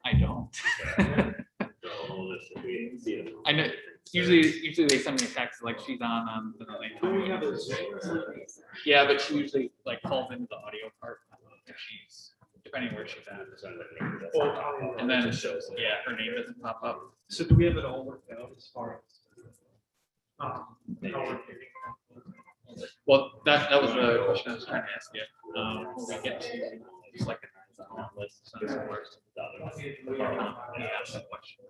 I don't. I know. Usually they send me a text like she's on, and then they tell me. Yeah, but she usually like calls into the audio part if she's depending where she's at. And then yeah, her name doesn't pop up. So do we have it all worked out as far as how we're picking? Well, that was the question I was trying to ask you. When we get to just like a list, so it's worse. Yeah, that's the question.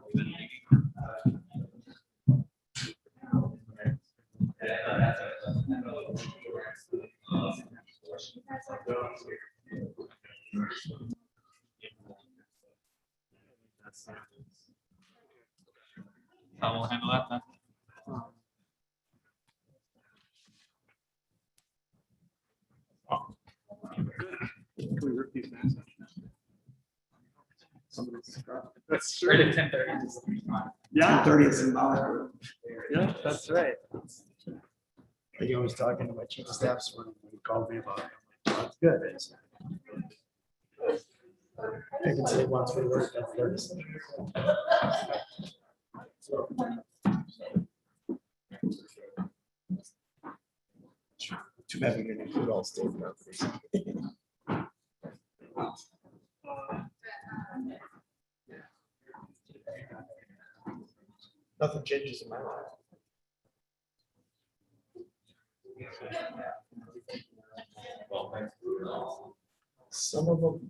How we'll handle that then. Can we rip these guys out? That's right at 10:30. Yeah. 30 is symbolic. Yeah, that's right. I was talking to my chief of staff when he called me about it. I'm like, "That's good. I can say once we work at 30. Too bad we didn't include all state governors. Nothing changes in my life. Some of them,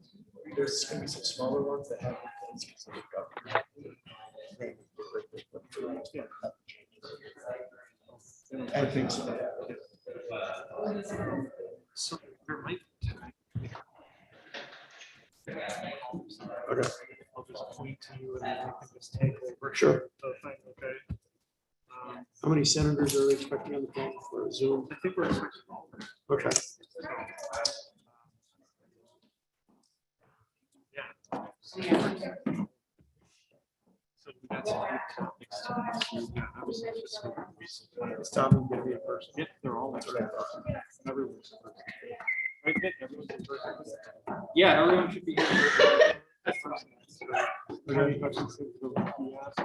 there's gonna be some smaller ones that have things because of the government. I think so. So there might. Okay. I'll just point to you and then I can just take over. Sure. The thing, okay? How many senators are we expecting on the phone for Zoom? I think we're expecting all of them. Okay. Yeah. So we got some good topics to yeah, obviously just some recent times. Is Tom gonna be in person? Yeah, they're all like everyone's in person. Right, Nick? Everyone's in person. Yeah, everyone should be here. Are there any questions that you asked?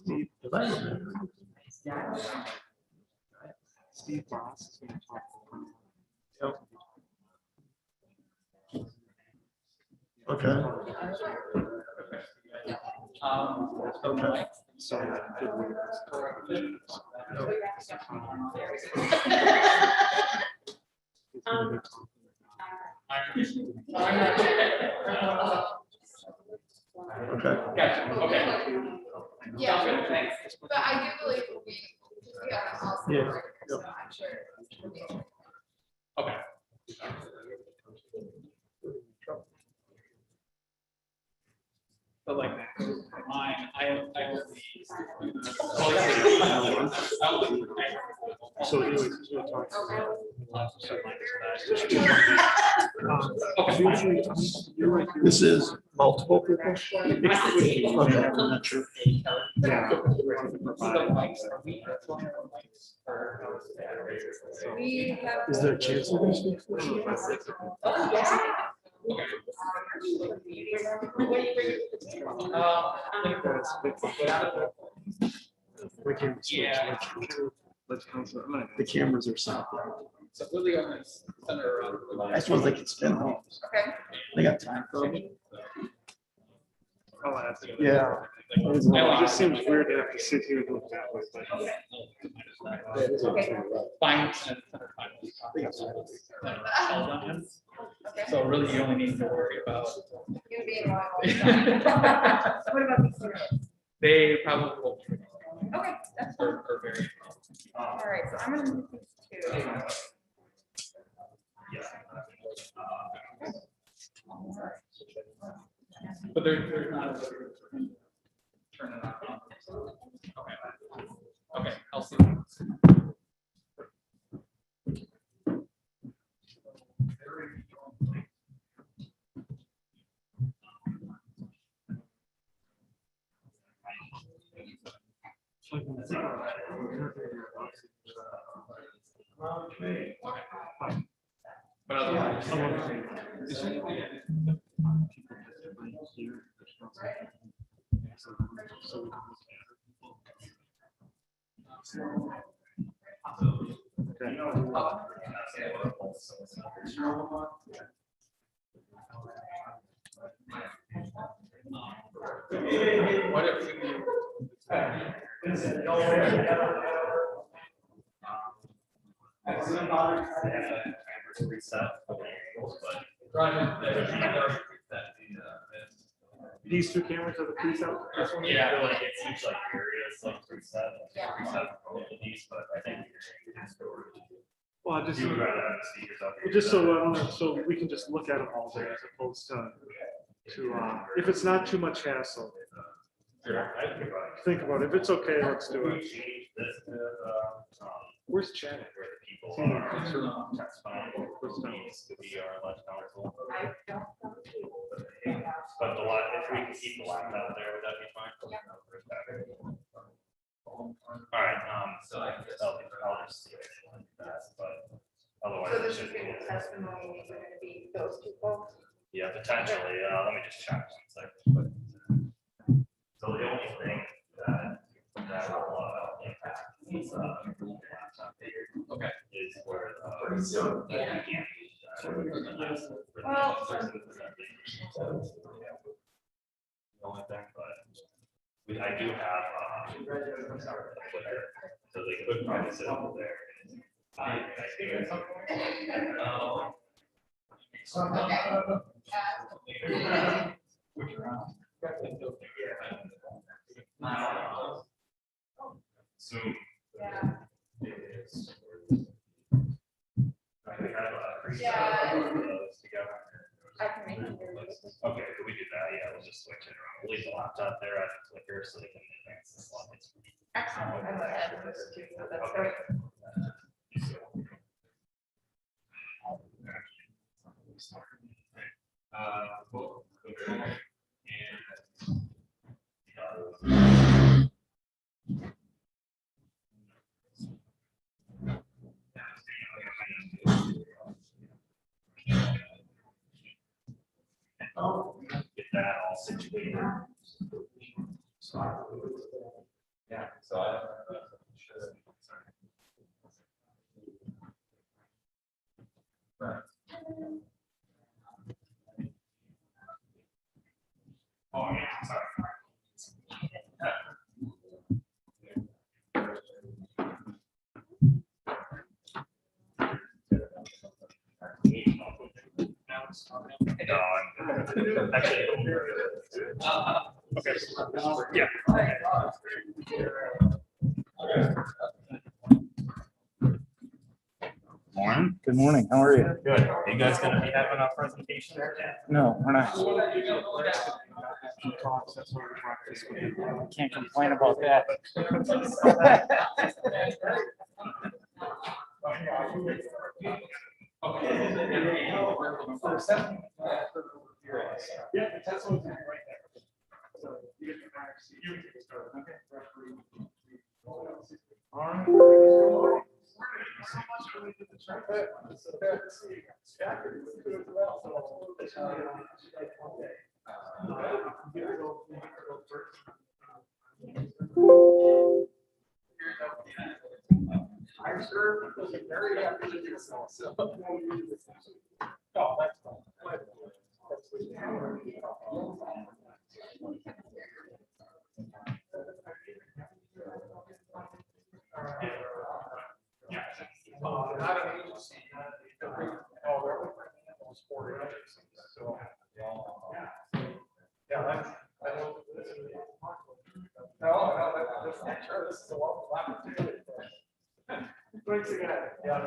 Steve, Steve Boss is going to talk. Okay. Okay. So good Okay. Gotcha. Okay. Yeah, thanks. But I do believe we got an awesome. Yeah. work, so I'm sure it'll be okay. Okay. But like mine, I only. So anyways, we'll talk. You're right. This is multiple people. Okay, I'm not sure. Yeah. We have. Is there a chance they're gonna speak? Oh, yeah. We can switch. Yeah. Let's cancel. The cameras are set. So really only center around. I suppose they can spin them. Okay. They got time for them. I'll ask you. Yeah. It just seems weird to have to sit here and look that way, Fine. Okay. So really, you only need to worry about. You being one. What about these two? They probably will. Okay, that's fine. Or very. All right, so I'm gonna move these two. But they're not. Turn it on. Okay. Okay, I'll see. But otherwise. What if These two cameras are the preset. This one? Yeah. I feel like it's each like areas like preset, Yeah. preset for both of these, but I think Well, I just, you would rather have the speakers up here. just so we can just look at them all day as opposed to, if it's not too much hassle. Think about it. If it's okay, let's do it. Change this to, Where's Chad? where the people are. That's fine. Where's Tom? Needs to be our lunch council. I don't know. But the lot, if we can keep the laptop there, would that be fine? All right, so I'll just see it like that, but otherwise. So it this is should gonna be- be testimony, we're gonna be those two folks. Yeah, potentially, let me just check one second. So the only thing that will impact is laptop here. Okay. Is where you can't use that. Well- The only thing, but I do have, so they could probably sit over there. I think. Zoom Yeah. is. I think Yeah. those together. I can make it. Okay, could we do that? Yeah, we'll just switch it around. We'll leave the laptop there at the clicker so they can advance the slides. Excellent. I'm gonna add those two, so that's great. Get that all situated. Yeah, so I. Oh, yeah, sorry. No, I'm actually. Okay, yeah. Morning. Good morning. How are you? Good. Are you guys gonna be having a presentation? No, we're not. Can't complain about that. Yeah, that's what right there. So you get to actually, you can start. I'm sure people get very happy to do so. Oh, that's fine. Not an agency. Oh, they're only bringing in those 4 agencies, so. Yeah, that's. No, that's not sure, this is a lot of opportunity. Thanks again. Yeah.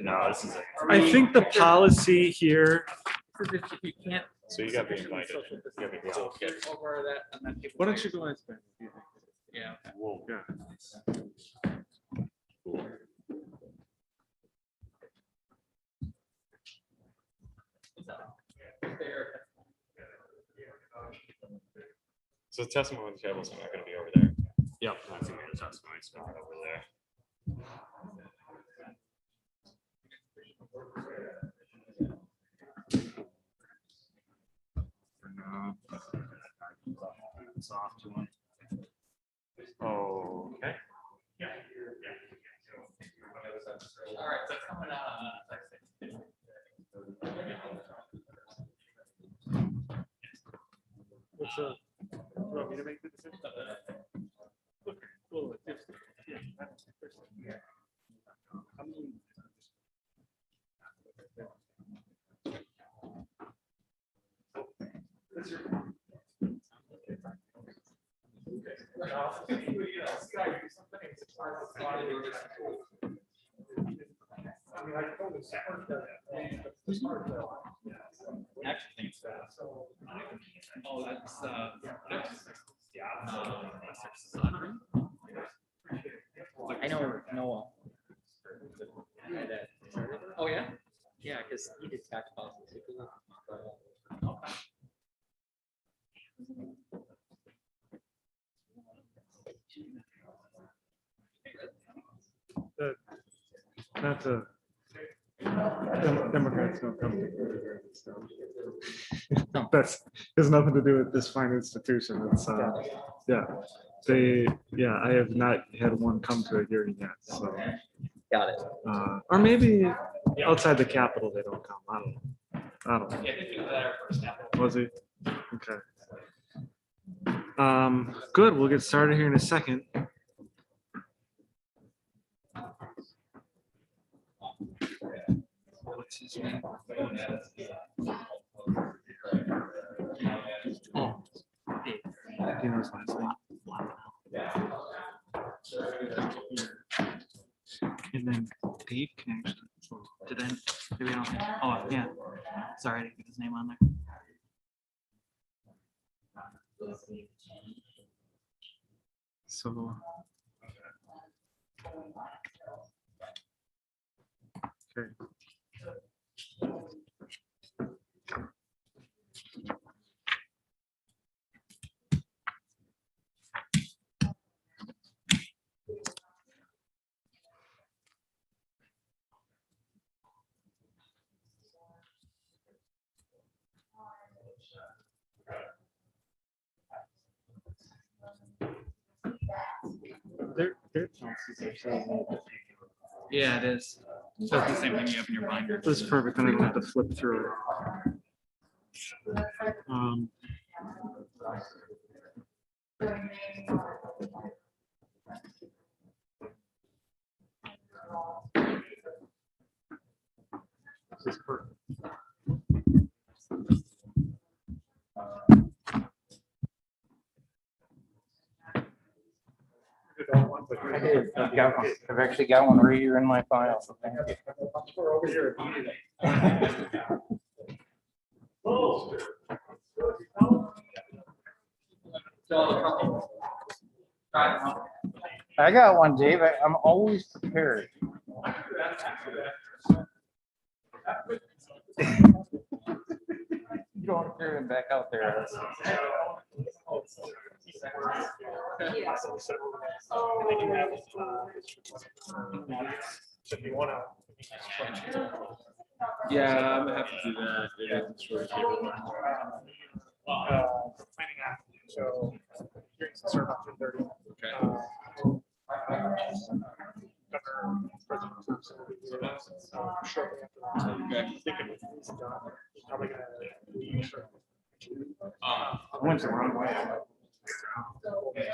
No, this is. I think the policy here, If you can't. So you gotta be invited. You gotta be invited. Over that, and then people. why don't you go and spend? Yeah. Whoa. Yeah. Cool. So the testimony with the tables are not gonna be over there. Yep. That's gonna be the testimony, it's gonna be over there. Soft one. Okay. All right, so coming out on What's up? You want me to make the decision? Well, it's- yeah. I mean, I totally support that. Actually, think it's fast. Oh, that's, I know Noah. Oh, yeah? Yeah, because he did tax policy. Not the Democrats don't come. So. That's, has nothing to do with this fine institution. It's, yeah, I have not had one come to a hearing yet, so. Got it. Or maybe outside the Capitol, they don't come. I don't know. Yeah, they do that first now. Was he? Okay. Good, we'll get started here in a second. What's his name? Oh, Dave. He knows my last name. And then Dave can actually, did I, maybe I don't, oh, yeah. Sorry, I didn't get his name on there. So. Okay. Their policies are so. Yeah, it is. So it's the same thing you have in your binder. This is perfect, then I don't have to flip through it. Um, this is perfect. I've actually got one right here in my file, so thank you. We're over here. I got one, Dave. I'm always prepared. Going through and back out there. So if you wanna. Yeah, I'm gonna have to do that. Planning act, so hearings start about 2:30. Governor, President Thompson will be here, shortly after that. I think it was done. He's probably gonna leave for. I went the wrong way. Okay.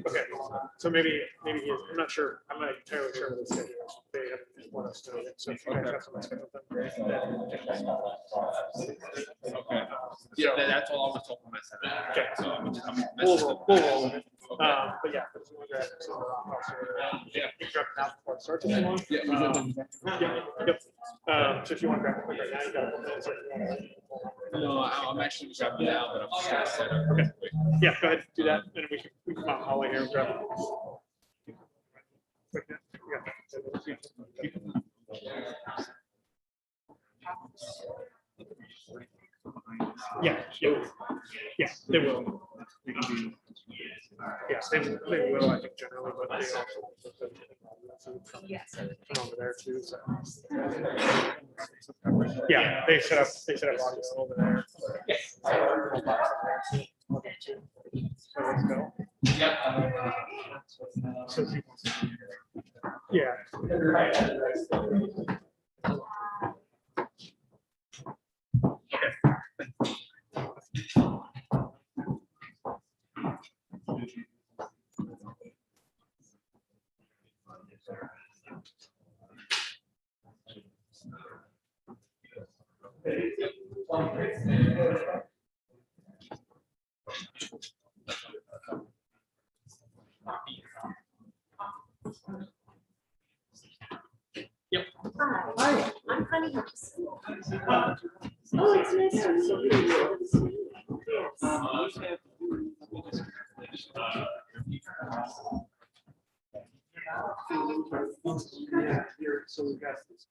Okay, so maybe he is, I'm not sure, I'm not entirely sure of the schedule, they have want us to, so if you guys have something scheduled. Okay. Yeah, that's all I was talking about. Okay. So I'm just. We'll roll with it. But yeah. if you wanna grab some of the rock house or, Yeah. you can grab it now before it starts if you want. Yep. So if you want to grab it quick right now, you got 1 minute. So if you wanna- No, I'm actually grabbing now, but I'm just gonna set up. Okay. Yeah, go ahead, do that, and we can come out the hallway here and grab it. Quick, yeah. Yeah, they will. Yes, they will, I think generally, but they also. From over there too, so. Yeah, they set up audio over there. So let's go. So people- Yeah. Hi, I'm Connie Hutchison. Oh, it's nice to meet you. Yeah, here, so we've got this.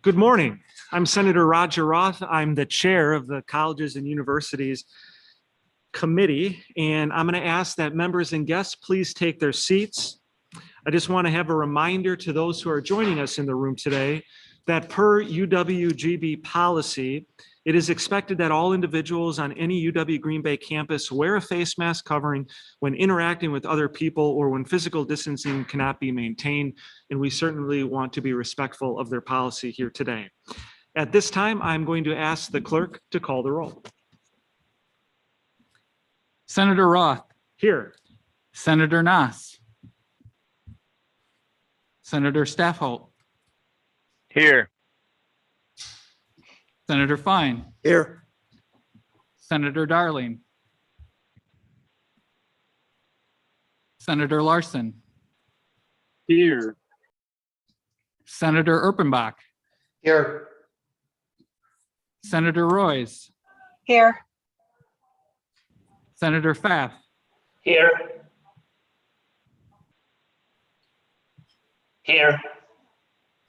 Good morning. I'm Senator Roger Roth. I'm the chair of the Colleges and Universities Committee, and I'm going to ask that members and guests please take their seats. I just want to have a reminder to those who are joining us in the room today that per UWGB policy, it is expected that all individuals on any UW Green Bay campus wear a face mask covering when interacting with other people or when physical distancing cannot be maintained. And we certainly want to be respectful of their policy here today. At this time, I'm going to ask the clerk to call the roll. Senator Roth, Here. Senator Nass, Senator Staffholt, Here. Senator Fine, Here. Senator Darling, Senator Larson, Here. Senator Erpenbach, Here. Senator Royce, Here. Senator Pfaff, Here. Here.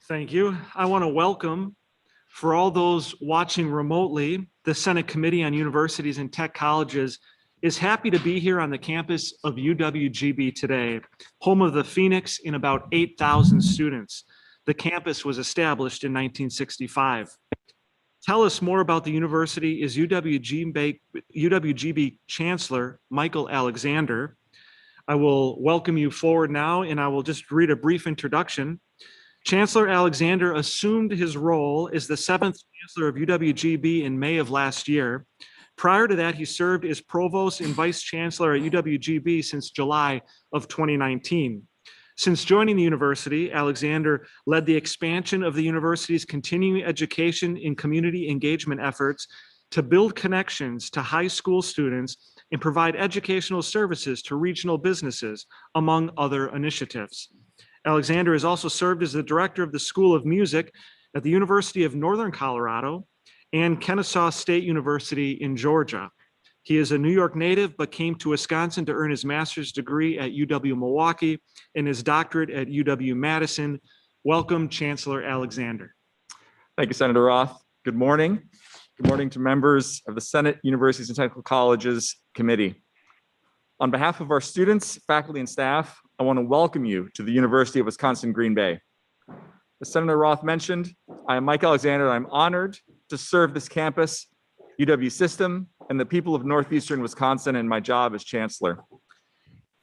Thank you. I want to welcome, for all those watching remotely, the Senate Committee on Universities and Tech Colleges is happy to be here on the campus of UWGB today, home of the Phoenix in about 8,000 students. The campus was established in 1965. Tell us more about the university is UWGB Chancellor Michael Alexander. I will welcome you forward now, and I will just read a brief introduction. Chancellor Alexander assumed his role as the 7th Chancellor of UWGB in May of last year. Prior to that, he served as Provost and Vice Chancellor at UWGB since July of 2019. Since joining the university, Alexander led the expansion of the university's continuing education and community engagement efforts to build connections to high school students and provide educational services to regional businesses, among other initiatives. Alexander has also served as the director of the School of Music at the University of Northern Colorado and Kennesaw State University in Georgia. He is a New York native, but came to Wisconsin to earn his master's degree at UW-Milwaukee and his doctorate at UW-Madison. Welcome, Chancellor Alexander. Thank you, Senator Roth. Good morning. Good morning to members of the Senate Universities and Technical Colleges Committee. On behalf of our students, faculty, and staff, I want to welcome you to the University of Wisconsin-Green Bay. As Senator Roth mentioned, I am Mike Alexander, and I'm honored to serve this campus, UW system, and the people of Northeastern Wisconsin in my job as Chancellor.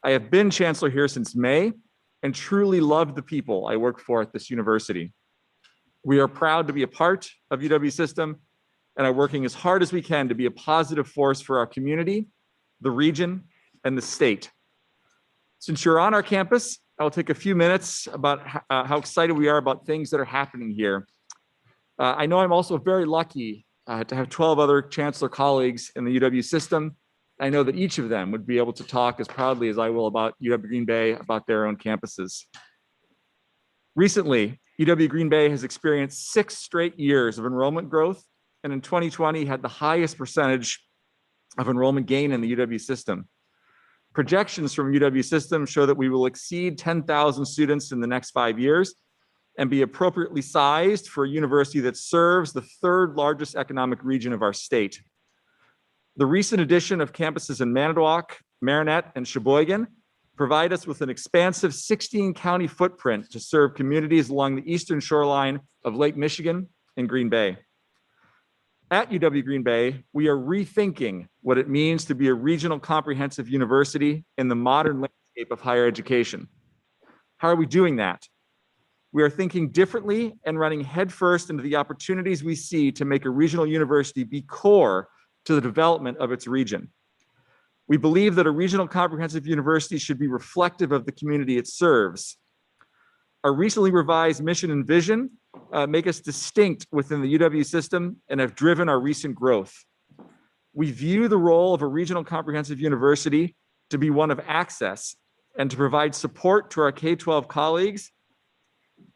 I have been Chancellor here since May and truly love the people I work for at this university. We are proud to be a part of UW system and are working as hard as we can to be a positive force for our community, the region, and the state. Since you're on our campus, I'll take a few minutes about how excited we are about things that are happening here. I know I'm also very lucky to have 12 other Chancellor colleagues in the UW system. I know that each of them would be able to talk as proudly as I will about UW Green Bay, about their own campuses. Recently, UW Green Bay has experienced 6 straight years of enrollment growth, and in 2020 had the highest percentage of enrollment gain in the UW system. Projections from UW system show that we will exceed 10,000 students in the next 5 years and be appropriately sized for a university that serves the 3rd largest economic region of our state. The recent addition of campuses in Manitowoc, Marinette, and Sheboygan provide us with an expansive 16-county footprint to serve communities along the eastern shoreline of Lake Michigan and Green Bay. At UW Green Bay, we are rethinking what it means to be a regional comprehensive university in the modern landscape of higher education. How are we doing that? We are thinking differently and running headfirst into the opportunities we see to make a regional university be core to the development of its region. We believe that a regional comprehensive university should be reflective of the community it serves. Our recently revised mission and vision make us distinct within the UW system and have driven our recent growth. We view the role of a regional comprehensive university to be one of access and to provide support to our K-12 colleagues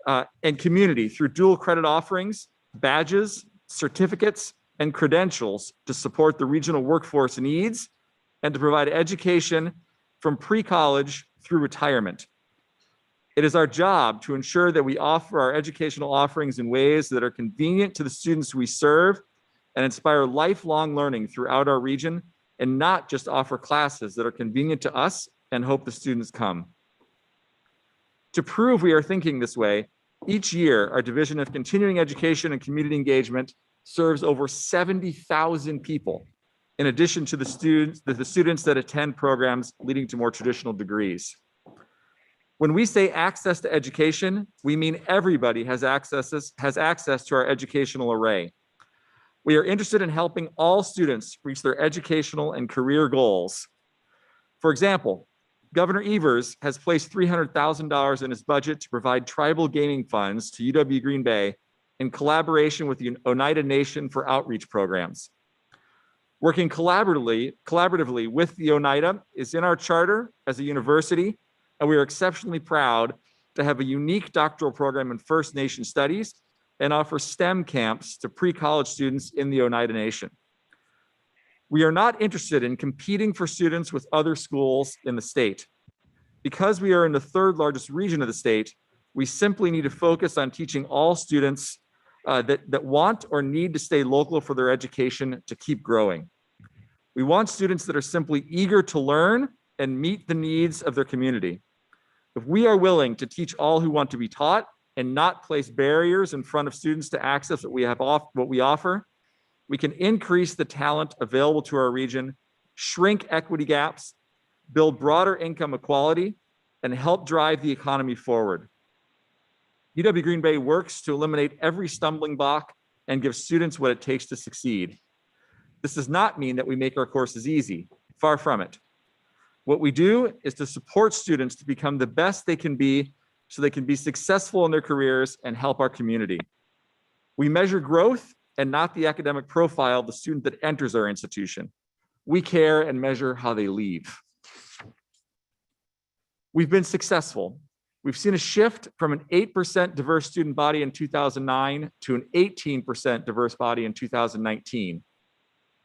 and community through dual credit offerings, badges, certificates, and credentials to support the regional workforce needs and to provide education from pre-college through retirement. It is our job to ensure that we offer our educational offerings in ways that are convenient to the students we serve and inspire lifelong learning throughout our region, and not just offer classes that are convenient to us and hope the students come. To prove we are thinking this way, each year, our Division of Continuing Education and Community Engagement serves over 70,000 people, in addition to the students that attend programs leading to more traditional degrees. When we say access to education, we mean everybody has access to our educational array. We are interested in helping all students reach their educational and career goals. For example, Governor Evers has placed $300,000 in his budget to provide tribal gaming funds to UW Green Bay in collaboration with the Oneida Nation for outreach programs. Working collaboratively with the Oneida is in our charter as a university, and we are exceptionally proud to have a unique doctoral program in First Nation Studies and offer STEM camps to pre-college students in the Oneida Nation. We are not interested in competing for students with other schools in the state. Because we are in the third largest region of the state, we simply need to focus on teaching all students that want or need to stay local for their education to keep growing. We want students that are simply eager to learn and meet the needs of their community. If we are willing to teach all who want to be taught and not place barriers in front of students to access what we offer, we can increase the talent available to our region, shrink equity gaps, build broader income equality, and help drive the economy forward. UW Green Bay works to eliminate every stumbling block and give students what it takes to succeed. This does not mean that we make our courses easy, far from it. What we do is to support students to become the best they can be so they can be successful in their careers and help our community. We measure growth and not the academic profile of the student that enters our institution. We care and measure how they leave. We've been successful. We've seen a shift from an 8% diverse student body in 2009 to an 18% diverse body in 2019.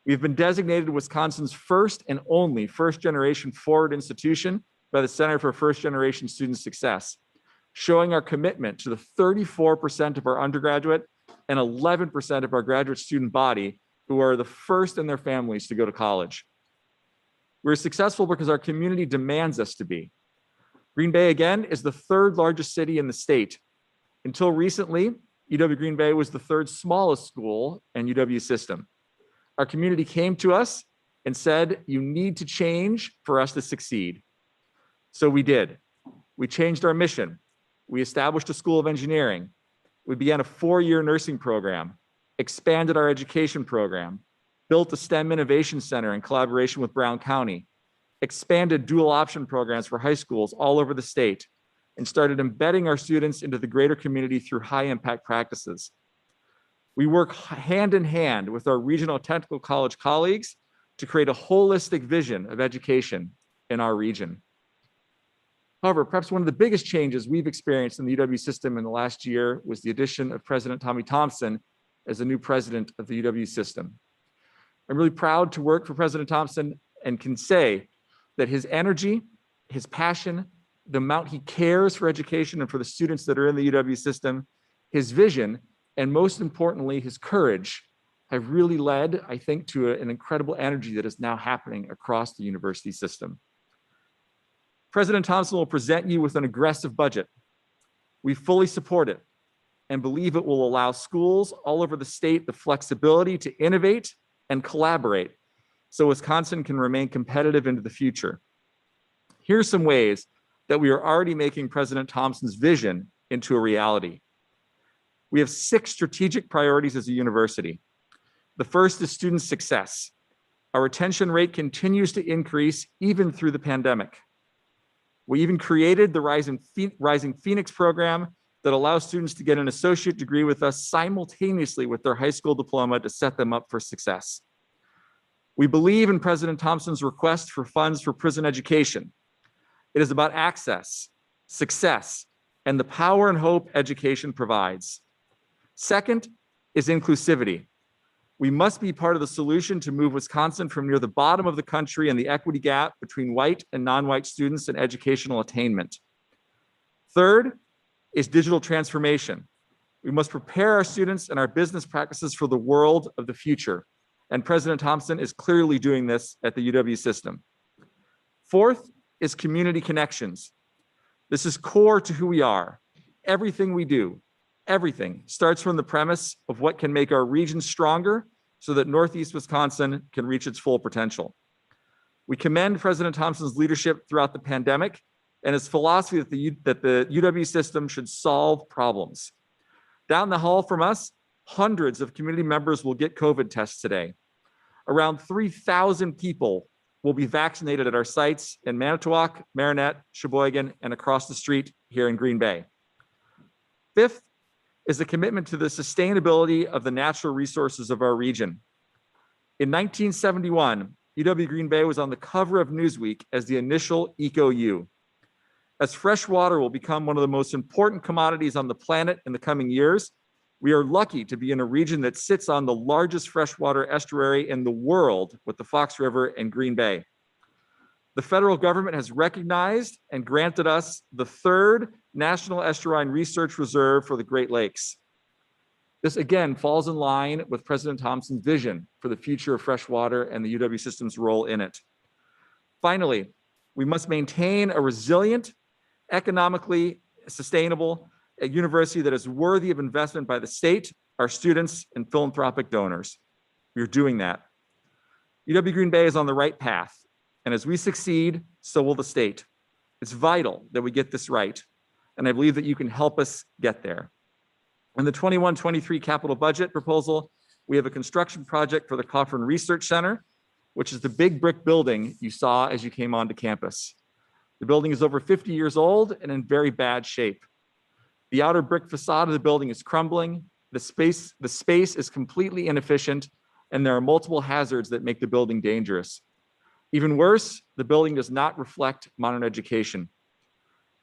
We've been designated Wisconsin's first and only first-generation forward institution by the Center for First-Generation Student Success, showing our commitment to the 34% of our undergraduate and 11% of our graduate student body who are the first in their families to go to college. We're successful because our community demands us to be. Green Bay, again, is the third largest city in the state. Until recently, UW Green Bay was the third smallest school in UW system. Our community came to us and said, you need to change for us to succeed. So we did. We changed our mission. We established a School of Engineering. We began a 4-year nursing program, expanded our education program, built a STEM Innovation Center in collaboration with Brown County, expanded dual option programs for high schools all over the state, and started embedding our students into the greater community through high impact practices. We work hand in hand with our regional technical college colleagues to create a holistic vision of education in our region. However, perhaps one of the biggest changes we've experienced in the UW system in the last year was the addition of President Tommy Thompson as the new president of the UW system. I'm really proud to work for President Thompson and can say that his energy, his passion, the amount he cares for education and for the students that are in the UW system, his vision, and most importantly, his courage have really led, I think, to an incredible energy that is now happening across the university system. President Thompson will present you with an aggressive budget. We fully support it and believe it will allow schools all over the state the flexibility to innovate and collaborate so Wisconsin can remain competitive into the future. Here are some ways that we are already making President Thompson's vision into a reality. We have 6 strategic priorities as a university. The first is student success. Our retention rate continues to increase even through the pandemic. We even created the Rising Phoenix program that allows students to get an associate degree with us simultaneously with their high school diploma to set them up for success. We believe in President Thompson's request for funds for prison education. It is about access, success, and the power and hope education provides. Second is inclusivity. We must be part of the solution to move Wisconsin from near the bottom of the country and the equity gap between white and non-white students in educational attainment. Third is digital transformation. We must prepare our students and our business practices for the world of the future. And President Thompson is clearly doing this at the UW system. Fourth is community connections. This is core to who we are. Everything we do, everything starts from the premise of what can make our region stronger so that Northeast Wisconsin can reach its full potential. We commend President Thompson's leadership throughout the pandemic and his philosophy that the UW system should solve problems. Down the hall from us, hundreds of community members will get COVID tests today. Around 3,000 people will be vaccinated at our sites in Manitowoc, Marinette, Sheboygan, and across the street here in Green Bay. Fifth is a commitment to the sustainability of the natural resources of our region. In 1971, UW Green Bay was on the cover of Newsweek as the initial Eco-U. As fresh water will become one of the most important commodities on the planet in the coming years, we are lucky to be in a region that sits on the largest freshwater estuary in the world with the Fox River and Green Bay. The federal government has recognized and granted us the 3rd National Estuarine Research Reserve for the Great Lakes. This again falls in line with President Thompson's vision for the future of freshwater and the UW system's role in it. Finally, we must maintain a resilient, economically sustainable university that is worthy of investment by the state, our students, and philanthropic donors. We are doing that. UW Green Bay is on the right path, and as we succeed, so will the state. It's vital that we get this right, and I believe that you can help us get there. In the 21-23 capital budget proposal, we have a construction project for the Coffin Research Center, which is the big brick building you saw as you came onto campus. The building is over 50 years old and in very bad shape. The outer brick facade of the building is crumbling, the space is completely inefficient, and there are multiple hazards that make the building dangerous. Even worse, the building does not reflect modern education.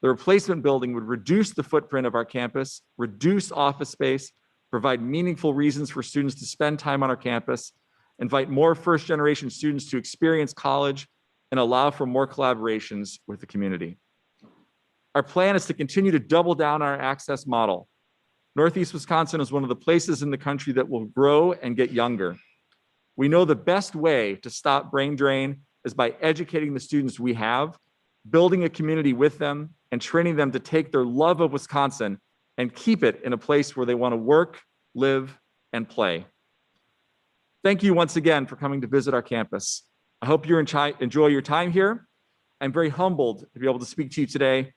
The replacement building would reduce the footprint of our campus, reduce office space, provide meaningful reasons for students to spend time on our campus, invite more first-generation students to experience college, and allow for more collaborations with the community. Our plan is to continue to double down our access model. Northeast Wisconsin is one of the places in the country that will grow and get younger. We know the best way to stop brain drain is by educating the students we have, building a community with them, and training them to take their love of Wisconsin and keep it in a place where they want to work, live, and play. Thank you once again for coming to visit our campus. I hope you enjoy your time here. I'm very humbled to be able to speak to you today.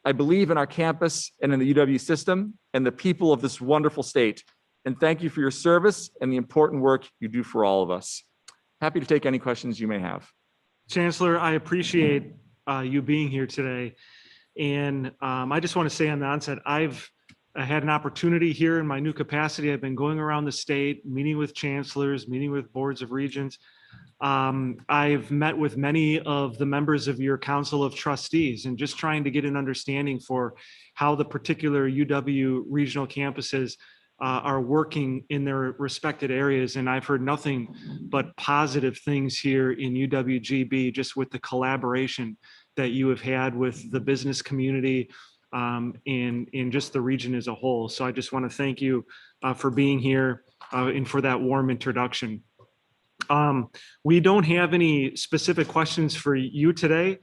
I believe in our campus and in the UW system and the people of this wonderful state. And thank you for your service and the important work you do for all of us. Happy to take any questions you may have. Chancellor, I appreciate you being here today. And I just want to say on the onset, I had an opportunity here in my new capacity. I've been going around the state, meeting with chancellors, meeting with boards of regents. I've met with many of the members of your Council of Trustees and just trying to get an understanding for how the particular UW regional campuses are working in their respected areas. And I've heard nothing but positive things here in UWGB, just with the collaboration that you have had with the business community in just the region as a whole. So I just want to thank you for being here and for that warm introduction. We don't have any specific questions for you today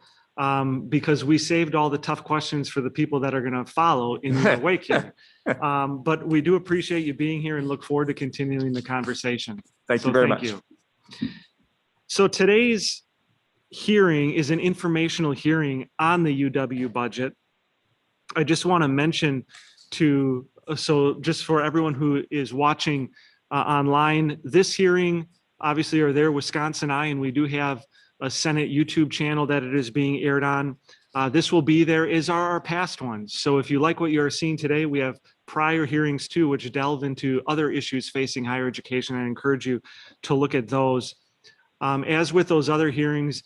because we saved all the tough questions for the people that are going to follow in the wake here. But we do appreciate you being here and look forward to continuing the conversation. Thank you very much. So today's hearing is an informational hearing on the UW budget. I just want to mention so just for everyone who is watching online, this hearing obviously are there Wisconsin Eye, and we do have a Senate YouTube channel that it is being aired on. This will be there, as are our past ones. So if you like what you're seeing today, we have prior hearings too, which delve into other issues facing higher education. I encourage you to look at those. As with those other hearings,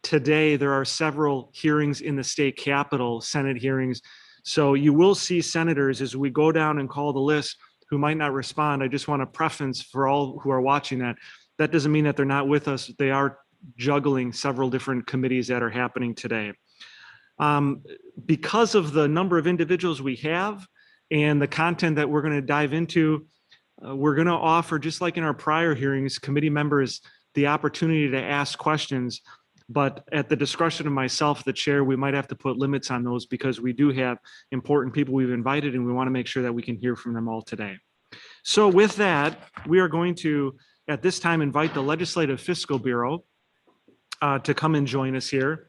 today there are several hearings in the state capitol, Senate hearings. So you will see senators as we go down and call the list who might not respond. I just want to preference for all who are watching that doesn't mean that they're not with us. They are juggling several different committees that are happening today. Because of the number of individuals we have and the content that we're going to dive into, we're going to offer, just like in our prior hearings, committee members the opportunity to ask questions. But at the discretion of myself, the chair, we might have to put limits on those because we do have important people we've invited and we want to make sure that we can hear from them all today. So with that, we are going to, at this time, invite the Legislative Fiscal Bureau to come and join us here.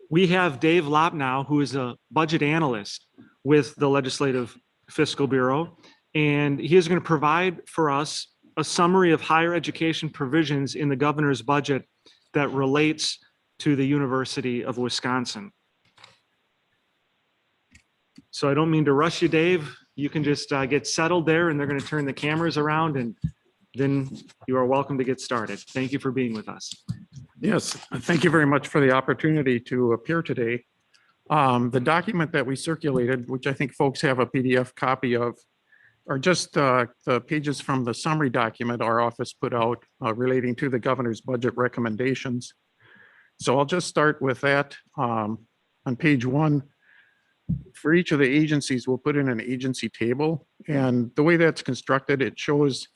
We have Dave Lopnow, who is a budget analyst with the Legislative Fiscal Bureau, and he is going to provide for us a summary of higher education provisions in the governor's budget that relates to the University of Wisconsin. So I don't mean to rush you, Dave. You can just get settled there and they're going to turn the cameras around and then you are welcome to get started. Thank you for being with us. Yes, thank you very much for the opportunity to appear today. The document that we circulated, which I think folks have a PDF copy of, are just the pages from the summary document our office put out relating to the governor's budget recommendations. So I'll just start with that. On page 1, for each of the agencies, we'll put in an agency table. And the way that's constructed, it shows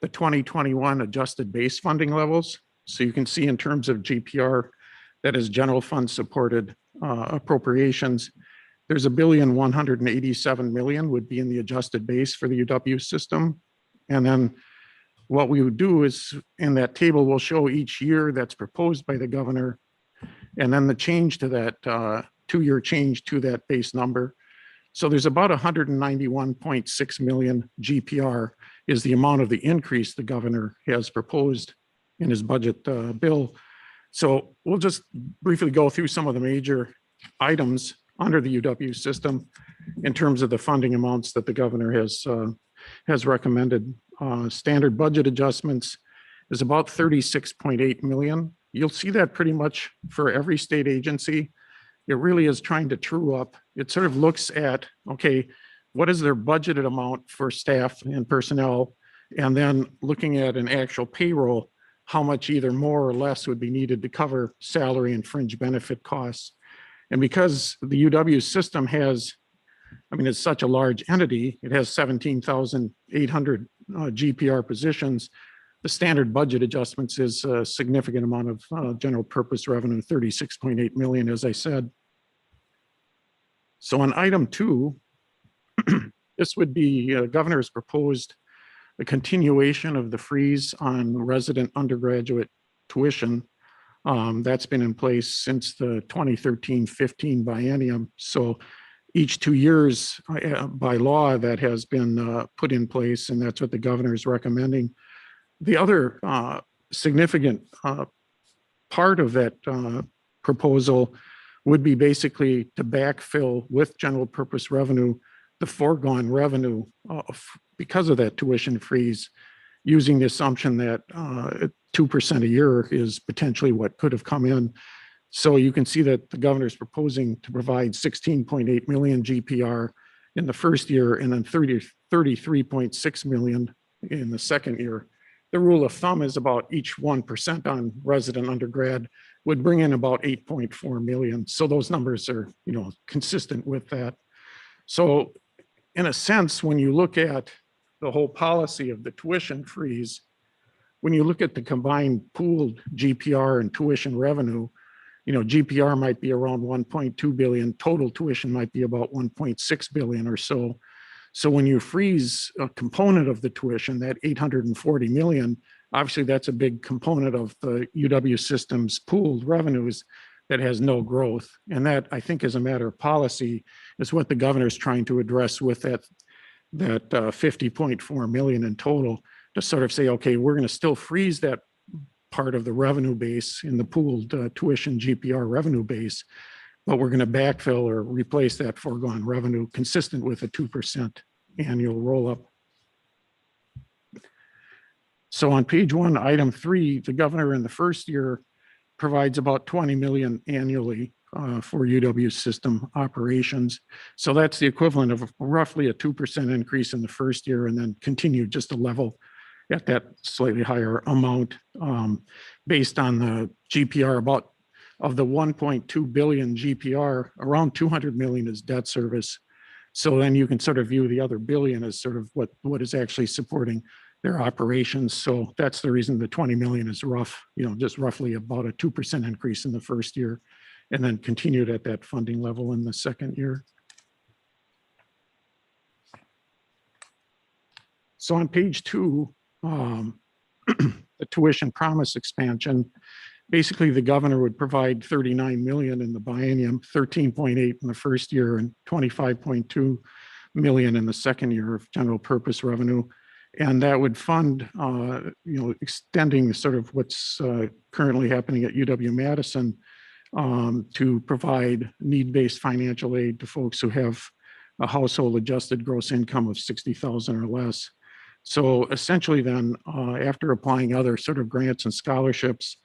the 2021 adjusted base funding levels. So you can see in terms of GPR, that is general fund supported appropriations, there's $1,187,000,000 would be in the adjusted base for the UW system. And then what we would do is in that table, we'll show each year that's proposed by the governor and then the change to that 2-year change to that base number. So there's about 191.6 million GPR is the amount of the increase the governor has proposed in his budget bill. So we'll just briefly go through some of the major items under the UW system in terms of the funding amounts that the governor has recommended. Standard budget adjustments is about 36.8 million. You'll see that pretty much for every state agency. It really is trying to true up. It sort of looks at, okay, what is their budgeted amount for staff and personnel? And then looking at an actual payroll, how much either more or less would be needed to cover salary and fringe benefit costs. And because the UW system has, I mean, it's such a large entity, it has 17,800 GPR positions. The standard budget adjustments is a significant amount of general purpose revenue, 36.8 million, as I said. So on item 2, this would be governor's proposed a continuation of the freeze on resident undergraduate tuition. That's been in place since the 2013-15 biennium. So each 2 years by law that has been put in place, and that's what the governor is recommending. The other significant part of that proposal would be basically to backfill with general purpose revenue the foregone revenue because of that tuition freeze, using the assumption that 2% a year is potentially what could have come in. So you can see that the governor is proposing to provide 16.8 million GPR in the first year and then 33.6 million in the second year. The rule of thumb is about each 1% on resident undergrad would bring in about 8.4 million. So those numbers are, consistent with that. So in a sense, when you look at the whole policy of the tuition freeze, when you look at the combined pooled GPR and tuition revenue, GPR might be around 1.2 billion, total tuition might be about 1.6 billion or so. So when you freeze a component of the tuition, that 840 million, obviously that's a big component of the UW system's pooled revenues that has no growth. And that, I think, as a matter of policy, is what the governor is trying to address with that 50.4 million in total, to sort of say, okay, we're going to still freeze that part of the revenue base in the pooled tuition GPR revenue base, but we're going to backfill or replace that foregone revenue consistent with a 2% annual roll up. So on page 1, item 3, the governor in the first year provides about 20 million annually for UW system operations. So that's the equivalent of roughly a 2% increase in the first year and then continue just a level at that slightly higher amount based on the GPR. About of the 1.2 billion GPR, around 200 million is debt service. So then you can sort of view the other billion as sort of what is actually supporting their operations. So that's the reason the 20 million is rough, just roughly about a 2% increase in the first year, and then continued at that funding level in the second year. So on page 2, the tuition promise expansion, basically the governor would provide 39 million in the biennium, 13.8 in the first year, and 25.2 million in the second year of general purpose revenue. And that would fund, extending sort of what's currently happening at UW-Madison to provide need-based financial aid to folks who have a household adjusted gross income of 60,000 or less. So essentially then, after applying other sort of grants and scholarships,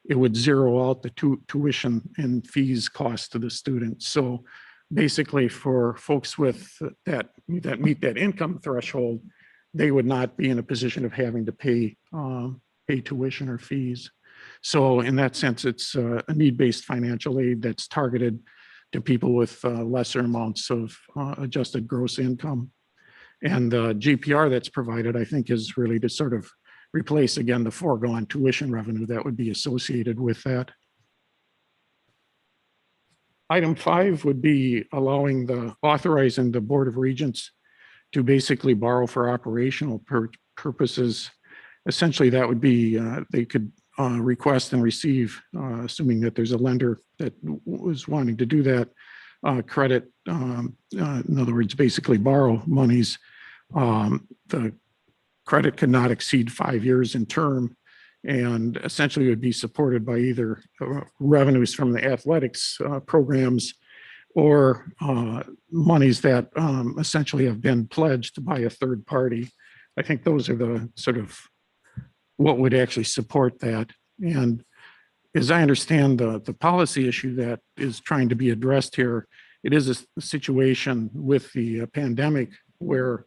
it would zero out the tuition and fees cost to the students. So basically for folks with that meet that income threshold, they would not be in a position of having to pay tuition or fees. So in that sense, it's a need-based financial aid that's targeted to people with lesser amounts of adjusted gross income. And the GPR that's provided, I think, is really to sort of replace, again, the foregone tuition revenue that would be associated with that. Item 5 would be authorizing the Board of Regents to basically borrow for operational purposes. Essentially, that would be, they could request and receive, assuming that there's a lender that was wanting to do that, credit, in other words, basically borrow monies. The credit could not exceed 5 years in term, and essentially would be supported by either revenues from the athletics programs or monies that essentially have been pledged by a third party. I think those are the sort of what would actually support that. And as I understand the policy issue that is trying to be addressed here, it is a situation with the pandemic where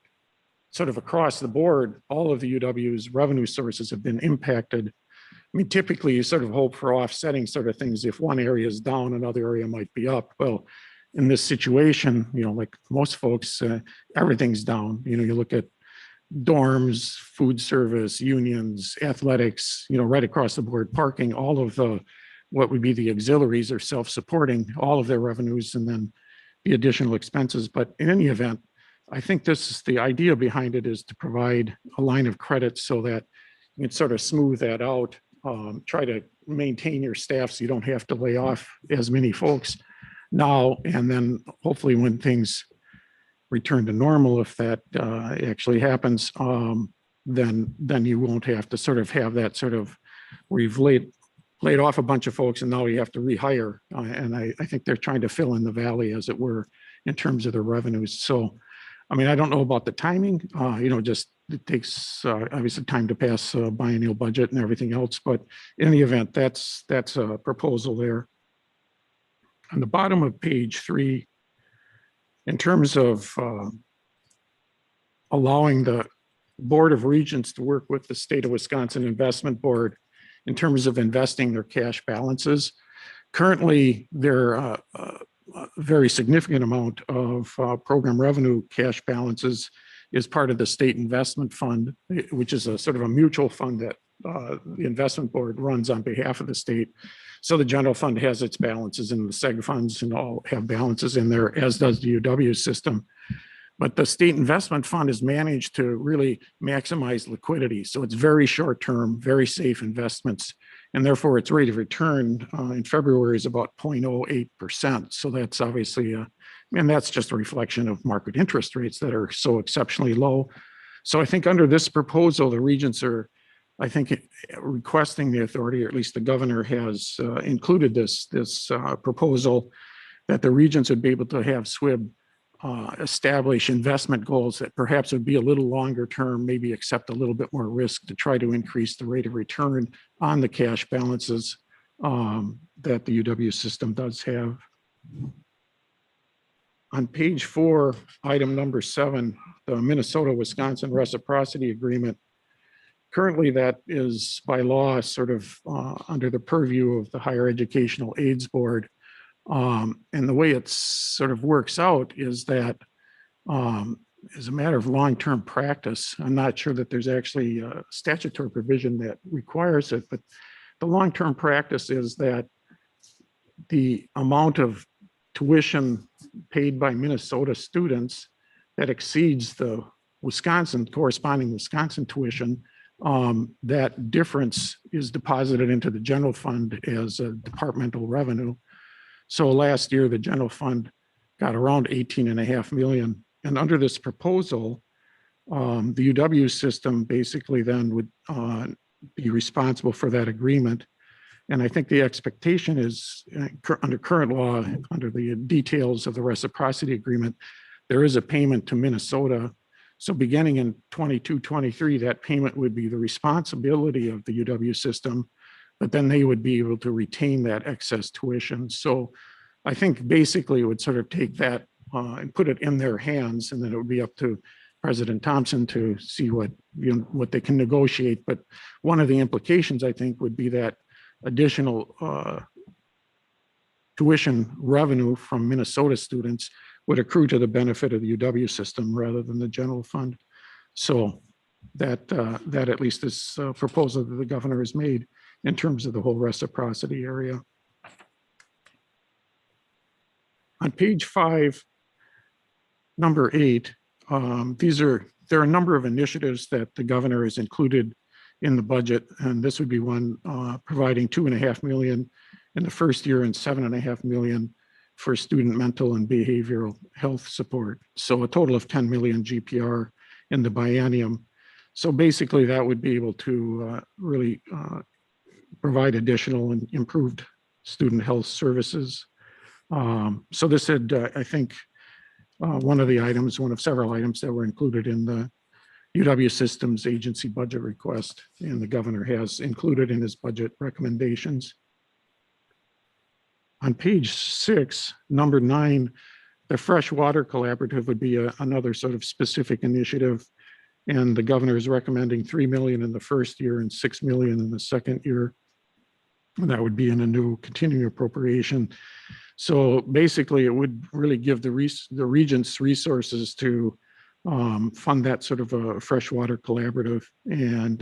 sort of across the board, all of the UW's revenue sources have been impacted. I mean, typically you sort of hope for offsetting sort of things. If one area is down, another area might be up. Well, in this situation, like most folks, everything's down. You look at dorms, food service, unions, athletics, right across the board, parking, all of what would be the auxiliaries are self-supporting all of their revenues and then the additional expenses. But in any event, I think the idea behind it is to provide a line of credit so that you can sort of smooth that out, try to maintain your staff so you don't have to lay off as many folks now, and then hopefully when things return to normal, if that actually happens, then you won't have to sort of have that sort of where you've laid off a bunch of folks and now you have to rehire. And I think they're trying to fill in the valley, as it were, in terms of their revenues. So, I mean, I don't know about the timing, just it takes obviously time to pass a biennial budget and everything else, but in the event, that's a proposal there. On the bottom of page 3, in terms of allowing the Board of Regents to work with the State of Wisconsin Investment Board in terms of investing their cash balances. Currently, there are a very significant amount of program revenue cash balances is part of the State Investment Fund, which is a sort of a mutual fund that the Investment Board runs on behalf of the state. So the general fund has its balances and the seg funds and all have balances in there, as does the UW system. But the State Investment Fund is managed to really maximize liquidity. So it's very short-term, very safe investments. And therefore its rate of return in February is about 0.08%. So that's obviously, and that's just a reflection of market interest rates that are so exceptionally low. So I think under this proposal, the regents are, I think, requesting the authority, or at least the governor has included this proposal, that the regents would be able to have SWIB establish investment goals that perhaps would be a little longer term, maybe accept a little bit more risk to try to increase the rate of return on the cash balances that the UW system does have. On page 4, item number 7, the Minnesota-Wisconsin Reciprocity Agreement. Currently, that is by law sort of under the purview of the Higher Educational Aids Board. And the way it sort of works out is that as a matter of long-term practice, I'm not sure that there's actually a statutory provision that requires it, but the long-term practice is that the amount of tuition paid by Minnesota students that exceeds the corresponding Wisconsin tuition, that difference is deposited into the general fund as a departmental revenue. So last year, the general fund got around 18.5 million. And under this proposal, the UW system basically then would be responsible for that agreement. And I think the expectation is under current law, under the details of the reciprocity agreement, there is a payment to Minnesota. So beginning in 22-23, that payment would be the responsibility of the UW system, but then they would be able to retain that excess tuition. So I think basically it would sort of take that and put it in their hands, and then it would be up to President Thompson to see what they can negotiate. But one of the implications, I think, would be that additional tuition revenue from Minnesota students would accrue to the benefit of the UW system rather than the general fund. So that at least is a proposal that the governor has made in terms of the whole reciprocity area. On page 5, number 8, there are a number of initiatives that the governor has included in the budget, and this would be one providing $2.5 million in the first year and $7.5 million for student mental and behavioral health support. So a total of 10 million GPR in the biennium. So basically that would be able to really provide additional and improved student health services. So this had, I think, one of several items that were included in the UW Systems agency budget request, and the governor has included in his budget recommendations. On page 6, number 9, the Freshwater Collaborative would be another sort of specific initiative, and the governor is recommending $3 million in the first year and $6 million in the second year. And that would be in a new continuing appropriation. So basically, it would really give the regents resources to fund that sort of a freshwater collaborative, and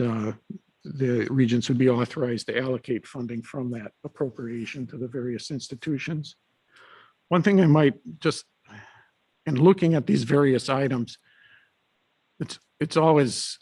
the regents would be authorized to allocate funding from that appropriation to the various institutions. One thing I might just, in looking at these various items, it's always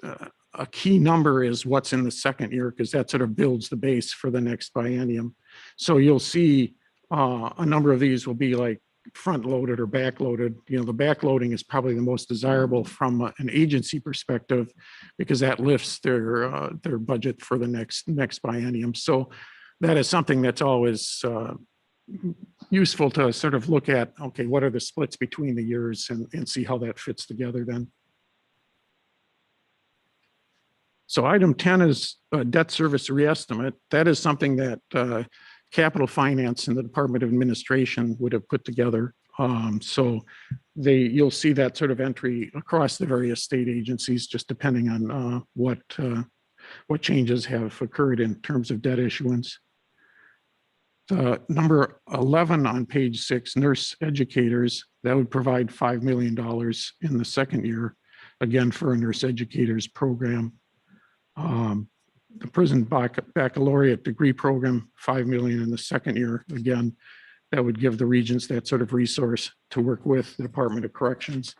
a key number is what's in the second year, because that sort of builds the base for the next biennium. So you'll see a number of these will be like front loaded or back loaded. The back loading is probably the most desirable from an agency perspective, because that lifts their budget for the next biennium. So that is something that's always useful to sort of look at, okay, what are the splits between the years, and see how that fits together then. So item 10 is debt service reestimate. That is something that Capital Finance and the Department of Administration would have put together. So you'll see that sort of entry across the various state agencies, just depending on what changes have occurred in terms of debt issuance. Number 11 on page 6, nurse educators, that would provide $5 million in the second year, again, for a nurse educators program. The prison baccalaureate degree program, $5 million in the second year. Again, that would give the regents that sort of resource to work with the Department of Corrections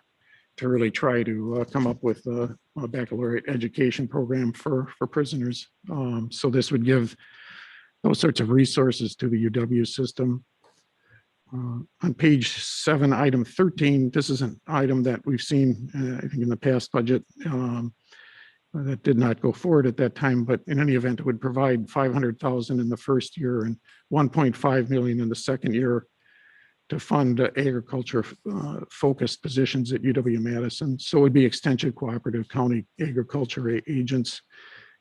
to really try to come up with a baccalaureate education program for prisoners. So this would give those sorts of resources to the UW system. On page 7, item 13, this is an item that we've seen, I think, in the past budget. That did not go forward at that time, but in any event, it would provide $500,000 in the first year and $1.5 million in the second year to fund agriculture focused positions at UW-Madison. So it would be extension cooperative county agriculture agents,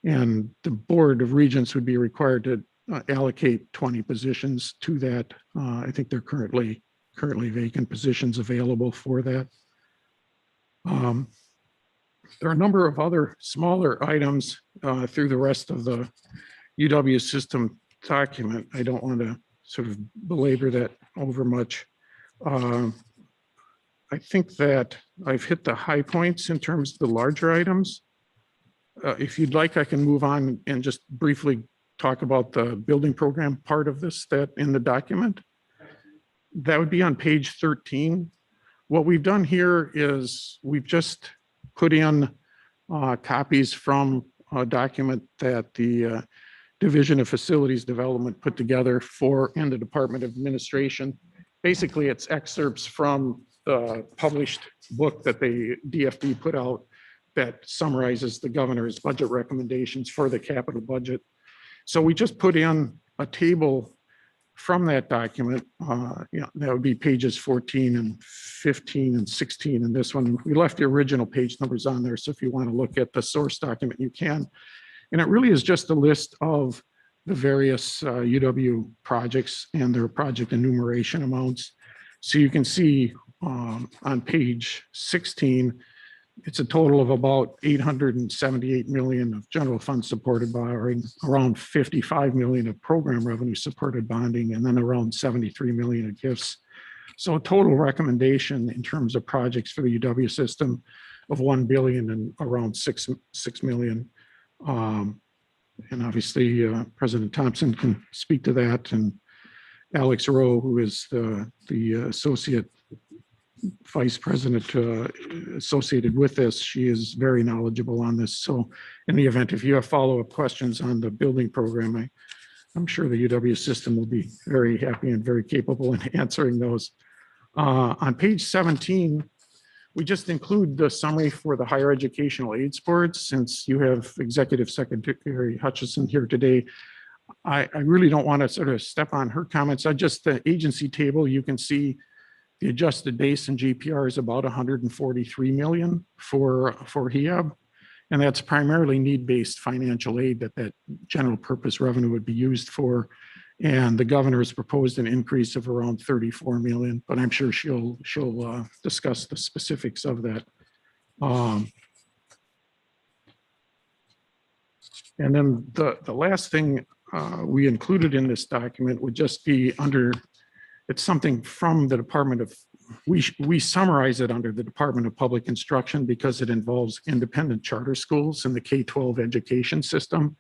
and the Board of Regents would be required to allocate 20 positions to that. I think there are currently vacant positions available for that. There are a number of other smaller items through the rest of the UW system document. I don't want to sort of belabor that over much. I think that I've hit the high points in terms of the larger items. If you'd like, I can move on and just briefly talk about the building program part of this that in the document. That would be on page 13. What we've done here is we've just put in copies from a document that the Division of Facilities Development put together in the Department of Administration. Basically, it's excerpts from the published book that the DFD put out that summarizes the governor's budget recommendations for the capital budget. So we just put in a table from that document. That would be pages 14 and 15 and 16 in this one. We left the original page numbers on there, so if you want to look at the source document, you can. And it really is just a list of the various UW projects and their project enumeration amounts. So you can see on page 16, it's a total of about 878 million of general fund supported borrowing, around 55 million of program revenue supported bonding, and then around 73 million of gifts. So a total recommendation in terms of projects for the UW system of 1 billion and around 6 million. And obviously President Thompson can speak to that, and Alex Rowe, who is the associate vice president associated with this, she is very knowledgeable on this. So in the event, if you have follow-up questions on the building program, I'm sure the UW system will be very happy and very capable in answering those. On page 17, we just include the summary for the higher educational aids board. Since you have Executive Secretary Hutchison here today, I really don't want to sort of step on her comments. The agency table, you can see the adjusted base in GPR is about 143 million for HEAB. And that's primarily need-based financial aid that general purpose revenue would be used for. And the governor has proposed an increase of around 34 million, but I'm sure she'll discuss the specifics of that. And then the last thing we included in this document would just be it's something from the Department of, we summarize it under the Department of Public Instruction because it involves independent charter schools in the K-12 education system.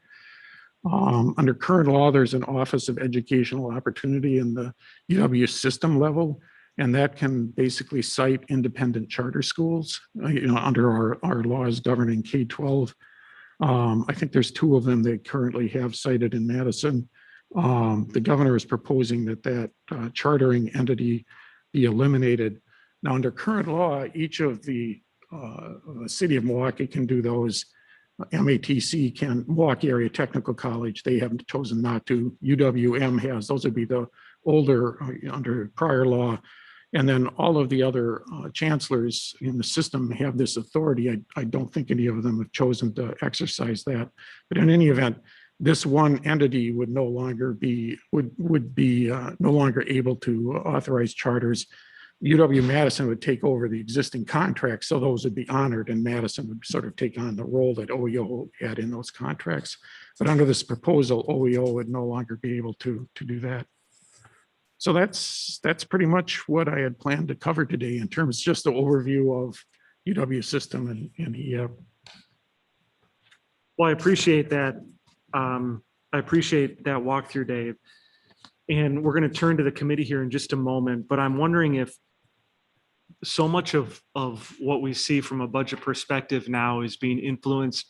Under current law, there's an Office of Educational Opportunity in the UW system level, and that can basically cite independent charter schools, under our laws governing K-12. I think there's 2 of them they currently have cited in Madison. The governor is proposing that chartering entity be eliminated. Now, under current law, each of the city of Milwaukee can do those. MATC can, Milwaukee Area Technical College, they have chosen not to. UWM has, those would be the older under prior law. And then all of the other chancellors in the system have this authority. I don't think any of them have chosen to exercise that. But in any event, this one entity would no longer be no longer able to authorize charters. UW-Madison would take over the existing contracts, so those would be honored, and Madison would sort of take on the role that OEO had in those contracts. But under this proposal, OEO would no longer be able to do that. So that's pretty much what I had planned to cover today in terms of just the overview of UW system and HEAB. Well, I appreciate that. I appreciate that walkthrough, Dave. And we're going to turn to the committee here in just a moment, but I'm wondering if so much of what we see from a budget perspective now is being influenced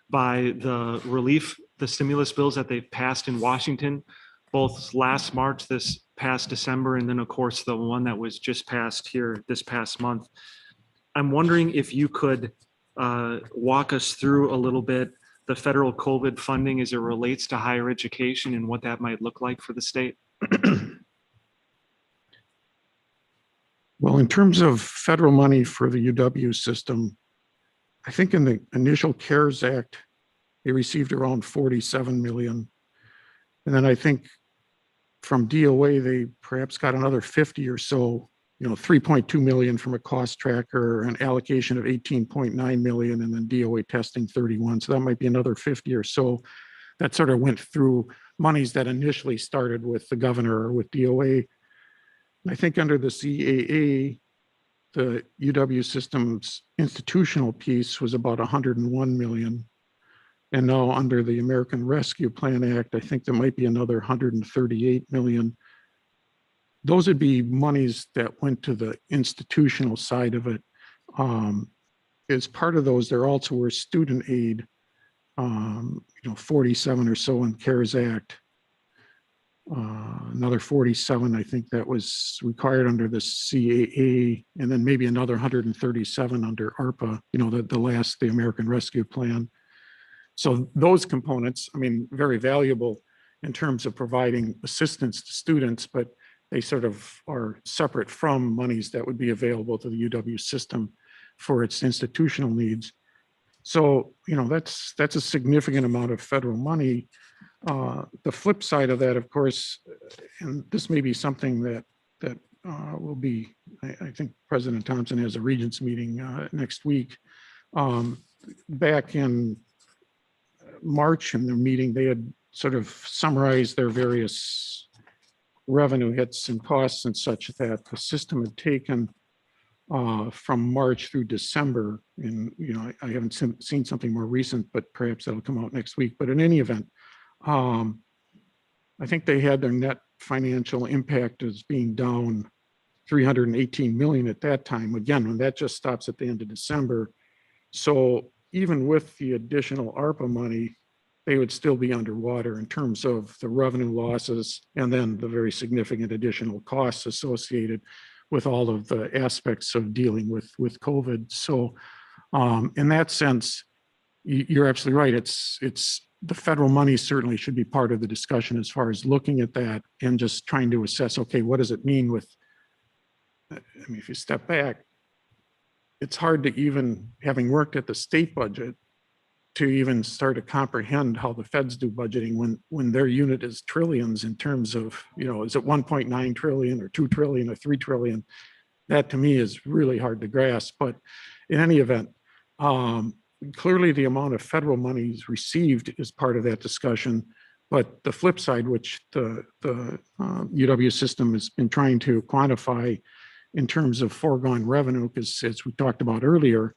by the stimulus bills that they've passed in Washington, both last March, this past December, and then of course the one that was just passed here this past month. I'm wondering if you could walk us through a little bit the federal COVID funding as it relates to higher education and what that might look like for the state? Well, in terms of federal money for the UW system, I think in the initial CARES Act, they received around 47 million. And then I think from DOA, they perhaps got another 50 or so 3.2 million from a cost tracker, an allocation of 18.9 million, and then DOA testing 31. So that might be another 50 or so that sort of went through monies that initially started with the governor or with DOA. I think under the CAA, the UW system's institutional piece was about 101 million. And now under the American Rescue Plan Act, I think there might be another 138 million. Those would be monies that went to the institutional side of it. As part of those, there also were student aid, 47 or so in CARES Act. Another 47, I think that was required under the CAA, and then maybe another 137 under ARPA, the American Rescue Plan. So those components, I mean, very valuable in terms of providing assistance to students, but they sort of are separate from monies that would be available to the UW system for its institutional needs. So, that's a significant amount of federal money. The flip side of that, of course, and this may be something that will be, I think President Thompson has a regents meeting next week. Back in March in the meeting, they had sort of summarized their various revenue hits and costs and such that the system had taken from March through December. And, I haven't seen something more recent, but perhaps that'll come out next week. But in any event, I think they had their net financial impact as being down 318 million at that time. Again, when that just stops at the end of December. So even with the additional ARPA money, they would still be underwater in terms of the revenue losses and then the very significant additional costs associated with all of the aspects of dealing with COVID. So in that sense, you're absolutely right. It's the federal money certainly should be part of the discussion as far as looking at that and just trying to assess, okay, what does it mean with, if you step back, it's hard to even, having worked at the state budget, to even start to comprehend how the feds do budgeting when their unit is trillions in terms of, is it 1.9 trillion or 2 trillion or 3 trillion? That to me is really hard to grasp. But in any event, clearly the amount of federal monies received is part of that discussion. But the flip side, which the UW system has been trying to quantify in terms of foregone revenue, because as we talked about earlier,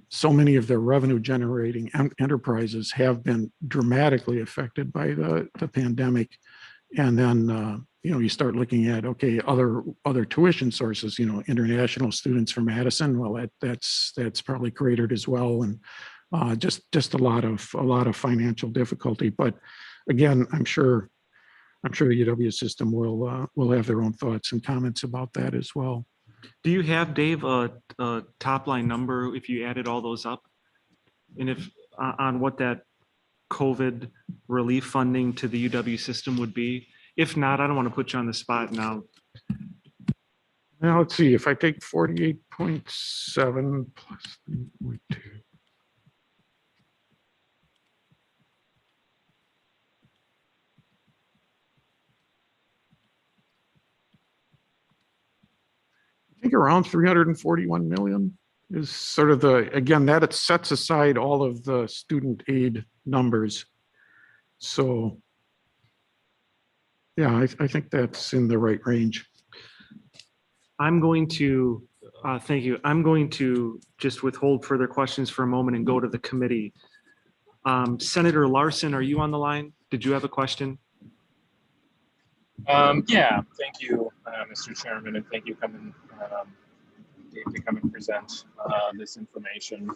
so many of their revenue generating enterprises have been dramatically affected by the pandemic. And then, you start looking at, okay, other tuition sources, international students from Madison. Well, that's probably cratered as well. And just a lot of financial difficulty. But again, I'm sure the UW system will have their own thoughts and comments about that as well. Do you have, Dave, a top line number if you added all those up? And if on what that COVID relief funding to the UW system would be? If not, I don't want to put you on the spot now. Now, let's see, if I take 48.7 plus 3.2. I think around 341 million is sort of again, that it sets aside all of the student aid numbers. So yeah, I think that's in the right range. I'm going to, thank you. I'm going to just withhold further questions for a moment and go to the committee. Senator Larson, are you on the line? Did you have a question? Yeah, thank you, Mr. Chairman, and thank you Dave, to come and present this information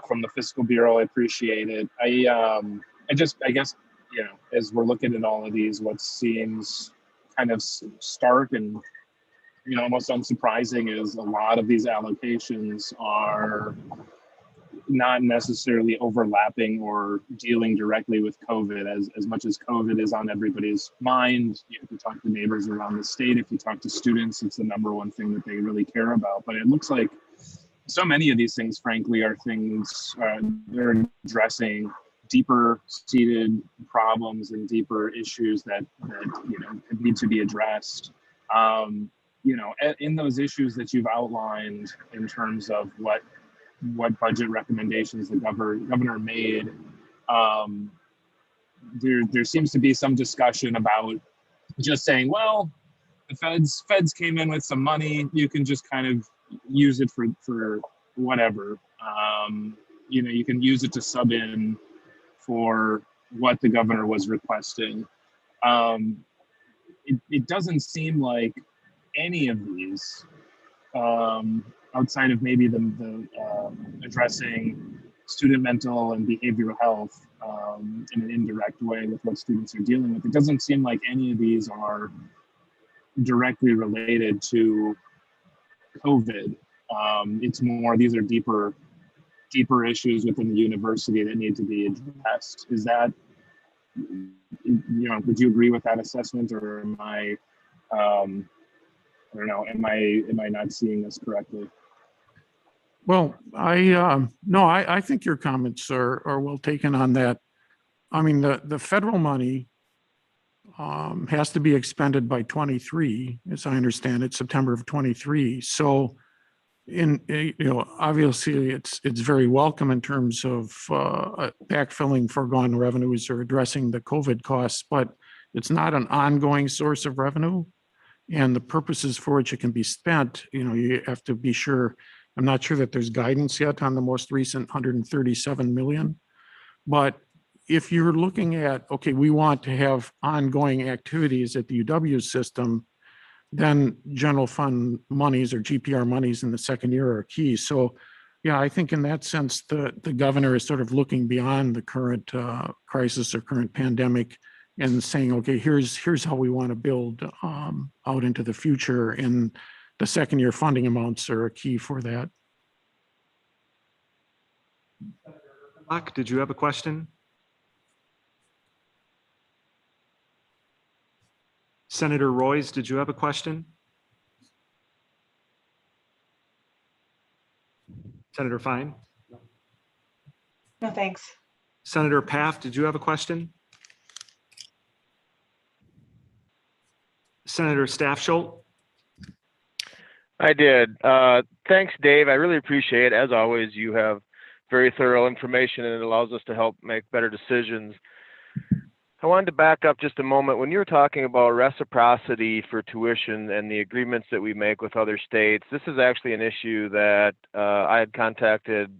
from the Fiscal Bureau. I appreciate it. I guess, as we're looking at all of these, what seems kind of stark and, almost unsurprising is a lot of these allocations are not necessarily overlapping or dealing directly with COVID as much as COVID is on everybody's mind. If you talk to neighbors around the state, if you talk to students, it's the number one thing that they really care about. But it looks like so many of these things, frankly, are things they're addressing deeper seated problems and deeper issues that need to be addressed. in those issues that you've outlined in terms of what budget recommendations the governor made, there seems to be some discussion about just saying, well, the feds came in with some money, you can just kind of use it for whatever. You can use it to sub in for what the governor was requesting. It doesn't seem like any of these, outside of maybe the addressing student mental and behavioral health in an indirect way with what students are dealing with, it doesn't seem like any of these are directly related to COVID. It's more, these are deeper issues within the university that need to be addressed. Is that, would you agree with that assessment, or am I don't know, am I not seeing this correctly? Well, I think your comments are well taken on that. I mean, the federal money has to be expended by 23, as I understand it, September of 23. So obviously it's very welcome in terms of backfilling foregone revenues or addressing the COVID costs, but it's not an ongoing source of revenue. And the purposes for which it can be spent, you have to be sure. I'm not sure that there's guidance yet on the most recent 137 million. But if you're looking at, okay, we want to have ongoing activities at the UW system, then general fund monies or GPR monies in the second year are key. So yeah, I think in that sense, the governor is sort of looking beyond the current crisis or current pandemic and saying, okay, here's how we want to build out into the future. And the second year funding amounts are a key for that. Bach, did you have a question? Senator Royce, did you have a question? Senator Fine? No, thanks. Senator Paff, did you have a question? Senator Staff Schultz? I did. Thanks, Dave. I really appreciate it. As always, you have very thorough information and it allows us to help make better decisions. I wanted to back up just a moment. When you were talking about reciprocity for tuition and the agreements that we make with other states, this is actually an issue that I had contacted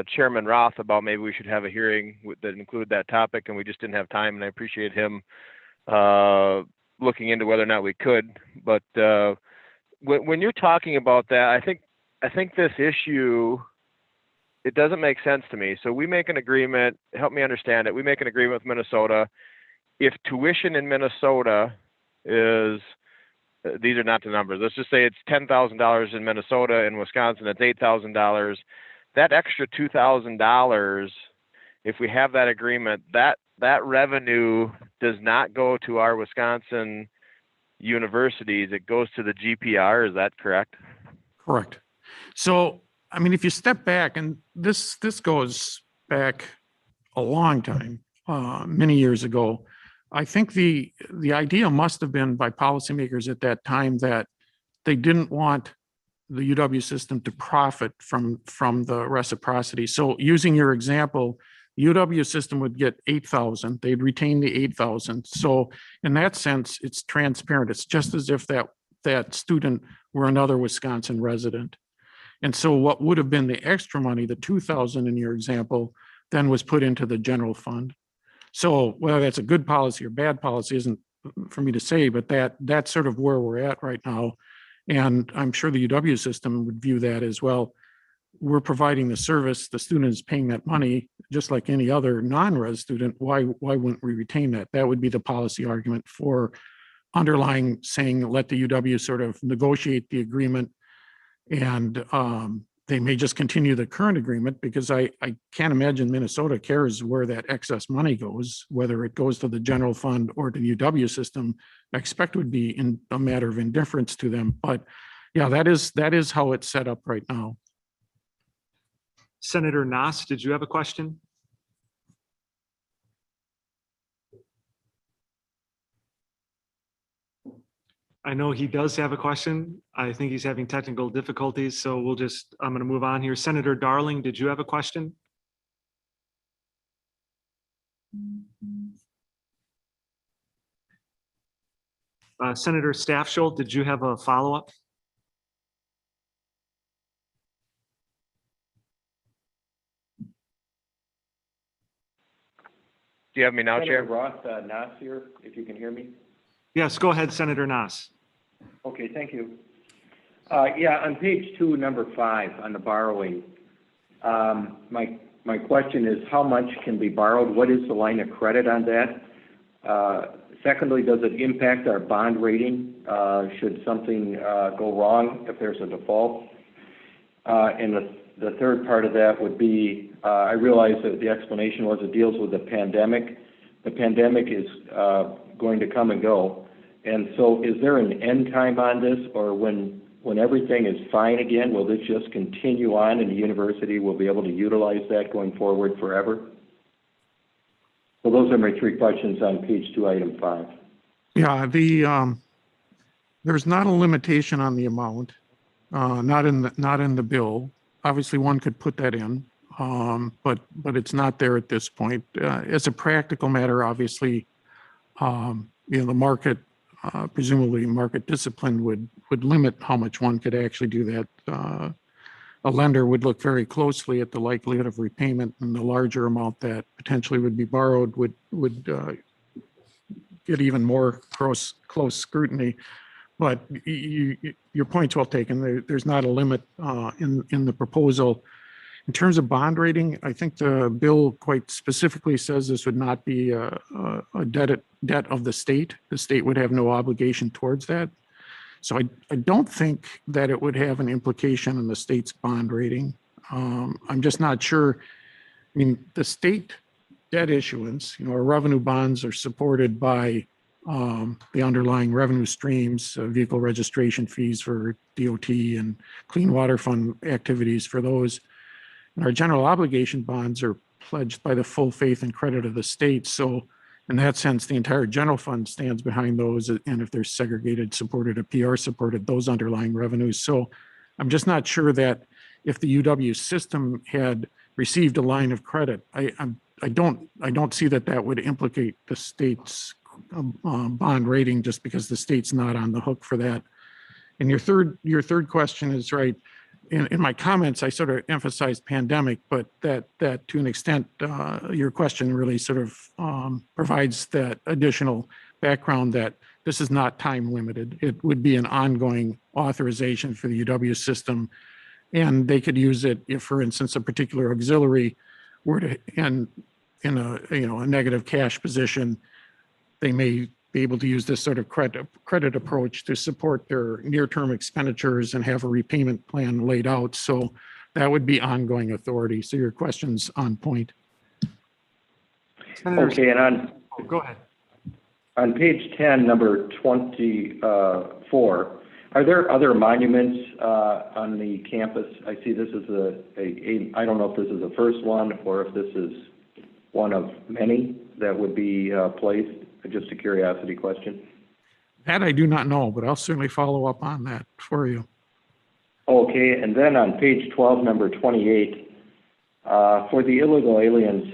Chairman Roth about. Maybe we should have a hearing that included that topic, and we just didn't have time, and I appreciate him looking into whether or not we could. But when you're talking about that, I think this issue, it doesn't make sense to me. So we make an agreement, help me understand it. We make an agreement with Minnesota. If tuition in Minnesota is, these are not the numbers. Let's just say it's $10,000 in Minnesota. In Wisconsin, it's $8,000. That extra $2,000, if we have that agreement, that revenue does not go to our Wisconsin universities. It goes to the GPR. Is that correct? Correct. So, I mean, if you step back, and this goes back a long time, many years ago, I think the idea must have been by policymakers at that time that they didn't want the UW system to profit from the reciprocity. So using your example, UW system would get 8,000, they'd retain the 8,000. So in that sense, it's transparent. It's just as if that student were another Wisconsin resident. And so what would have been the extra money, the 2,000 in your example, then was put into the general fund. So whether that's a good policy or bad policy isn't for me to say, but that's sort of where we're at right now. And I'm sure the UW system would view that as well. We're providing the service, the student is paying that money, just like any other non-res student. Why wouldn't we retain that? That would be the policy argument for underlying saying, let the UW sort of negotiate the agreement, and they may just continue the current agreement, because I can't imagine Minnesota cares where that excess money goes, whether it goes to the general fund or to the UW system. I expect would be in a matter of indifference to them. But yeah, that is how it's set up right now. Senator Nass, did you have a question? I know he does have a question. I think he's having technical difficulties, so I'm going to move on here. Senator Darling, did you have a question? Senator Staffschulte, did you have a follow-up? Do you have me now, Chair? Roth, Nas here, if you can hear me. Yes, go ahead, Senator Nas. Okay, thank you. Yeah, on page 2, number 5, on the borrowing, my question is how much can be borrowed? What is the line of credit on that? Secondly, does it impact our bond rating? Should something go wrong if there's a default? And the third part of that would be, I realize that the explanation was it deals with the pandemic. The pandemic is going to come and go. And so is there an end time on this, or when everything is fine again, will this just continue on and the university will be able to utilize that going forward forever? So those are my 3 questions on page 2, item 5. Yeah, there's not a limitation on the amount, not in the bill. Obviously, one could put that in, but it's not there at this point. As a practical matter, obviously, the market, presumably market discipline would limit how much one could actually do that. A lender would look very closely at the likelihood of repayment, and the larger amount that potentially would be borrowed would get even more close scrutiny. But your point's well taken. There's not a limit in the proposal. In terms of bond rating, I think the bill quite specifically says this would not be a debt of the state. The state would have no obligation towards that. So I don't think that it would have an implication on the state's bond rating. I'm just not sure. I mean, the state debt issuance, our revenue bonds are supported by the underlying revenue streams, vehicle registration fees for DOT and Clean Water Fund activities for those. And our general obligation bonds are pledged by the full faith and credit of the state. So in that sense, the entire general fund stands behind those. And if they're segregated, supported, or PR supported, those underlying revenues. So I'm just not sure that if the UW system had received a line of credit, I don't see that would implicate the state's bond rating just because the state's not on the hook for that. And your third question is right. In my comments, I sort of emphasized pandemic, but that to an extent, your question really sort of provides that additional background that this is not time limited. It would be an ongoing authorization for the UW system, and they could use it if, for instance, a particular auxiliary were to end in a negative cash position. They may be able to use this sort of credit approach to support their near-term expenditures and have a repayment plan laid out. So that would be ongoing authority. So your question's on point. Okay, and go ahead. On page 10, number 24, are there other monuments on the campus? I see this is I don't know if this is the first one or if this is one of many that would be placed. Just a curiosity question. That I do not know, but I'll certainly follow up on that for you. Okay, and then on page 12, number 28, for the illegal aliens,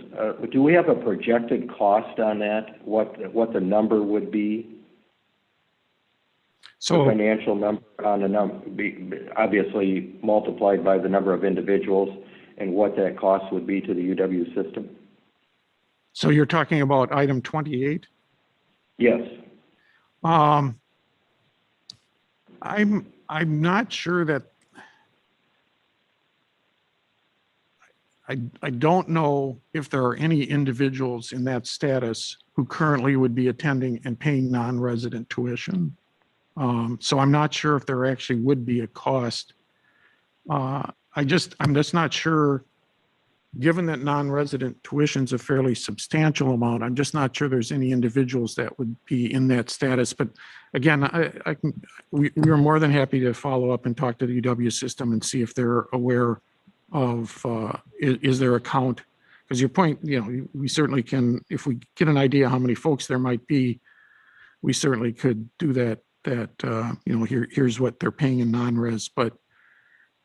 do we have a projected cost on that? What the number would be? So the financial number on a number, obviously multiplied by the number of individuals, and what that cost would be to the UW system. So you're talking about item 28? Yes. I'm not sure that I don't know if there are any individuals in that status who currently would be attending and paying non-resident tuition. So I'm not sure if there actually would be a cost. I'm just not sure. Given that non-resident tuition is a fairly substantial amount, I'm just not sure there's any individuals that would be in that status. But again, we are more than happy to follow up and talk to the UW system and see if they're aware of, is there a count? Because your point, we certainly can, if we get an idea how many folks there might be, we certainly could do that here's what they're paying in non-res, but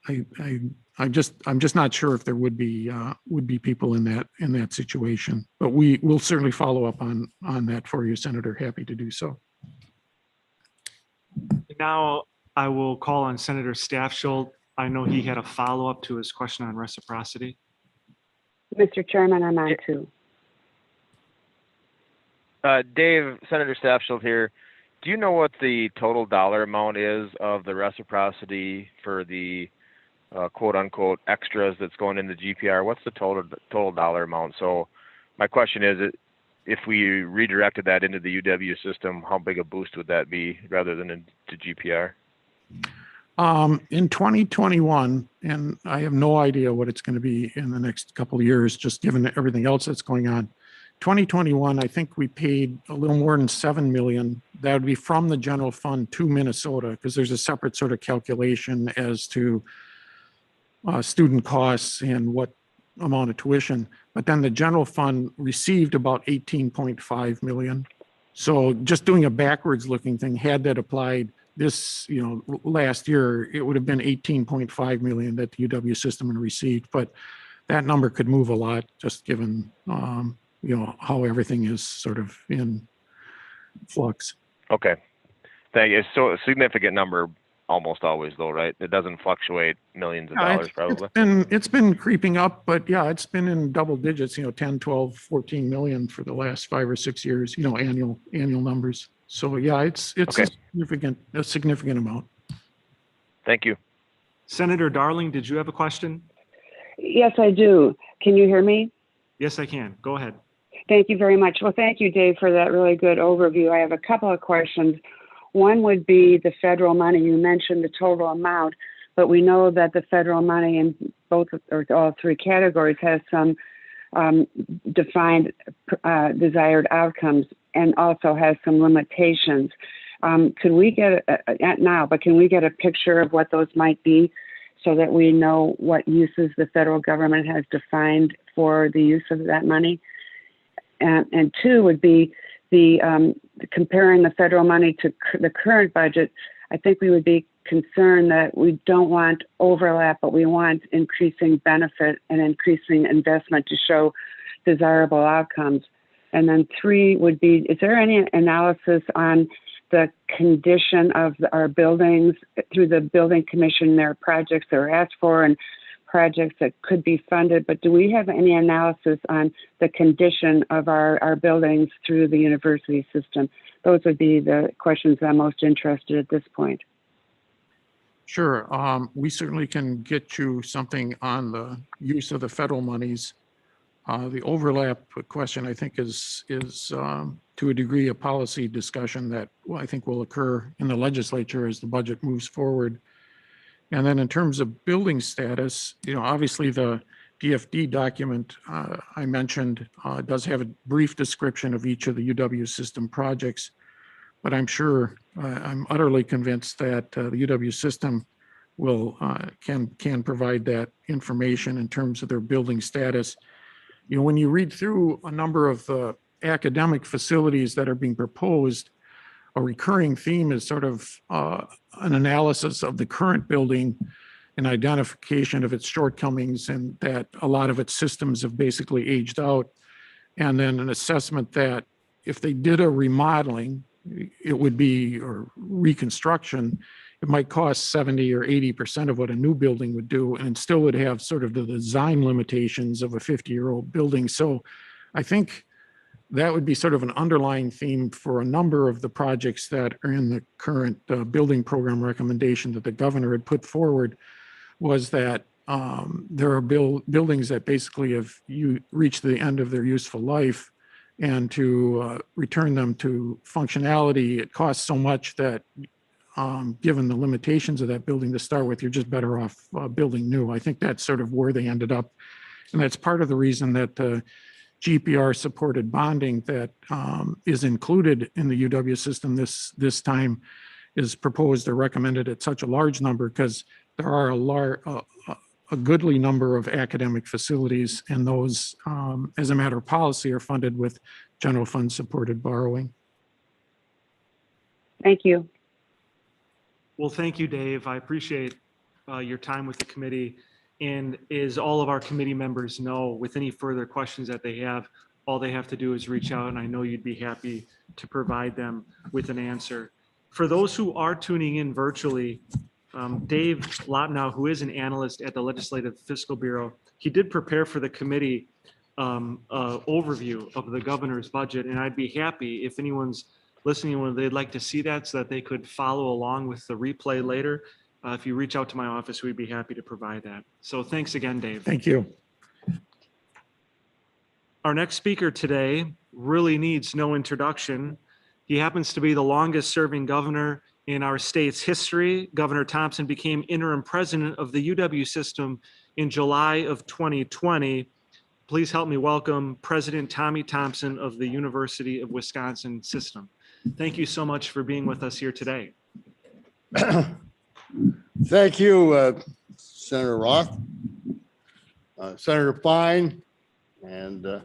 I'm just not sure if there would be people in that situation. But will certainly follow up on that for you, Senator. Happy to do so. Now I will call on Senator Stafschild. I know he had a follow-up to his question on reciprocity. Mr. Chairman, I'm on too. Dave, Senator Stafschild here. Do you know what the total dollar amount is of the reciprocity for the quote unquote extras that's going into GPR? What's the total dollar amount? So my question is, if we redirected that into the UW system, how big a boost would that be rather than into GPR? In 2021, and I have no idea what it's going to be in the next couple of years, just given everything else that's going on. 2021, I think we paid a little more than 7 million. That would be from the general fund to Minnesota, because there's a separate sort of calculation as to student costs and what amount of tuition. But then the general fund received about 18.5 million. So just doing a backwards looking thing, had that applied this, last year, it would have been 18.5 million that the UW system had received. But that number could move a lot, just given, how everything is sort of in flux. Okay. Thank you. So a significant number almost always though, right? It doesn't fluctuate millions of dollars probably. It's been creeping up, but yeah, it's been in double digits, 10, 12, 14 million for the last 5 or 6 years, annual numbers. So yeah, it's okay. a significant amount. Thank you. Senator Darling, did you have a question? Yes, I do. Can you hear me? Yes, I can. Go ahead. Thank you very much. Well, thank you, Dave, for that really good overview. I have a couple of questions. One would be the federal money. You mentioned the total amount, but we know that the federal money in both or all three categories has some defined desired outcomes and also has some limitations. Could we get can we get a picture of what those might be so that we know what uses the federal government has defined for the use of that money? And two would be the comparing the federal money to the current budget. I think we would be concerned that we don't want overlap, but we want increasing benefit and increasing investment to show desirable outcomes. And then three would be, is there any analysis on the condition of our buildings through the building commission? There are projects that are asked for and projects that could be funded, but do we have any analysis on the condition of our buildings through the university system? Those would be the questions I'm most interested at this point. Sure. We certainly can get you something on the use of the federal monies. The overlap question, I think, is to a degree a policy discussion that I think will occur in the legislature as the budget moves forward. And then in terms of building status, obviously the DFD document I mentioned does have a brief description of each of the UW system projects, but I'm sure I'm utterly convinced that the UW system can provide that information in terms of their building status. When you read through a number of the academic facilities that are being proposed, a recurring theme is sort of an analysis of the current building and identification of its shortcomings and that a lot of its systems have basically aged out. And then an assessment that if they did a remodeling, it would be, or reconstruction, it might cost 70 or 80% of what a new building would do and still would have sort of the design limitations of a 50-year-old building. So I think that would be sort of an underlying theme for a number of the projects that are in the current building program recommendation that the governor had put forward, was that there are buildings that basically have reached the end of their useful life, and to return them to functionality, it costs so much that given the limitations of that building to start with, you're just better off building new. I think that's sort of where they ended up. And that's part of the reason that GPR supported bonding that is included in the UW system this time is proposed or recommended at such a large number, because there are a goodly number of academic facilities, and those, as a matter of policy, are funded with general fund supported borrowing. Thank you. Well, thank you, Dave. I appreciate your time with the committee. And as all of our committee members know, with any further questions that they have, all they have to do is reach out, and I know you'd be happy to provide them with an answer. For those who are tuning in virtually, Dave Lopnow, who is an analyst at the Legislative Fiscal Bureau, he did prepare for the committee overview of the governor's budget, and I'd be happy if anyone's listening when they'd like to see that so that they could follow along with the replay later. If you reach out to my office, we'd be happy to provide that. So thanks again, Dave. Thank you. Our next speaker today really needs no introduction. He happens to be the longest serving governor in our state's history. Governor Thompson became interim president of the UW system in July of 2020. Please help me welcome President Tommy Thompson of the University of Wisconsin system. Thank you so much for being with us here today. Thank you, Senator Roth, Senator Fine, and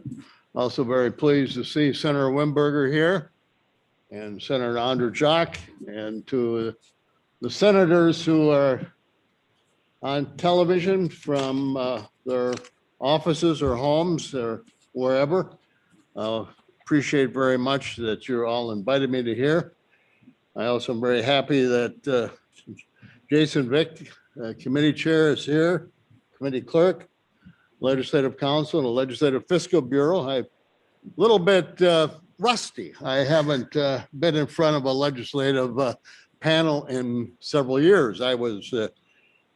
also very pleased to see Senator Wimberger here and Senator Ondrej, and to the senators who are on television from their offices or homes or wherever. Appreciate very much that you're all invited me to here. I also am very happy that Jason Vick, committee chair, is here, committee clerk, legislative council, and the Legislative Fiscal Bureau. I'm a little bit rusty. I haven't been in front of a legislative panel in several years. I was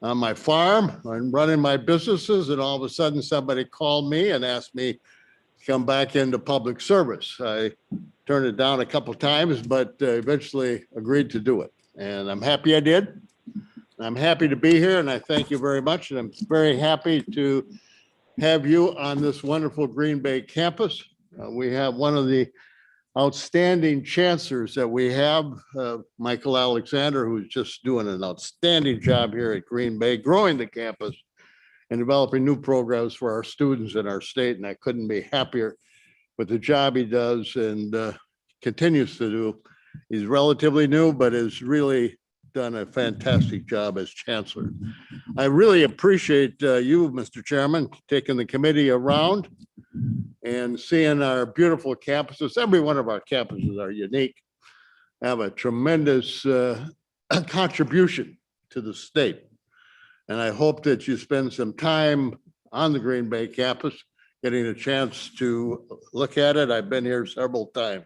on my farm and running my businesses, and all of a sudden somebody called me and asked me to come back into public service. I turned it down a couple of times, but eventually agreed to do it. And I'm happy I did. I'm happy to be here, and I thank you very much. And I'm very happy to have you on this wonderful Green Bay campus. We have one of the outstanding chancellors that we have, Michael Alexander, who's just doing an outstanding job here at Green Bay, growing the campus and developing new programs for our students in our state. And I couldn't be happier with the job he does and continues to do. He's relatively new, but has really done a fantastic job as chancellor. I really appreciate you, Mr. Chairman, taking the committee around and seeing our beautiful campuses. Every one of our campuses are unique, have a tremendous contribution to the state. And I hope that you spend some time on the Green Bay campus, getting a chance to look at it. I've been here several times,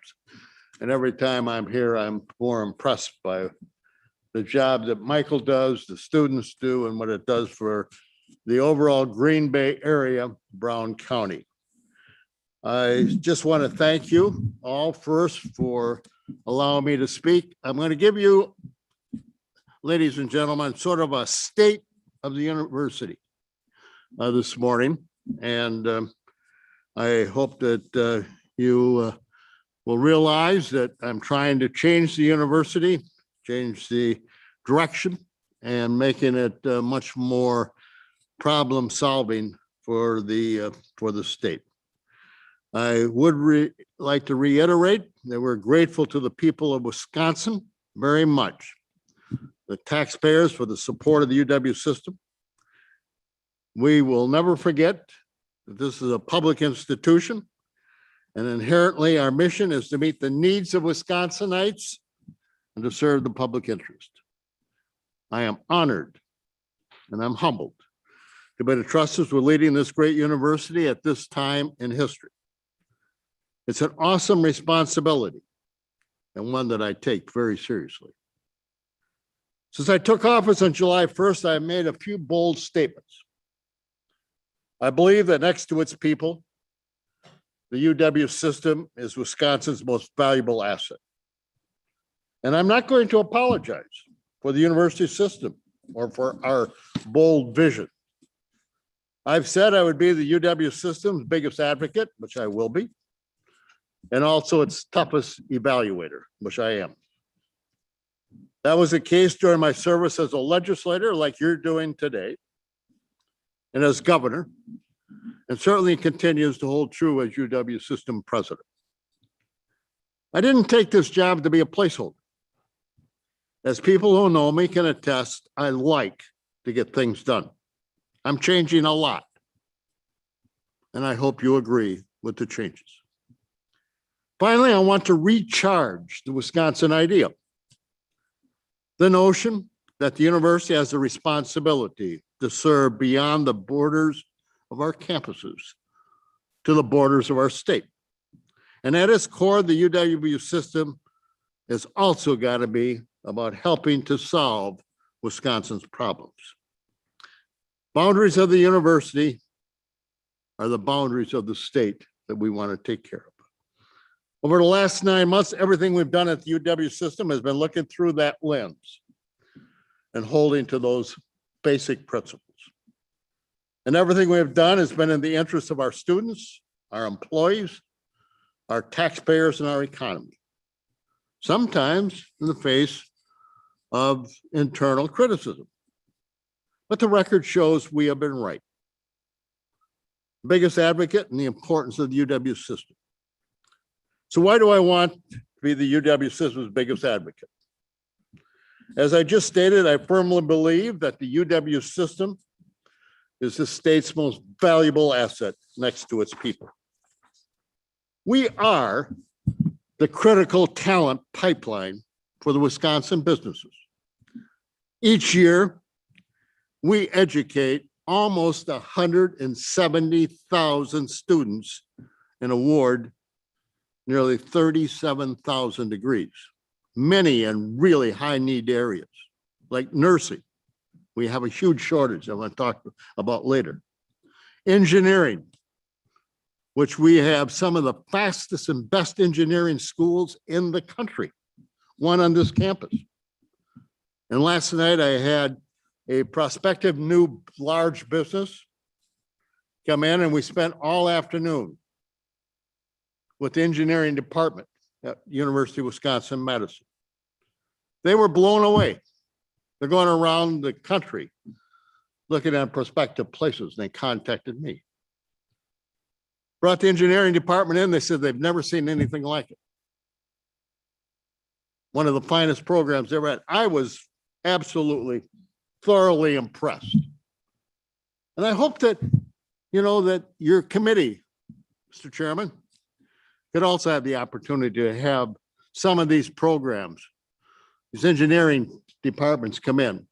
and every time I'm here, I'm more impressed by the job that Michael does, the students do, and what it does for the overall Green Bay area, Brown County. I just want to thank you all first for allowing me to speak. I'm going to give you, ladies and gentlemen, sort of a state of the university this morning. And I hope that you will realize that I'm trying to change the university, change the direction, and making it much more problem solving for the state. I would like to reiterate that we're grateful to the people of Wisconsin very much, the taxpayers, for the support of the UW system. We will never forget that this is a public institution, and inherently our mission is to meet the needs of Wisconsinites and to serve the public interest. I am honored and I'm humbled to be entrusted with leading this great university at this time in history. It's an awesome responsibility and one that I take very seriously. Since I took office on July 1st, I made a few bold statements. I believe that next to its people, the UW system is Wisconsin's most valuable asset. And I'm not going to apologize for the university system or for our bold vision. I've said I would be the UW system's biggest advocate, which I will be, and also its toughest evaluator, which I am. That was the case during my service as a legislator, like you're doing today, and as governor, and certainly continues to hold true as UW system president. I didn't take this job to be a placeholder. As people who know me can attest, I like to get things done. I'm changing a lot. And I hope you agree with the changes. Finally, I want to recharge the Wisconsin idea. The notion that the university has the responsibility to serve beyond the borders of our campuses to the borders of our state. And at its core, the UW system has also got to be about helping to solve Wisconsin's problems. Boundaries of the university are the boundaries of the state that we want to take care of. Over the last 9 months, everything we've done at the UW system has been looking through that lens and holding to those basic principles. And everything we have done has been in the interest of our students, our employees, our taxpayers, and our economy. Sometimes in the face of internal criticism. But the record shows we have been right. Biggest advocate in the importance of the UW system. So why do I want to be the UW system's biggest advocate? As I just stated, I firmly believe that the UW system is the state's most valuable asset next to its people. We are the critical talent pipeline for the Wisconsin businesses. Each year, we educate almost 170,000 students and award nearly 37,000 degrees, many in really high-need areas, like nursing. We have a huge shortage I want to talk about later. Engineering, which we have some of the fastest and best engineering schools in the country, one on this campus. And last night I had a prospective new large business come in, and we spent all afternoon with the engineering department at University of Wisconsin-Madison. They were blown away. They're going around the country looking at prospective places, and they contacted me. Brought the engineering department in, they said they've never seen anything like it. One of the finest programs they ever had. I was absolutely thoroughly impressed. And I hope that, you know, that your committee, Mr. Chairman, could also have the opportunity to have some of these programs, these engineering departments come in.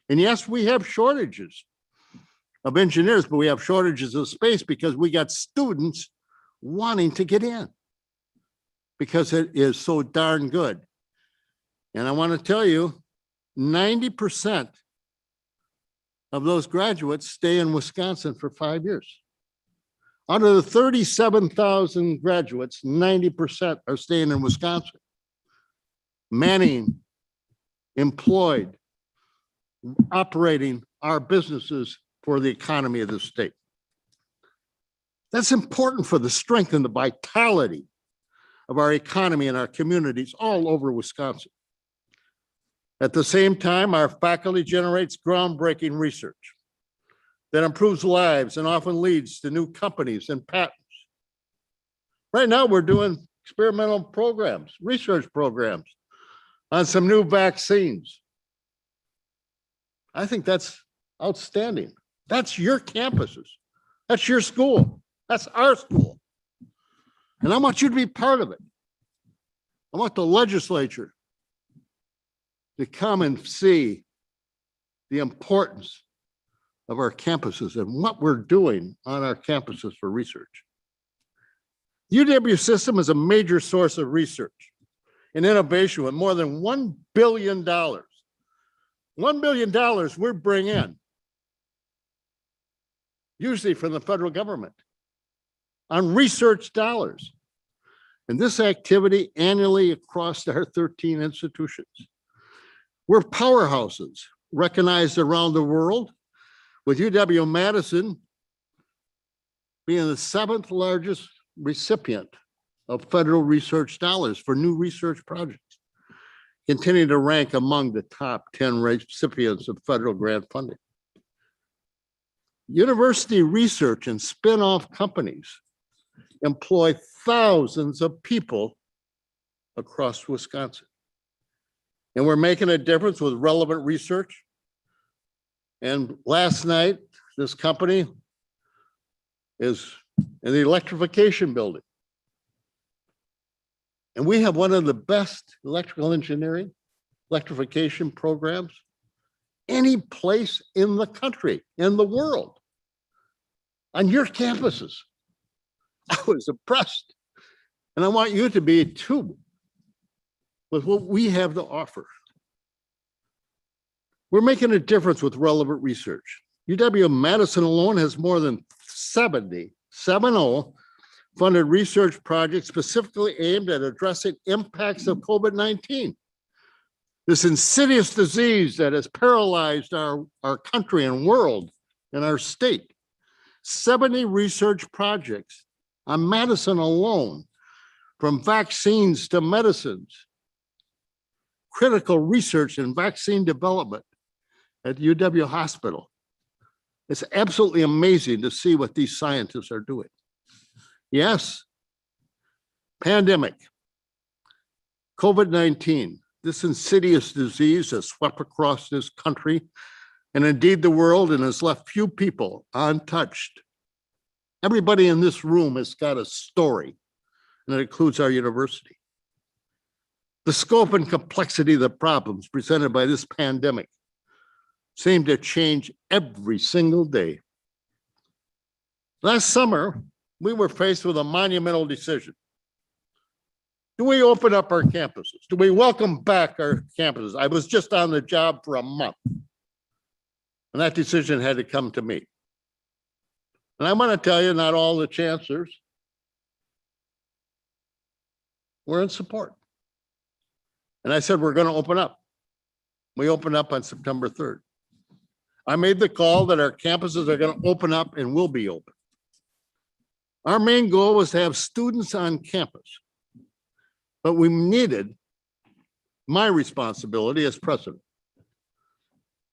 And yes, we have shortages of engineers, but we have shortages of space because we got students wanting to get in because it is so darn good. And I want to tell you, 90% of those graduates stay in Wisconsin for 5 years. Out of the 37,000 graduates, 90% are staying in Wisconsin. Manning, employed, operating our businesses for the economy of the state. That's important for the strength and the vitality of our economy and our communities all over Wisconsin. At the same time, our faculty generates groundbreaking research that improves lives and often leads to new companies and patents. Right now, we're doing experimental programs, research programs on some new vaccines. I think that's outstanding. That's your campuses. That's your school. That's our school. And I want you to be part of it. I want the legislature to come and see the importance of our campuses and what we're doing on our campuses for research. UW system is a major source of research and innovation with more than $1 billion. $1 billion we bring in, usually from the federal government, on research dollars. And this activity annually across our 13 institutions. We're powerhouses recognized around the world, with UW-Madison being the 7th largest recipient of federal research dollars for new research projects, continuing to rank among the top 10 recipients of federal grant funding. University research and spin-off companies employ thousands of people across Wisconsin. And we're making a difference with relevant research. And last night, this company is in the electrification building. And we have one of the best electrical engineering, electrification programs any place in the country, in the world, on your campuses. I was impressed. And I want you to be too, with what we have to offer. We're making a difference with relevant research. UW-Madison alone has more than 70 funded research projects specifically aimed at addressing impacts of COVID-19. This insidious disease that has paralyzed our country and world and our state. 70 research projects on Madison alone, from vaccines to medicines, critical research and vaccine development at UW Hospital. It's absolutely amazing to see what these scientists are doing. Yes, pandemic, COVID-19, this insidious disease has swept across this country and indeed the world and has left few people untouched. Everybody in this room has got a story, and it includes our university. The scope and complexity of the problems presented by this pandemic seem to change every single day. Last summer, we were faced with a monumental decision. Do we open up our campuses? Do we welcome back our campuses? I was just on the job for a month, and that decision had to come to me. And I want to tell you, not all the chancellors were in support. And I said, we're going to open up. We opened up on September 3rd. I made the call that our campuses are going to open up and will be open. Our main goal was to have students on campus, but we needed my responsibility as president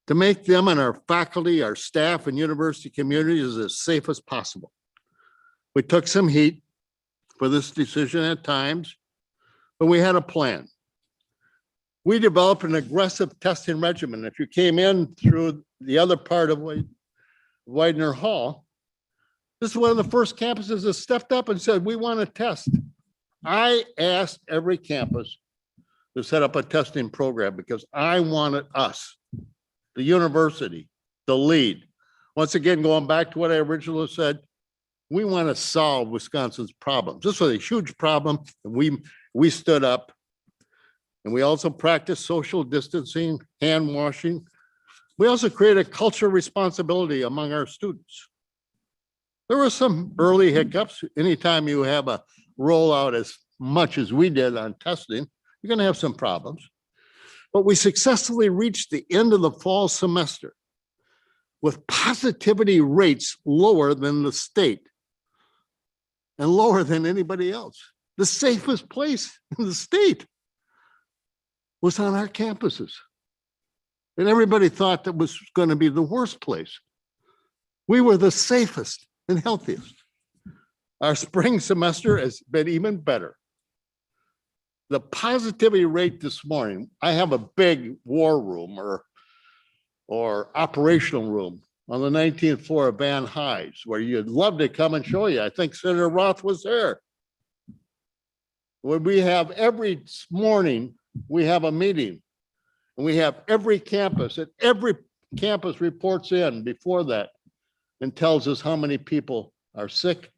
to make them and our faculty, our staff, and university communities as safe as possible. We took some heat for this decision at times, but we had a plan. We developed an aggressive testing regimen. If you came in through the other part of Widener Hall, this is one of the first campuses that stepped up and said, we want to test. I asked every campus to set up a testing program because I wanted us, the university, to lead. Once again, going back to what I originally said, we want to solve Wisconsin's problems. This was a huge problem, and we stood up. And we also practiced social distancing, hand washing. We also created a culture of responsibility among our students. There were some early hiccups. Anytime you have a rollout as much as we did on testing, you're going to have some problems. But we successfully reached the end of the fall semester with positivity rates lower than the state and lower than anybody else. The safest place in the state was on our campuses. And everybody thought that was going to be the worst place. We were the safest and healthiest. Our spring semester has been even better. The positivity rate this morning, I have a big war room or operational room on the 19th floor of Van Nuys, where you'd love to come and show you. I think Senator Roth was there. When we have every morning, we have a meeting, and we have every campus, and every campus reports in before that and tells us how many people are sick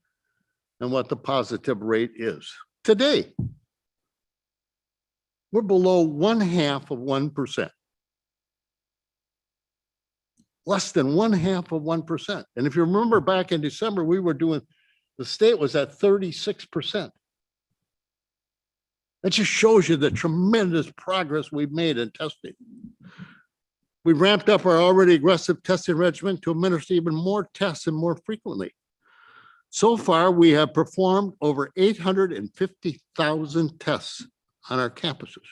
and what the positive rate is. Today, we're below 0.5%. Less than 0.5%. And if you remember back in December, the state was at 36%. That just shows you the tremendous progress we've made in testing. We've ramped up our already aggressive testing regimen to administer even more tests and more frequently. So far, we have performed over 850,000 tests on our campuses.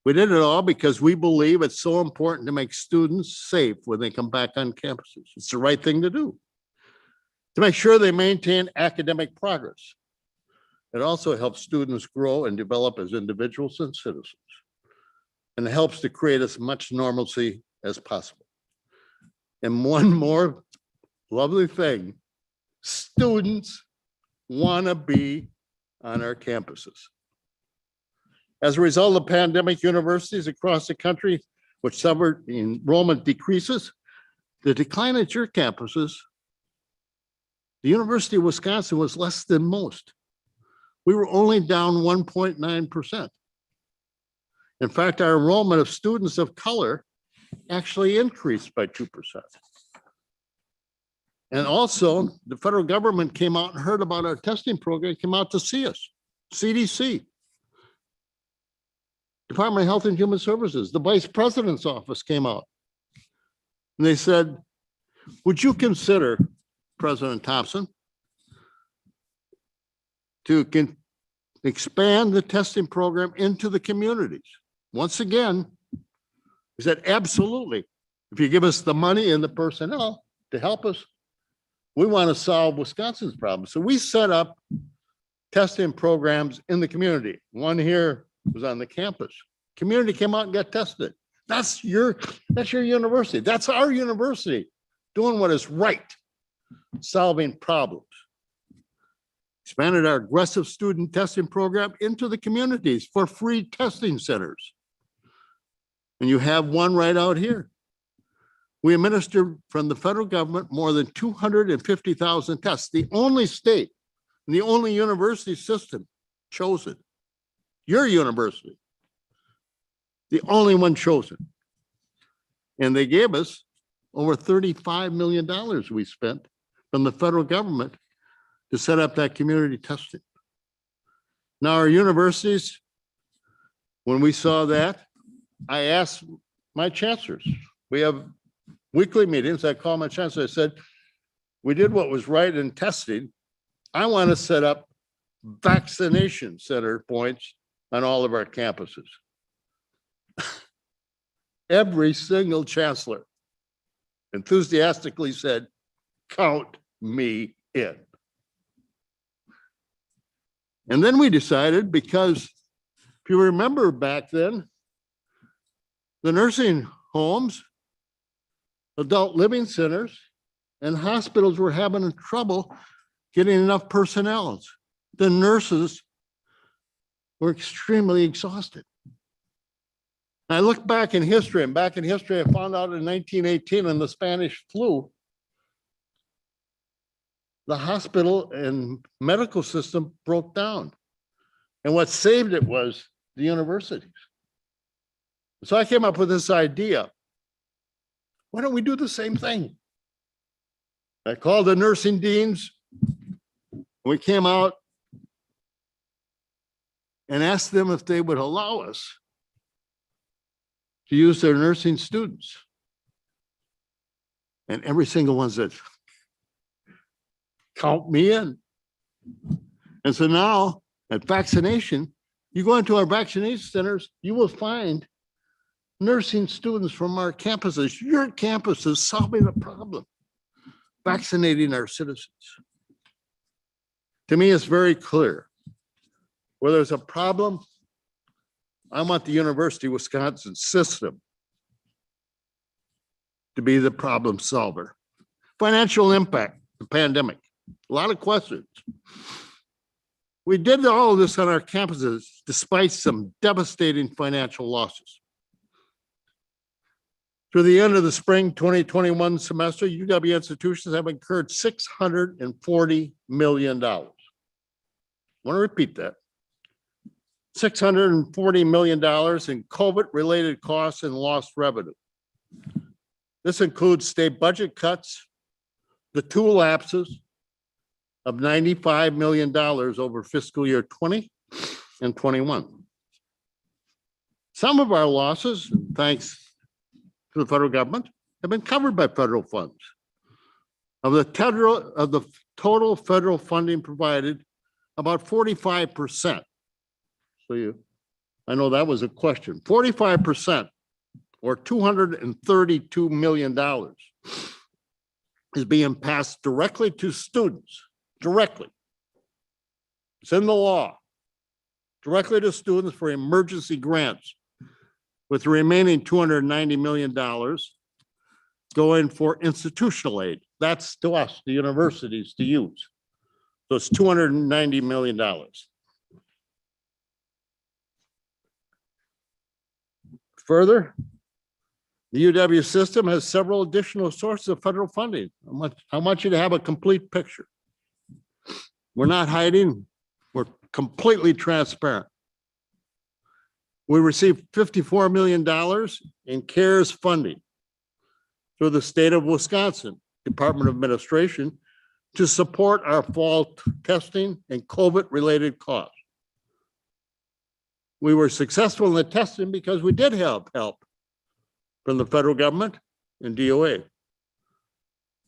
We did it all because we believe it's so important to make students safe when they come back on campuses. It's the right thing to do, to make sure they maintain academic progress. It also helps students grow and develop as individuals and citizens. and helps to create as much normalcy as possible. And one more lovely thing, students want to be on our campuses. As a result of pandemic, universities across the country, which suffered enrollment decreases, the decline at your campuses, the University of Wisconsin was less than most. We were only down 1.9%. In fact, our enrollment of students of color actually increased by 2%. And also, the federal government came out and heard about our testing program, came out to see us. CDC, Department of Health and Human Services, the Vice President's office came out. And they said, would you consider, President Thompson, to expand the testing program into the communities? Once again, we said, absolutely. If you give us the money and the personnel to help us, we want to solve Wisconsin's problem. So we set up testing programs in the community. One here was on the campus. Community came out and got tested. That's your university. That's our university doing what is right, solving problems. Expanded our aggressive student testing program into the communities for free testing centers. And you have one right out here. We administer from the federal government more than 250,000 tests. The only state and the only university system chosen. Your university. The only one chosen. And they gave us over $35 million we spent from the federal government to set up that community testing. Now our universities, when we saw that, I asked my chancellors, we have weekly meetings, I called my chancellor, I said, we did what was right in testing. I want to set up vaccination center points on all of our campuses. Every single chancellor enthusiastically said, count me in. And then we decided, because if you remember back then, the nursing homes, adult living centers, and hospitals were having trouble getting enough personnel. The nurses were extremely exhausted. I look back in history, and back in history, I found out in 1918 in the Spanish flu, the hospital and medical system broke down. And what saved it was the universities. So I came up with this idea. Why don't we do the same thing? I called the nursing deans. We came out and asked them if they would allow us to use their nursing students. And every single one said, count me in. And so now at vaccination, you go into our vaccination centers, you will find nursing students from our campuses. Your campus is solving a problem, vaccinating our citizens. To me, it's very clear. Where there's a problem, I want the University of Wisconsin system to be the problem solver. Financial impact, the pandemic, a lot of questions. We did all of this on our campuses despite some devastating financial losses. Through the end of the spring 2021 semester, UW institutions have incurred $640 million. I want to repeat that. $640 million in COVID-related costs and lost revenue. This includes state budget cuts, the two lapses of $95 million over fiscal year 20 and 21. Some of our losses, thanks to the federal government, have been covered by federal funds. Of the total federal funding provided, about 45%. So I know that was a question. 45% or $232 million is being passed directly to students, directly. It's in the law, directly to students for emergency grants, with the remaining $290 million going for institutional aid. That's to us, the universities, to use. So it's $290 million. Further, the UW system has several additional sources of federal funding. I want you to have a complete picture. We're not hiding. We're completely transparent. We received $54 million in CARES funding through the state of Wisconsin Department of Administration to support our fall testing and COVID-related costs. We were successful in the testing because we did have help from the federal government and DOA.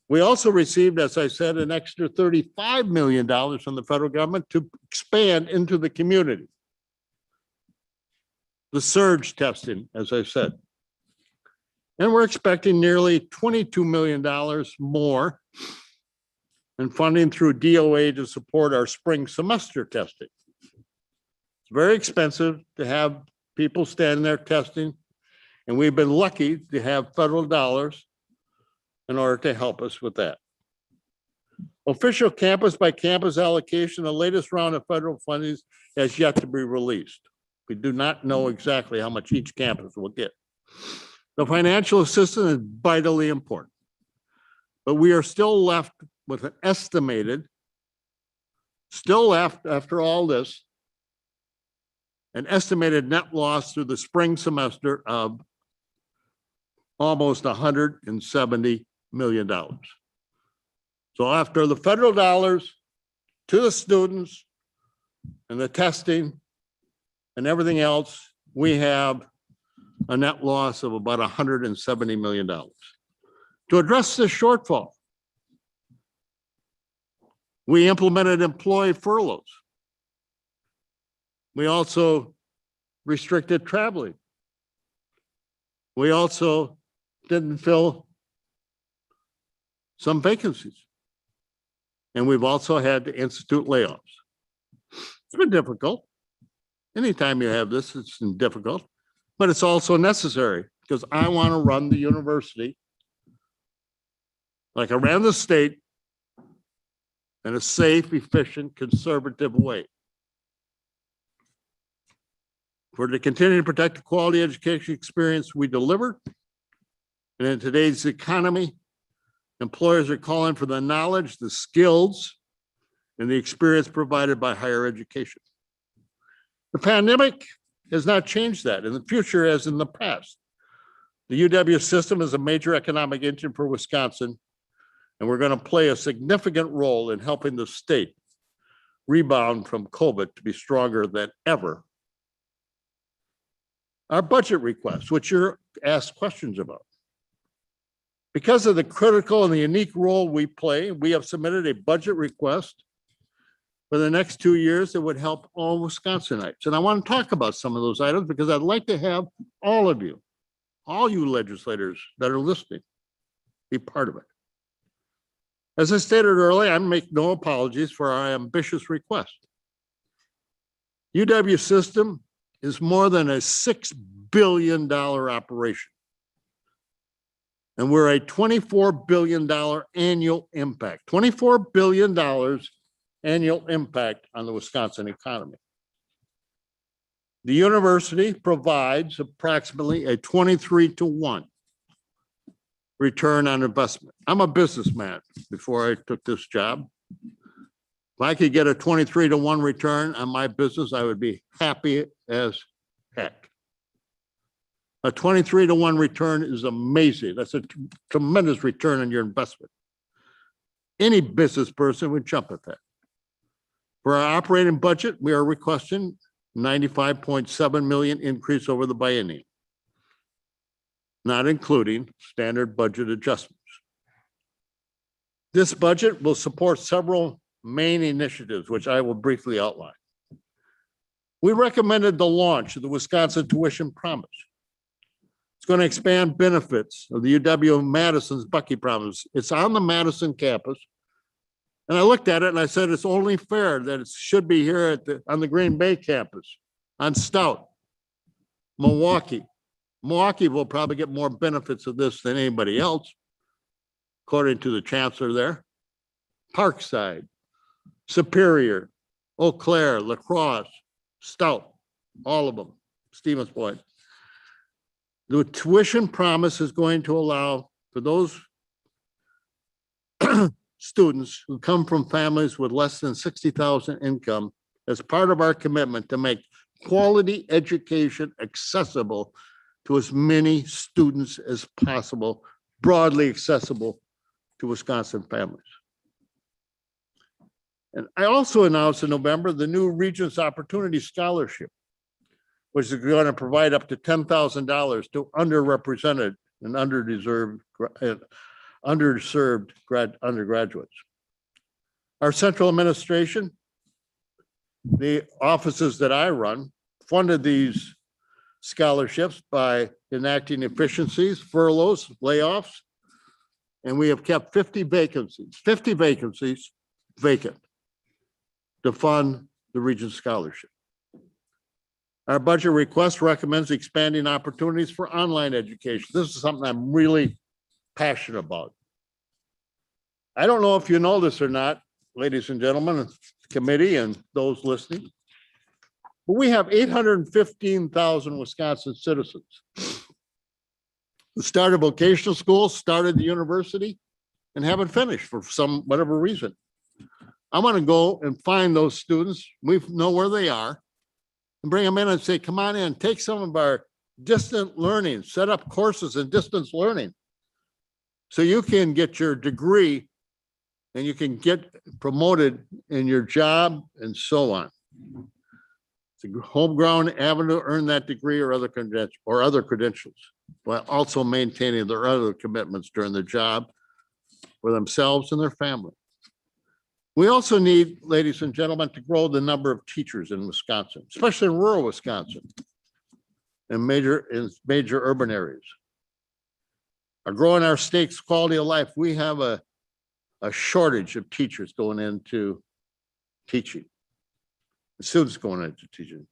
We also received, as I said, an extra $35 million from the federal government to expand into the community. The surge testing, as I said. And we're expecting nearly $22 million more in funding through DOA to support our spring semester testing. It's very expensive to have people standing there testing, and we've been lucky to have federal dollars in order to help us with that. Official campus by campus allocation, the latest round of federal funding has yet to be released. We do not know exactly how much each campus will get. The financial assistance is vitally important, but we are still left with an estimated, still left after all this, an estimated net loss through the spring semester of almost $170 million. So after the federal dollars to the students and the testing and everything else, we have a net loss of about $170 million. To address this shortfall, we implemented employee furloughs. We also restricted traveling. We also didn't fill some vacancies. And we've also had to institute layoffs. It's been difficult. Anytime you have this, it's difficult, but it's also necessary because I want to run the university like I ran the state in a safe, efficient, conservative way. For to continue to protect the quality education experience we deliver. And in today's economy, employers are calling for the knowledge, the skills, and the experience provided by higher education. The pandemic has not changed that in the future as in the past. The UW system is a major economic engine for Wisconsin, and we're going to play a significant role in helping the state rebound from COVID to be stronger than ever. Our budget requests, which you're asked questions about. Because of the critical and the unique role we play, we have submitted a budget request for the next 2 years that would help all Wisconsinites. And I want to talk about some of those items because I'd like to have all of you, all you legislators that are listening, be part of it. As I stated earlier, I make no apologies for our ambitious request. UW system is more than a $6 billion operation. And we're a $24 billion annual impact, $24 billion annual impact on the Wisconsin economy. The university provides approximately a 23-to-1 return on investment. I'm a businessman before I took this job. If I could get a 23-to-1 return on my business, I would be happy as heck. A 23-to-1 return is amazing. That's a tremendous return on your investment. Any business person would jump at that. For our operating budget, we are requesting $95.7 million increase over the biennium, not including standard budget adjustments. This budget will support several main initiatives, which I will briefly outline. We recommended the launch of the Wisconsin Tuition Promise. It's going to expand benefits of the UW-Madison's Bucky Promise. It's on the Madison campus. And I looked at it and I said, it's only fair that it should be here on the Green Bay campus, on Stout, Milwaukee, Milwaukee will probably get more benefits of this than anybody else, according to the chancellor there. Parkside, Superior, Eau Claire, La Crosse, Stout, all of them, Stevens Point. The tuition promise is going to allow for those students who come from families with less than 60,000 income as part of our commitment to make quality education accessible to as many students as possible, broadly accessible to Wisconsin families. And I also announced in November the new Regents Opportunity Scholarship, which is going to provide up to $10,000 to underrepresented and underserved undergraduates. Our central administration, the offices that I run, funded these scholarships by enacting efficiencies, furloughs, layoffs, and we have kept 50 vacancies vacant to fund the Regents Scholarship. Our budget request recommends expanding opportunities for online education. This is something I'm really passionate about. I don't know if you know this or not, ladies and gentlemen, the committee and those listening, but we have 815,000 Wisconsin citizens who started vocational school, started the university, and haven't finished for some whatever reason. I want to go and find those students. We know where they are and bring them in and say, come on in, take some of our distant learning, set up courses in distance learning so you can get your degree and you can get promoted in your job and so on. It's a homegrown avenue to earn that degree or other credentials, while also maintaining their other commitments during the job for themselves and their family. We also need, ladies and gentlemen, to grow the number of teachers in Wisconsin, especially in rural Wisconsin and major urban areas. Growing our state's quality of life, we have a shortage of teachers going into teaching, students going into teaching.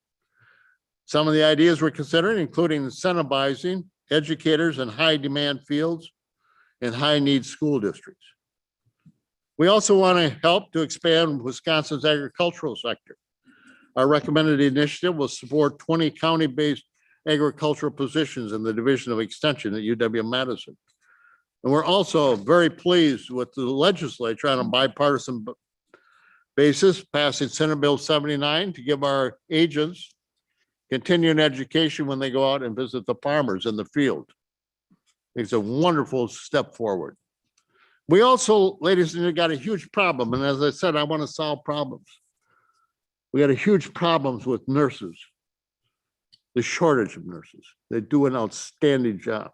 Some of the ideas we're considering, including incentivizing educators in high demand fields and high need school districts. We also want to help to expand Wisconsin's agricultural sector. Our recommended initiative will support 20 county-based agricultural positions in the Division of Extension at UW-Madison. And we're also very pleased with the legislature on a bipartisan basis, passing Senate Bill 79 to give our agents continuing education when they go out and visit the farmers in the field. It's a wonderful step forward. We also, ladies and gentlemen, got a huge problem. And as I said, I want to solve problems. We got a huge problems with nurses, the shortage of nurses. They do an outstanding job.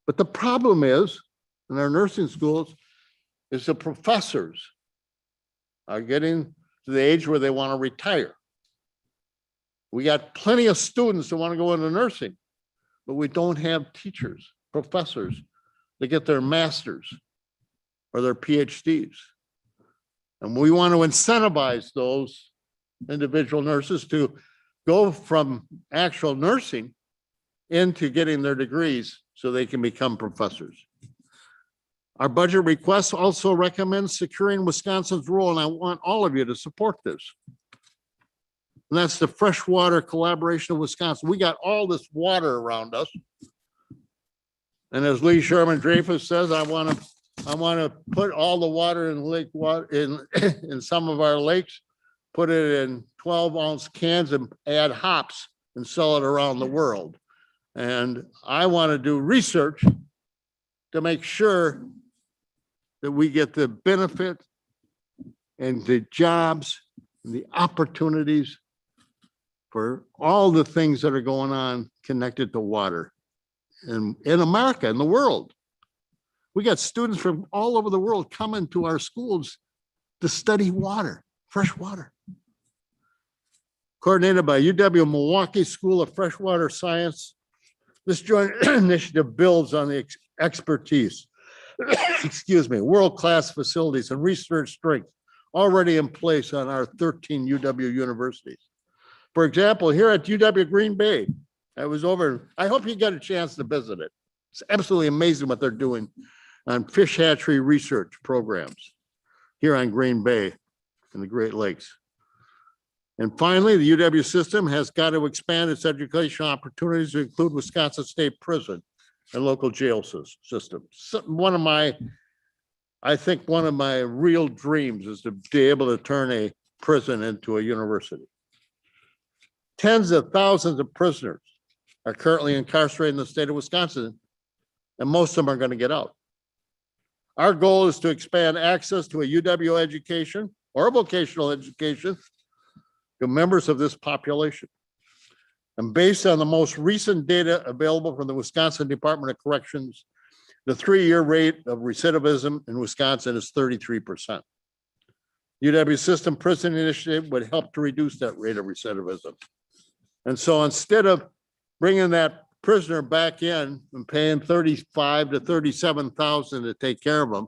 But the problem is, in our nursing schools, is the professors are getting to the age where they want to retire. We got plenty of students that want to go into nursing, but we don't have teachers, professors that get their masters or their PhDs. And we want to incentivize those individual nurses to go from actual nursing into getting their degrees so they can become professors. Our budget request also recommends securing Wisconsin's role, and I want all of you to support this. And that's the freshwater collaboration of Wisconsin. We got all this water around us. And as Lee Sherman Dreyfus says, I want to put all the water in lake water in some of our lakes, put it in 12-ounce cans and add hops and sell it around the world. And I want to do research to make sure that we get the benefit and the jobs and the opportunities for all the things that are going on connected to water in America, in the world. We got students from all over the world coming to our schools to study water, fresh water. Coordinated by UW-Milwaukee School of Freshwater Science, this joint initiative builds on the expertise, world-class facilities and research strength already in place on our 13 UW universities. For example, here at UW Green Bay, I was over, I hope you get a chance to visit it. It's absolutely amazing what they're doing on fish hatchery research programs here on Green Bay and the Great Lakes. And finally, the UW system has got to expand its educational opportunities to include Wisconsin State Prison and local jail systems. One of my, I think one of my real dreams is to be able to turn a prison into a university. Tens of thousands of prisoners are currently incarcerated in the state of Wisconsin, and most of them are going to get out. Our goal is to expand access to a UW education or vocational education to members of this population. And based on the most recent data available from the Wisconsin Department of Corrections, the 3-year rate of recidivism in Wisconsin is 33%. UW System Prison Initiative would help to reduce that rate of recidivism. And so instead of bringing that prisoner back in and paying $35,000 to $37,000 to take care of them,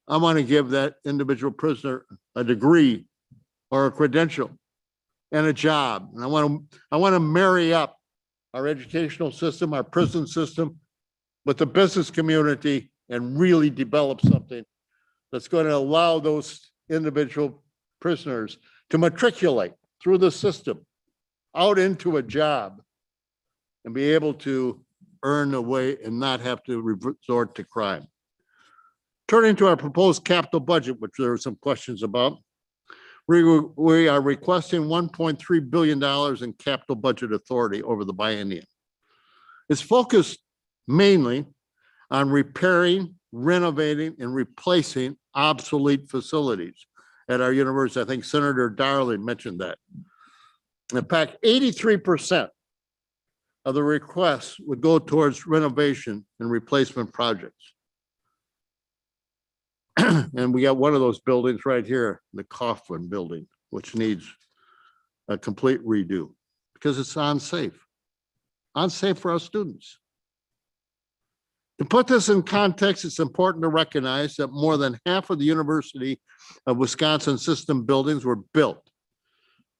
I want to give that individual prisoner a degree or a credential and a job. And I want to marry up our educational system, our prison system with the business community and really develop something that's going to allow those individual prisoners to matriculate through the system out into a job and be able to earn a way and not have to resort to crime. Turning to our proposed capital budget, which there are some questions about, we are requesting $1.3 billion in capital budget authority over the biennium. It's focused mainly on repairing, renovating, and replacing obsolete facilities at our university. I think Senator Darling mentioned that. In fact, 83% of the requests would go towards renovation and replacement projects. And we got one of those buildings right here, the Coughlin building, which needs a complete redo because it's unsafe for our students. To put this in context, it's important to recognize that more than half of the University of Wisconsin system buildings were built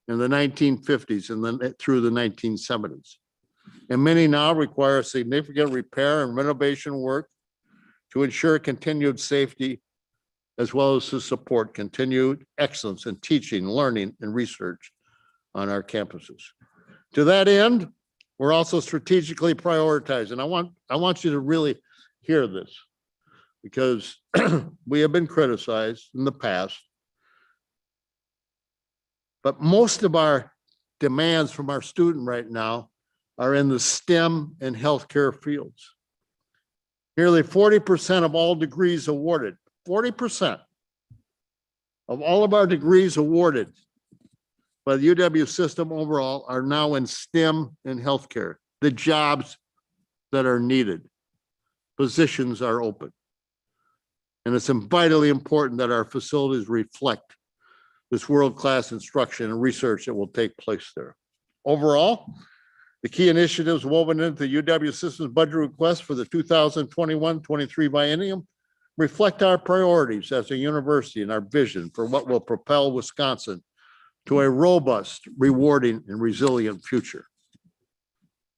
in the 1950s and then through the 1970s. And many now require significant repair and renovation work to ensure continued safety, as well as to support continued excellence in teaching, learning, and research on our campuses. To that end, we're also strategically prioritizing. I want you to really hear this because we have been criticized in the past, but most of our demands from our student right now are in the STEM and healthcare fields. Nearly 40% of all degrees awarded, 40% of all of our degrees awarded by the UW system overall are now in STEM and healthcare, the jobs that are needed. Positions are open. And it's vitally important that our facilities reflect this world-class instruction and research that will take place there. Overall, the key initiatives woven into the UW Systems budget request for the 2021-23 biennium reflect our priorities as a university and our vision for what will propel Wisconsin to a robust, rewarding, and resilient future.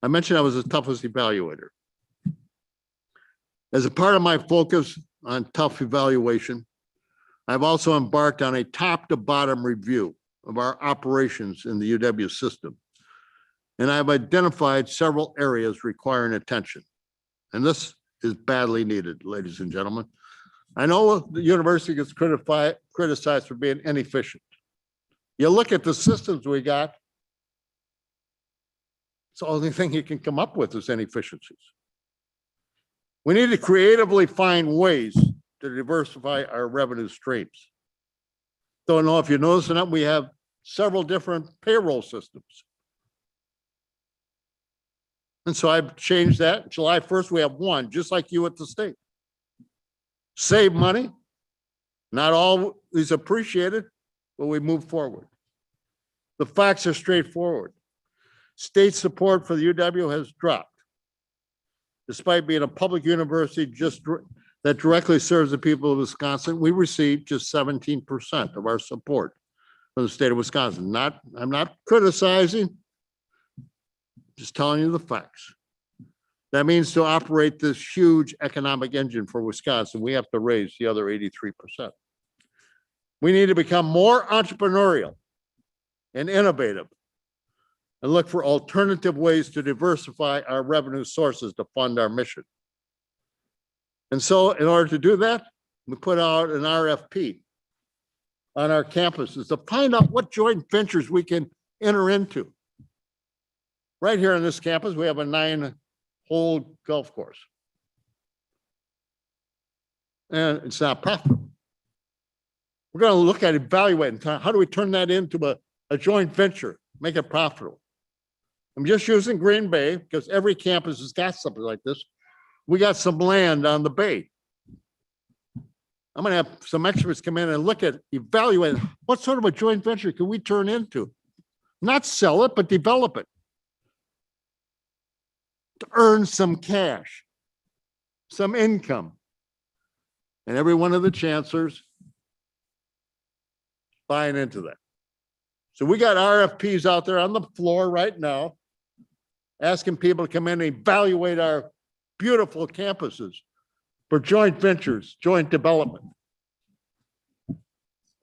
I mentioned I was the toughest evaluator. As a part of my focus on tough evaluation, I've also embarked on a top-to-bottom review of our operations in the UW system. And I've identified several areas requiring attention. And this is badly needed, ladies and gentlemen. I know the university gets criticized for being inefficient. You look at the systems we got, it's the only thing you can come up with is inefficiencies. We need to creatively find ways to diversify our revenue streams. Don't know if you notice or not, we have several different payroll systems. And so I've changed that. July 1st, we have one, just like you at the state. Save money, not always appreciated, but we move forward. The facts are straightforward. State support for the UW has dropped. Despite being a public university that directly serves the people of Wisconsin, we receive just 17% of our support from the state of Wisconsin. I'm not criticizing, Just telling you the facts. That means to operate this huge economic engine for Wisconsin, we have to raise the other 83%. We need to become more entrepreneurial and innovative and look for alternative ways to diversify our revenue sources to fund our mission. And so in order to do that, we put out an RFP on our campuses to find out what joint ventures we can enter into. Right here on this campus, we have a 9-hole golf course. And it's not profitable. We're going to look at evaluating how do we turn that into a joint venture, make it profitable. I'm just using Green Bay because every campus has got something like this. We got some land on the bay. I'm going to have some experts come in and look at, evaluate what sort of a joint venture can we turn into? Not sell it, but develop it. To earn some cash, some income. And every one of the chancellors buying into that. So we got RFPs out there on the floor right now, asking people to come in and evaluate our beautiful campuses for joint ventures, joint development.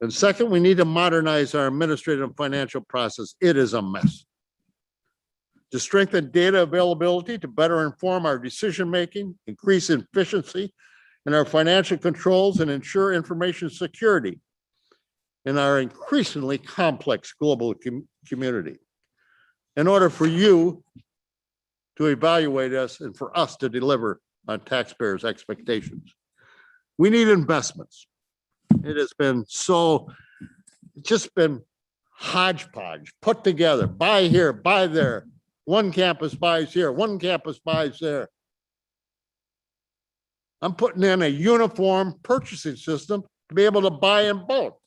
And second, we need to modernize our administrative and financial process. It is a mess. To strengthen data availability, to better inform our decision-making, increase efficiency in our financial controls, and ensure information security in our increasingly complex global community. In order for you to evaluate us and for us to deliver on taxpayers' expectations, we need investments. It has been just been hodgepodge, put together, buy here, buy there. One campus buys here, one campus buys there. I'm putting in a uniform purchasing system to be able to buy in bulk.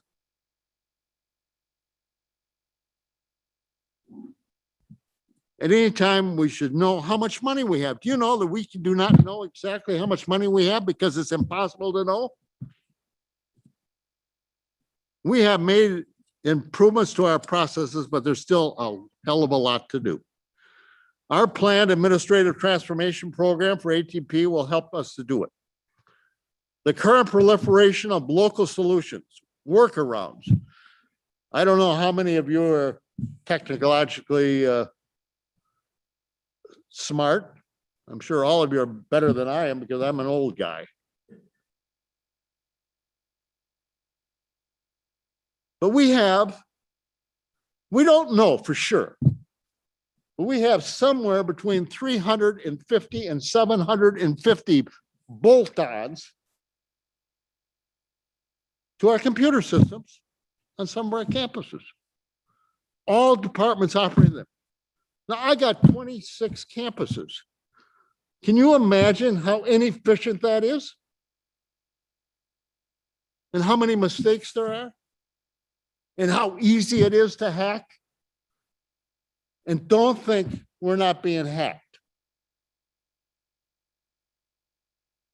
At any time, we should know how much money we have. Do you know that we do not know exactly how much money we have because it's impossible to know? We have made improvements to our processes, but there's still a hell of a lot to do. Our planned administrative transformation program for ATP will help us to do it. The current proliferation of local solutions, workarounds. I don't know how many of you are technologically smart. I'm sure all of you are better than I am because I'm an old guy. But we don't know for sure, but we have somewhere between 350 and 750 bolt-ons to our computer systems on some of our campuses. All departments operate them. Now, I got 26 campuses. Can you imagine how inefficient that is? And how many mistakes there are? And how easy it is to hack? And don't think we're not being hacked.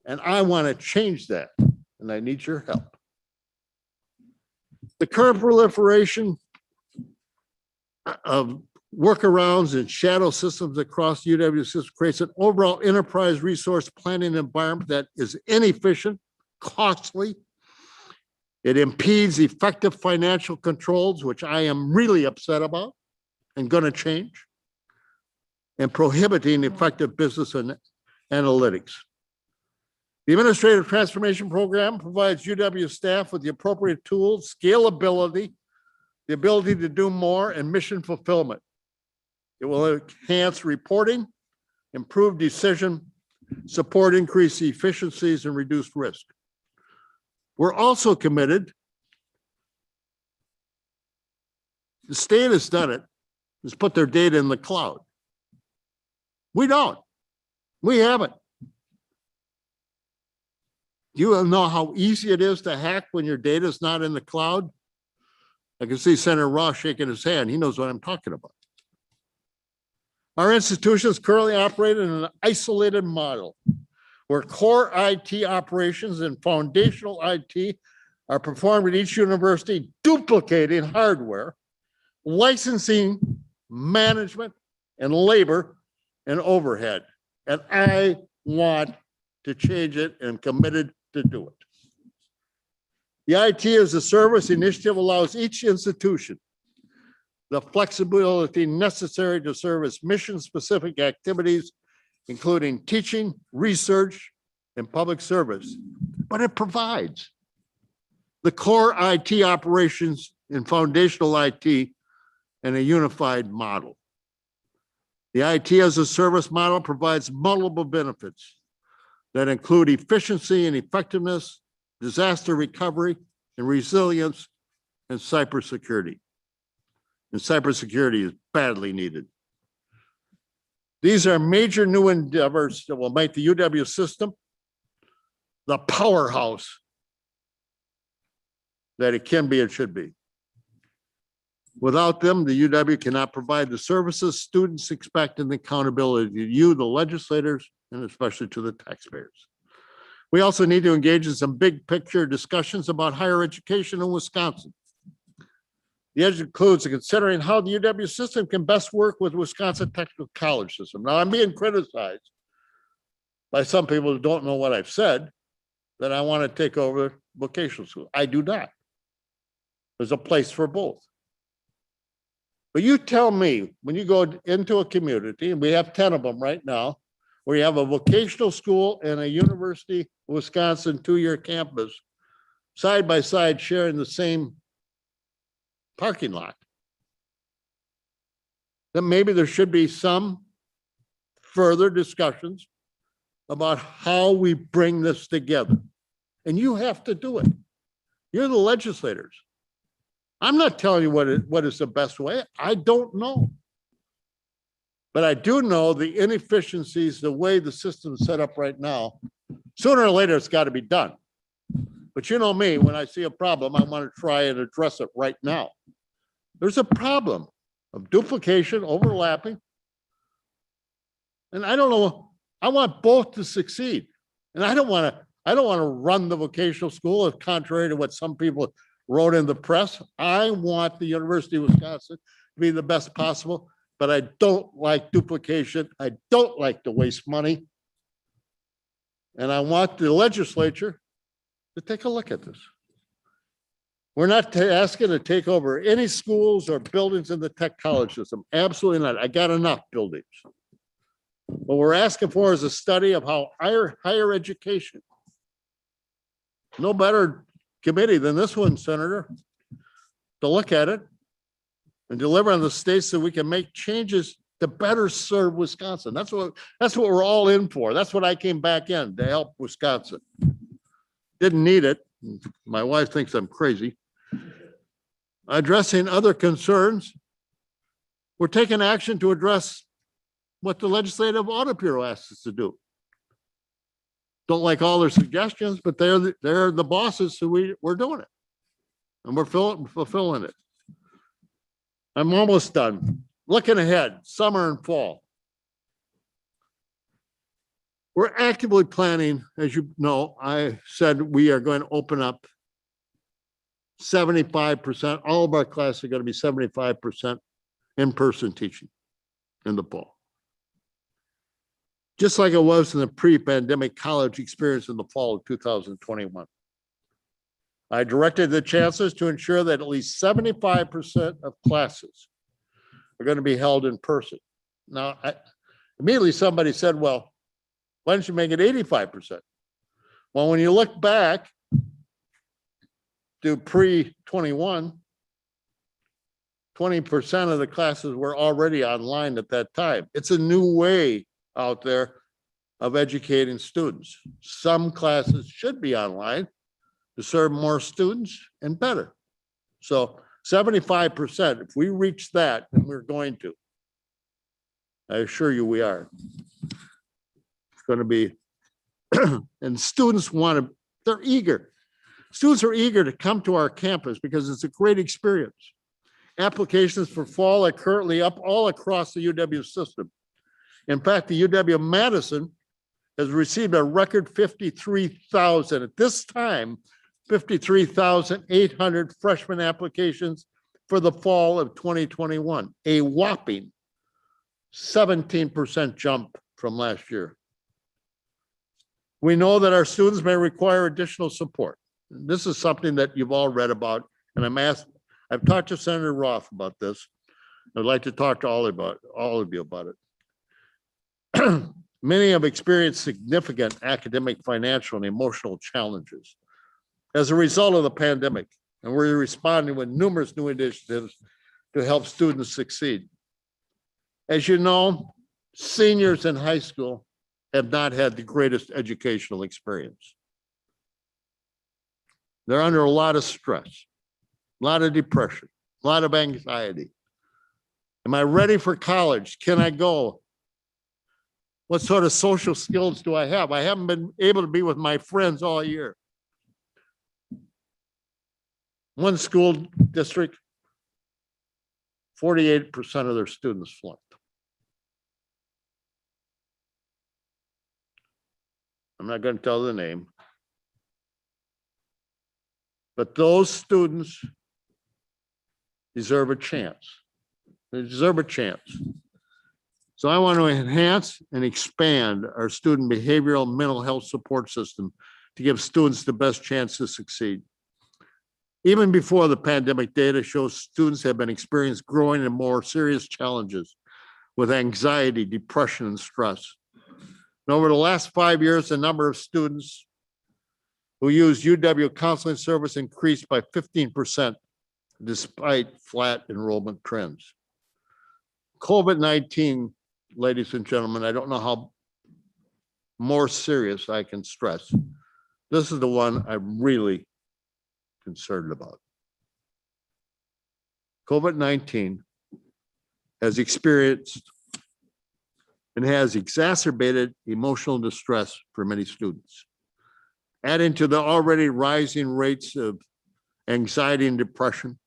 And I want to change that, and I need your help. The current proliferation of workarounds and shadow systems across the UW system creates an overall enterprise resource planning environment that is inefficient, costly. It impedes effective financial controls, which I am really upset about and going to change, and prohibiting effective business and analytics. The Administrative Transformation Program provides UW staff with the appropriate tools, scalability, the ability to do more, and mission fulfillment. It will enhance reporting, improve decision, support increased efficiencies, and reduce risk. We're also committed, the state has done it, has put their data in the cloud. We don't. We haven't. You know how easy it is to hack when your data is not in the cloud? I can see Senator Ross shaking his hand. He knows what I'm talking about. Our institutions currently operate in an isolated model where core IT operations and foundational IT are performed at each university, duplicating hardware, licensing, management, and labor and overhead. And I want to change it and committed to do it. The IT as a Service initiative allows each institution the flexibility necessary to service mission-specific activities, including teaching, research, and public service. But it provides the core IT operations and foundational IT in a unified model. The IT as a Service model provides multiple benefits that include efficiency and effectiveness, disaster recovery and resilience, and cybersecurity. And cybersecurity is badly needed. These are major new endeavors that will make the UW system the powerhouse that it can be and should be. Without them, the UW cannot provide the services students expect and the accountability to you, the legislators, and especially to the taxpayers. We also need to engage in some big picture discussions about higher education in Wisconsin. The edge includes considering how the UW system can best work with Wisconsin Technical College system. Now, I'm being criticized by some people who don't know what I've said, that I want to take over vocational school. I do not. There's a place for both. But you tell me, when you go into a community, and we have 10 of them right now, where you have a vocational school and a University of Wisconsin 2-year campus, side by side sharing the same parking lot, then maybe there should be some further discussions about how we bring this together. And you have to do it. You're the legislators. I'm not telling you what is the best way. I don't know. But I do know the inefficiencies, the way the system's set up right now. Sooner or later, it's got to be done. But you know me, when I see a problem, I want to try and address it right now. There's a problem of duplication, overlapping. And I don't know, I want both to succeed. And I don't want to run the vocational school contrary to what some people wrote in the press. I want the University of Wisconsin to be the best possible, but I don't like duplication. I don't like to waste money. And I want the legislature to take a look at this. We're not asking to take over any schools or buildings in the tech college system. Absolutely not. I got enough buildings. What we're asking for is a study of how higher education, no better committee than this one, Senator, to look at it and deliver on the states so we can make changes to better serve Wisconsin. That's what we're all in for. That's what I came back in to help Wisconsin. Didn't need it. My wife thinks I'm crazy. Addressing other concerns. We're taking action to address what the Legislative Audit Bureau asks us to do. Don't like all their suggestions, but they're the bosses, so we're doing it. And we're fulfilling it. I'm almost done. Looking ahead, summer and fall. We're actively planning, as you know, I said we are going to open up 75%. All of our classes are going to be 75% in-person teaching in the fall. Just like it was in the pre-pandemic college experience in the fall of 2021. I directed the chancellors to ensure that at least 75% of classes are going to be held in person. Now, immediately somebody said, well, why don't you make it 85%? Well, when you look back to pre-21, 20% of the classes were already online at that time. It's a new way out there of educating students. Some classes should be online to serve more students and better. So 75%, if we reach that, and we're going to, I assure you we are. It's going to be, and students want to, they're eager. Students are eager to come to our campus because it's a great experience. Applications for fall are currently up all across the UW system. In fact, the UW-Madison has received a record 53,000, at this time, 53,800 freshman applications for the fall of 2021, a whopping 17% jump from last year. We know that our students may require additional support. This is something that you've all read about, and I've talked to Senator Roth about this. I'd like to talk to all of you about it. Many have experienced significant academic, financial, and emotional challenges as a result of the pandemic, and we're responding with numerous new initiatives to help students succeed. As you know, seniors in high school have not had the greatest educational experience. They're under a lot of stress, a lot of depression, a lot of anxiety. Am I ready for college? Can I go? What sort of social skills do I have? I haven't been able to be with my friends all year. One school district, 48% of their students flunked. I'm not going to tell the name. But those students deserve a chance. They deserve a chance. So I want to enhance and expand our student behavioral mental health support system to give students the best chance to succeed. Even before the pandemic, data shows students have been experiencing growing and more serious challenges with anxiety, depression, and stress. And over the last 5 years, the number of students who use UW counseling service increased by 15% despite flat enrollment trends. COVID-19, ladies and gentlemen, I don't know how more serious I can stress. This is the one I'm really concerned about. COVID-19 has experienced and has exacerbated emotional distress for many students, adding to the already rising rates of anxiety and depression.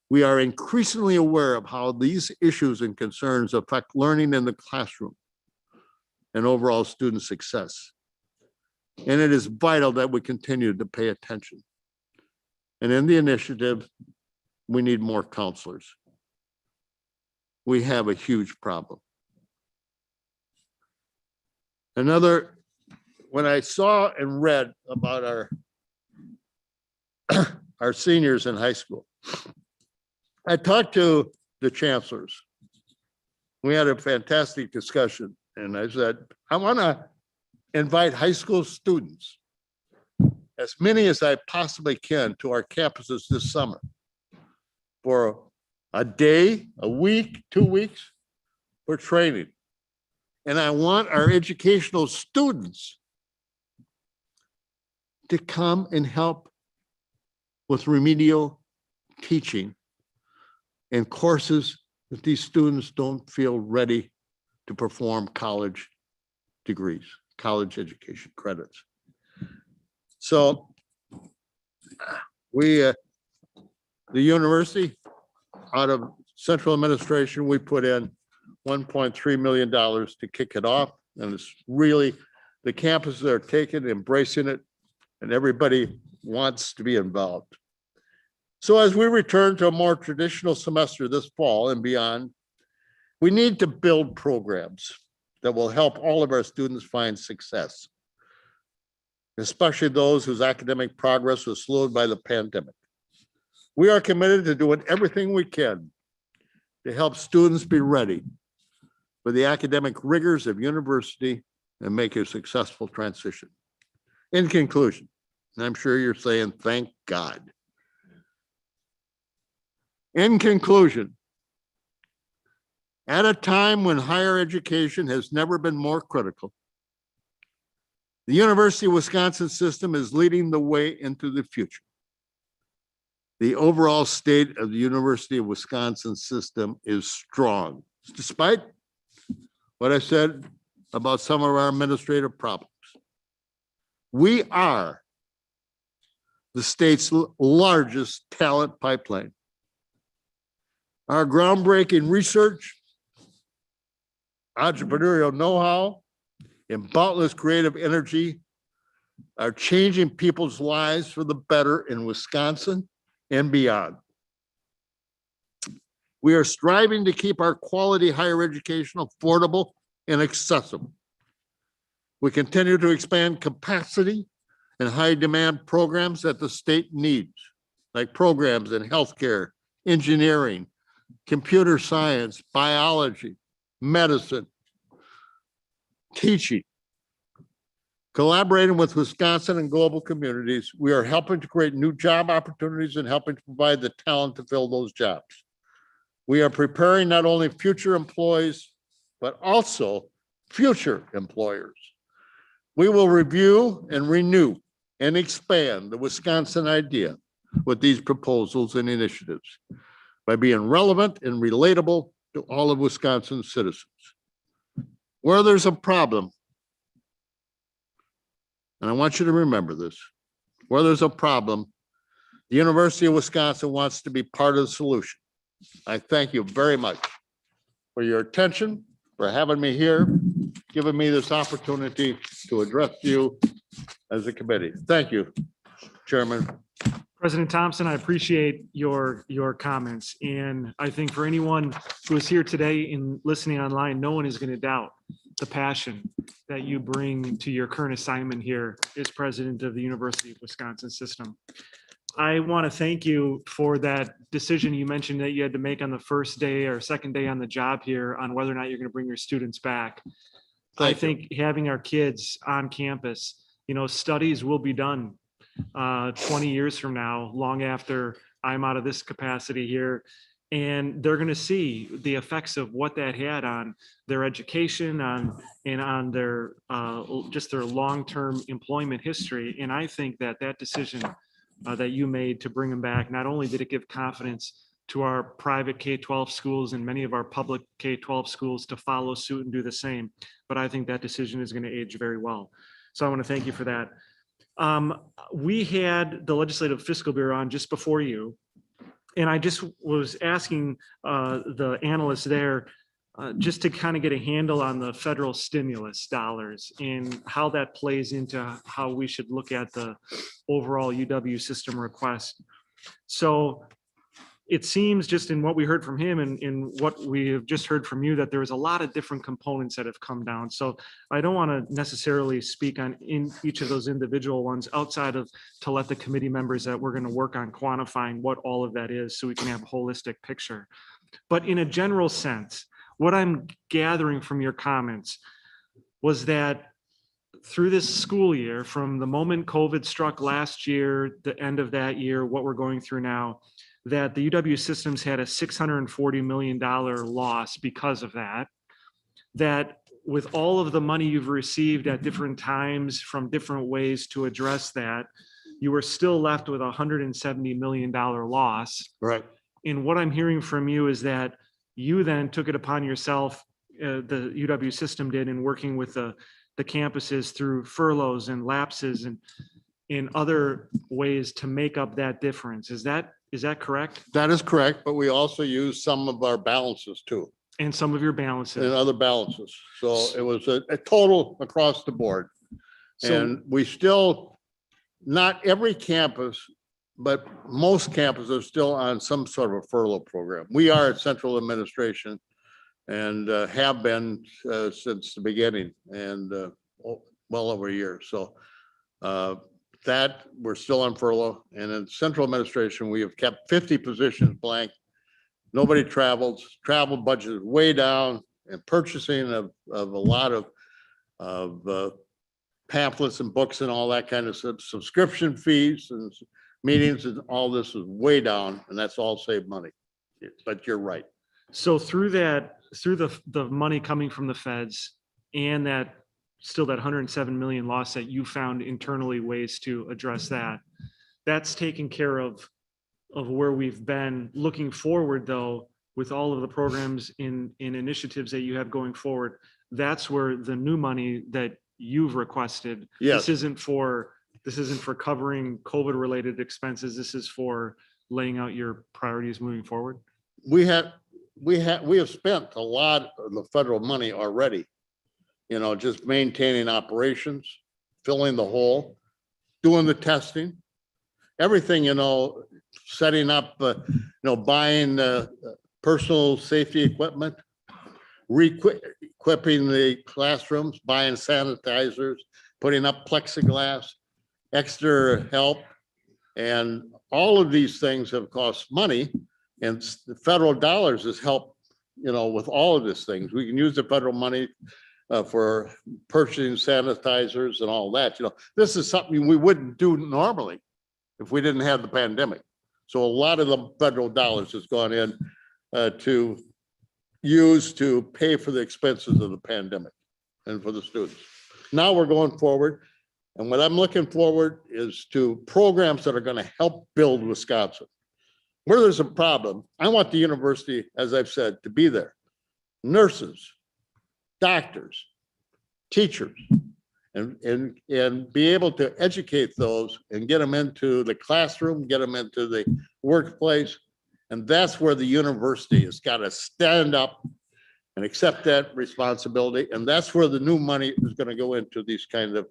We are increasingly aware of how these issues and concerns affect learning in the classroom and overall student success. And it is vital that we continue to pay attention. And in the initiative, we need more counselors. We have a huge problem. When I saw and read about our seniors in high school, I talked to the chancellors. We had a fantastic discussion, and I said, I want to invite high school students, as many as I possibly can, to our campuses this summer for a day, a week, 2 weeks for training. And I want our educational students to come and help with remedial teaching and courses that these students don't feel ready to perform college degrees, college education credits. So the university, out of central administration, we put in $1.3 million to kick it off. And it's really, the campuses are taking, embracing it, and everybody wants to be involved. So as we return to a more traditional semester this fall and beyond, we need to build programs that will help all of our students find success, especially those whose academic progress was slowed by the pandemic. We are committed to doing everything we can to help students be ready for the academic rigors of university and make a successful transition. In conclusion, and I'm sure you're saying, thank God. In conclusion, at a time when higher education has never been more critical, the University of Wisconsin system is leading the way into the future. The overall state of the University of Wisconsin system is strong, despite what I said about some of our administrative problems. We are the state's largest talent pipeline. Our groundbreaking research, entrepreneurial know-how, and boundless creative energy are changing people's lives for the better in Wisconsin and beyond. We are striving to keep our quality higher education affordable and accessible. We continue to expand capacity and high demand programs that the state needs, like programs in healthcare, engineering, computer science, biology, medicine, teaching. Collaborating with Wisconsin and global communities, we are helping to create new job opportunities and helping to provide the talent to fill those jobs. We are preparing not only future employees, but also future employers. We will review and renew and expand the Wisconsin idea with these proposals and initiatives by being relevant and relatable to all of Wisconsin's citizens. Where there's a problem, and I want you to remember this, where there's a problem, the University of Wisconsin wants to be part of the solution. I thank you very much for your attention, for having me here, giving me this opportunity to address you as a committee. Thank you, Chairman. President Thompson, I appreciate your comments. And I think for anyone who is here today and listening online, no one is going to doubt the passion that you bring to your current assignment here as president of the University of Wisconsin system. I want to thank you for that decision you mentioned that you had to make on the first day or second day on the job here on whether or not you're going to bring your students back. I think having our kids on campus, studies will be done 20 years from now, long after I'm out of this capacity here. And they're going to see the effects of what that had on their education, and on their just their long-term employment history. And I think that decision that you made to bring them back, not only did it give confidence to our private K-12 schools and many of our public K-12 schools to follow suit and do the same, but I think that decision is going to age very well. So I want to thank you for that. We had the Legislative Fiscal Bureau on just before you, and I just was asking the analysts there just to kind of get a handle on the federal stimulus dollars and how that plays into how we should look at the overall UW system request. So it seems, just in what we heard from him and in what we have just heard from you, that there was a lot of different components that have come down. So I don't want to necessarily speak on in each of those individual ones outside of to let the committee members that we're going to work on quantifying what all of that is so we can have a holistic picture. But in a general sense, what I'm gathering from your comments was that through this school year, from the moment COVID struck last year, the end of that year, what we're going through now, that the UW systems had a $640 million loss because of that, that with all of the money you've received at different times from different ways to address that, you were still left with a $170 million loss. Right. And what I'm hearing from you is that you then took it upon yourself, the UW system did, in working with the campuses through furloughs and lapses and in other ways to make up that difference. Is that correct? That is correct, but we also use some of our balances too. And some of your balances. And other balances. So it was a total across the board. And we still, not every campus, but most campuses are still on some sort of a furlough program. We are at central administration and have been since the beginning, and well over a year. So that we're still on furlough, and in central administration, we have kept 50 positions blank. Nobody travels. Travel budget is way down, and purchasing of a lot of pamphlets and books and all that kind of subscription fees and meetings and all this is way down, and that's all saved money. But you're right. So through the money coming from the feds and that still that 107 million loss that you found internally ways to address that, that's taken care of where we've been. Looking forward though, with all of the programs in initiatives that you have going forward, that's where the new money that you've requested. Yes. This isn't for covering COVID related expenses. This is for laying out your priorities moving forward. We have spent a lot of the federal money already, just maintaining operations, filling the hole, doing the testing, everything, setting up, buying personal safety equipment, equipping the classrooms, buying sanitizers, putting up plexiglass, extra help. And all of these things have cost money, and the federal dollars has helped, with all of these things. We can use the federal money for purchasing sanitizers and all that. This is something we wouldn't do normally if we didn't have the pandemic. So a lot of the federal dollars has gone in to use to pay for the expenses of the pandemic and for the students. Now we're going forward. And what I'm looking forward is to programs that are going to help build Wisconsin. Where there's a problem, I want the university, as I've said, to be there. Nurses, doctors, teachers, and be able to educate those and get them into the classroom, get them into the workplace. And that's where the university has got to stand up and accept that responsibility. And that's where the new money is going to go into these kind of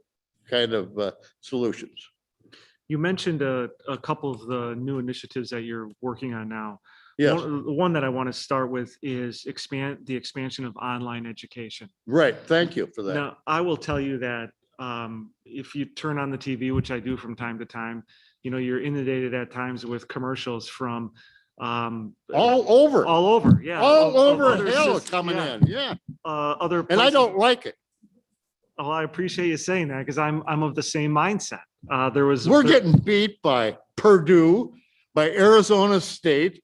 solutions. You mentioned a couple of the new initiatives that you're working on now. Yes. The one that I want to start with is the expansion of online education. Right. Thank you for that. Now, I will tell you that if you turn on the TV, which I do from time to time, you're inundated at times with commercials from all over. Yeah. All over other hell systems, coming yeah. in. Yeah. Other and I places. don't like it. Oh, I appreciate you saying that because I'm of the same mindset. We're getting beat by Purdue, by Arizona State,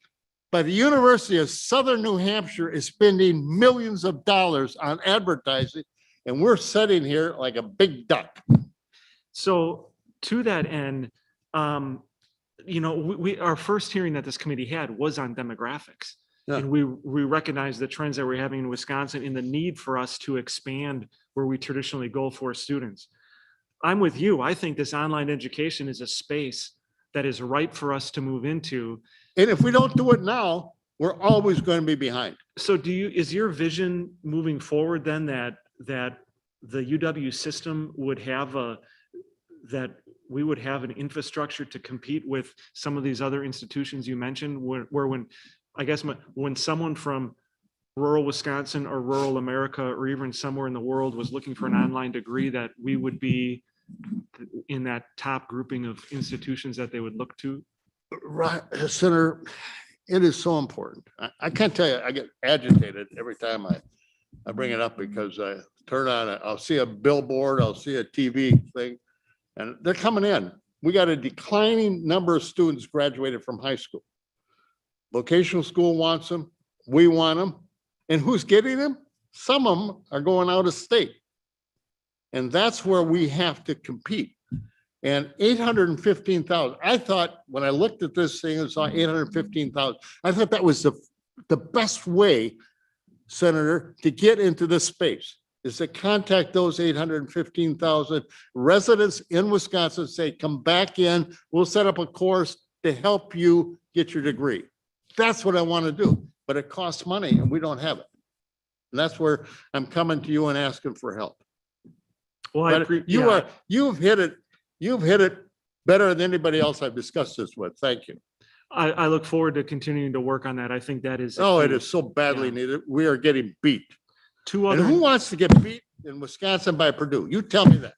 by the University of Southern New Hampshire is spending millions of dollars on advertising, and we're sitting here like a big duck. So to that end, our first hearing that this committee had was on demographics. Yeah. And we recognize the trends that we're having in Wisconsin and the need for us to expand where we traditionally go for students. I'm with you. I think this online education is a space that is ripe for us to move into. And if we don't do it now, we're always going to be behind. So is your vision moving forward then that the UW system would have that we would have an infrastructure to compete with some of these other institutions you mentioned where when someone from rural Wisconsin or rural America or even somewhere in the world was looking for an online degree, that we would be in that top grouping of institutions that they would look to? Right, Senator, it is so important. I can't tell you, I get agitated every time I bring it up because I turn on, I'll see a billboard, I'll see a TV thing, and they're coming in. We got a declining number of students graduated from high school. Vocational school wants them, we want them, and who's getting them? Some of them are going out of state. And that's where we have to compete. And 815,000, I thought when I looked at this thing and saw 815,000, I thought that was the best way, Senator, to get into this space, is to contact those 815,000 residents in Wisconsin, say, come back in, we'll set up a course to help you get your degree. That's what I want to do, but it costs money and we don't have it. And that's where I'm coming to you and asking for help. Well, you've hit it better than anybody else I've discussed this with. Thank you. I look forward to continuing to work on that. I think that is. Oh, it is so badly needed. We are getting beat. And who wants to get beat in Wisconsin by Purdue? You tell me that.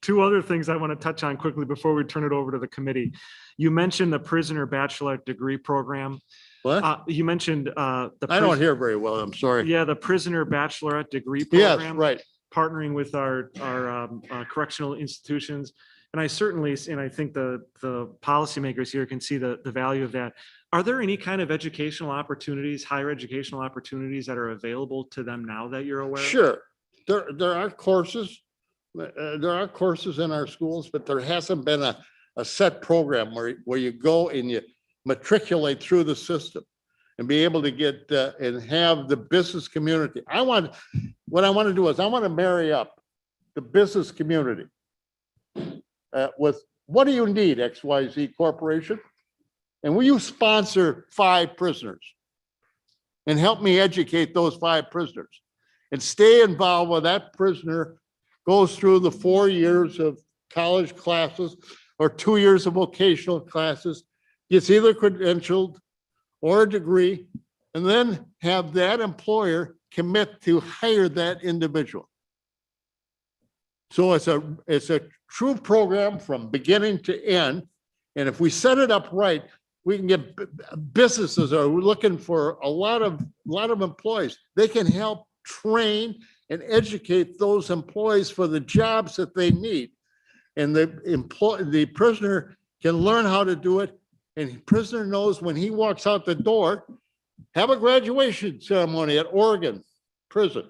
Two other things I want to touch on quickly before we turn it over to the committee. You mentioned the prisoner bachelorette degree program. What? You mentioned I don't hear very well. I'm sorry. Yeah, the prisoner bachelorette degree program. Yes, right. Partnering with our correctional institutions. And I think the policymakers here can see the value of that. Are there any kind of educational opportunities, higher educational opportunities that are available to them now that you're aware of? Sure. There are courses. There are courses in our schools, but there hasn't been a set program where you go and you matriculate through the system and be able to get and have the business community. What I want to do is I want to marry up the business community with what do you need, XYZ Corporation? And will you sponsor 5 prisoners and help me educate those 5 prisoners and stay involved with that prisoner goes through the 4 years of college classes or 2 years of vocational classes, gets either credentialed or a degree, and then have that employer commit to hire that individual. So it's a true program from beginning to end. And if we set it up right, we can get businesses are looking for a lot of employees. They can help train and educate those employees for the jobs that they need. And the prisoner can learn how to do it. And the prisoner knows when he walks out the door, have a graduation ceremony at Oregon prison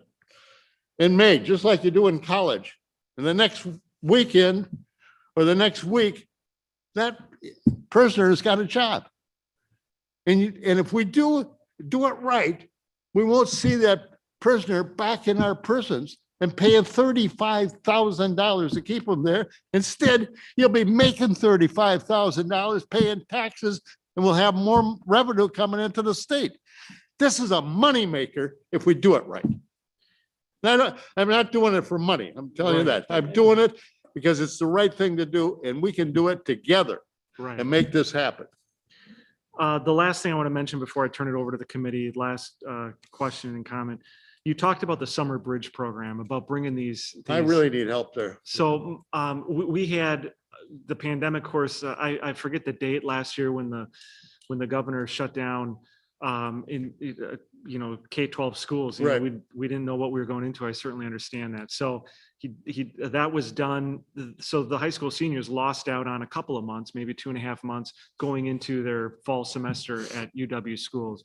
in May, just like you do in college. And the next weekend or the next week, that prisoner has got a job. And if we do it right, we won't see that prisoner back in our prisons and paying $35,000 to keep him there. Instead, he'll be making $35,000, paying taxes, and we'll have more revenue coming into the state. This is a moneymaker if we do it right. I'm not doing it for money. I'm telling you that. I'm doing it because it's the right thing to do, and we can do it together and make this happen. The last thing I want to mention before I turn it over to the committee, last question and comment. You talked about the summer bridge program, about bringing these. I really need help there. So we had the pandemic course. I forget the date last year when the governor shut down in K-12 schools. You know, we didn't know what we were going into. I certainly understand that. So that was done. So the high school seniors lost out on a couple of months, maybe 2.5 months, going into their fall semester at UW schools.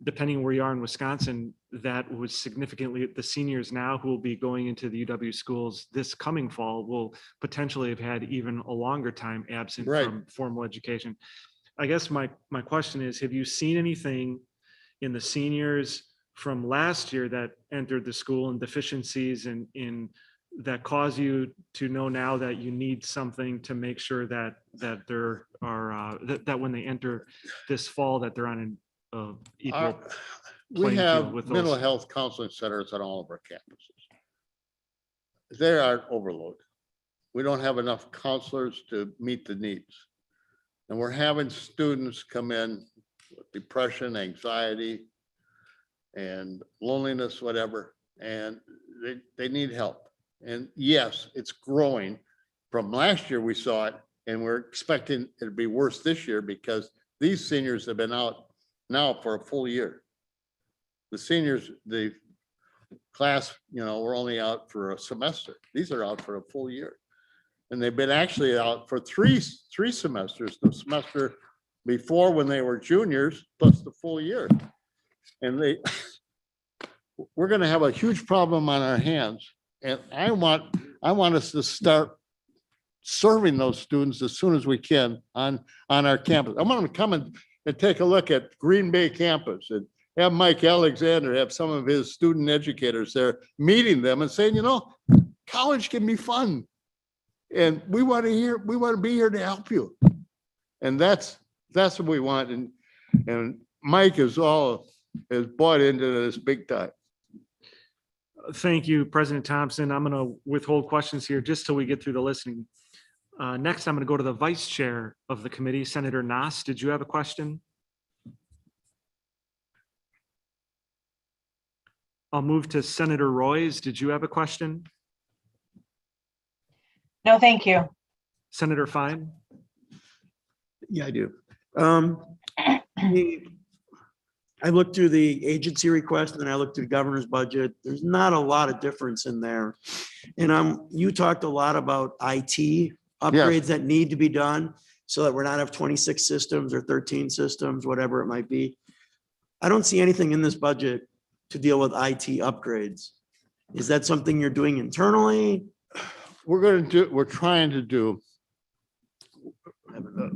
Depending where you are in Wisconsin, that was significantly, the seniors now who will be going into the UW schools this coming fall will potentially have had even a longer time absent from formal education. I guess my question is, have you seen anything in the seniors from last year that entered the school and deficiencies in that cause you to know now that you need something to make sure that there are that when they enter this fall that they're on an equal we have field with mental those? health counseling centers on all of our campuses. They are overloaded. We don't have enough counselors to meet the needs. And we're having students come in with depression, anxiety, and loneliness, whatever, and they need help. And yes, it's growing. From last year, we saw it, and we're expecting it to be worse this year because these seniors have been out now for a full year. The seniors, the class, we're only out for a semester. These are out for a full year. And they've been actually out for three semesters, the semester before when they were juniors, plus the full year. And we're going to have a huge problem on our hands. And I want us to start serving those students as soon as we can on our campus. I want them to come and take a look at Green Bay campus and have Mike Alexander have some of his student educators there meeting them and saying, college can be fun. And we want to be here to help you. And that's what we want. And Mike is bought into this big time. Thank you, President Thompson. I'm going to withhold questions here just till we get through the listening. Next, I'm going to go to the vice chair of the committee, Senator Nass. Did you have a question? I'll move to Senator Royce. Did you have a question? No, thank you. Senator Fine? Yeah, I do. I looked through the agency request and then I looked through the governor's budget. There's not a lot of difference in there. And you talked a lot about IT upgrades that need to be done so that we're not have 26 systems or 13 systems, whatever it might be. I don't see anything in this budget to deal with IT upgrades. Is that something you're doing internally? We're trying to do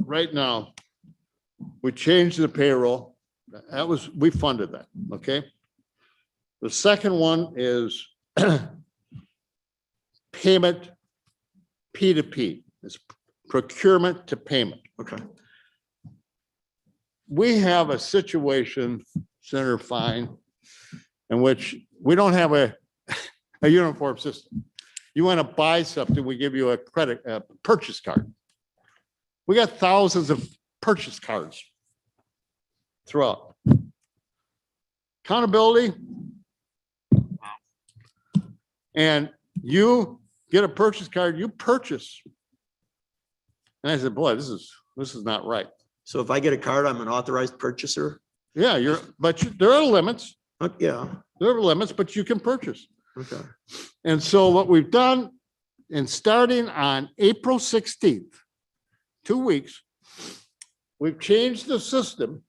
right now. We changed the payroll. We funded that, okay? The second one is payment P2P. It's procurement to payment. Okay. We have a situation, Senator Fine, in which we don't have a uniform system. You want to buy something, we give you a purchase card. We got thousands of purchase cards. throughout. Accountability. And you get a purchase card, you purchase. And I said, boy, this is not right. So if I get a card, I'm an authorized purchaser? Yeah, there are limits. Yeah. There are limits, but you can purchase. Okay. And so what we've done, and starting on April 16th, 2 weeks, we've changed the system.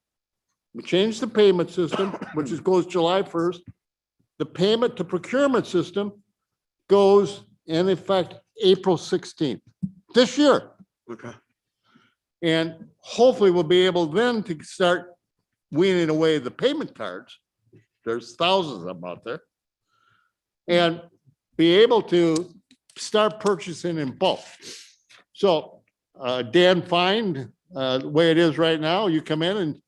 We changed the payment system, which goes July 1st. The payment to procurement system goes in effect April 16th this year. Okay. And hopefully we'll be able then to start weaning away the payment cards. There's thousands of them out there. And be able to start purchasing in bulk. So Dan, find the way it is right now, you come in and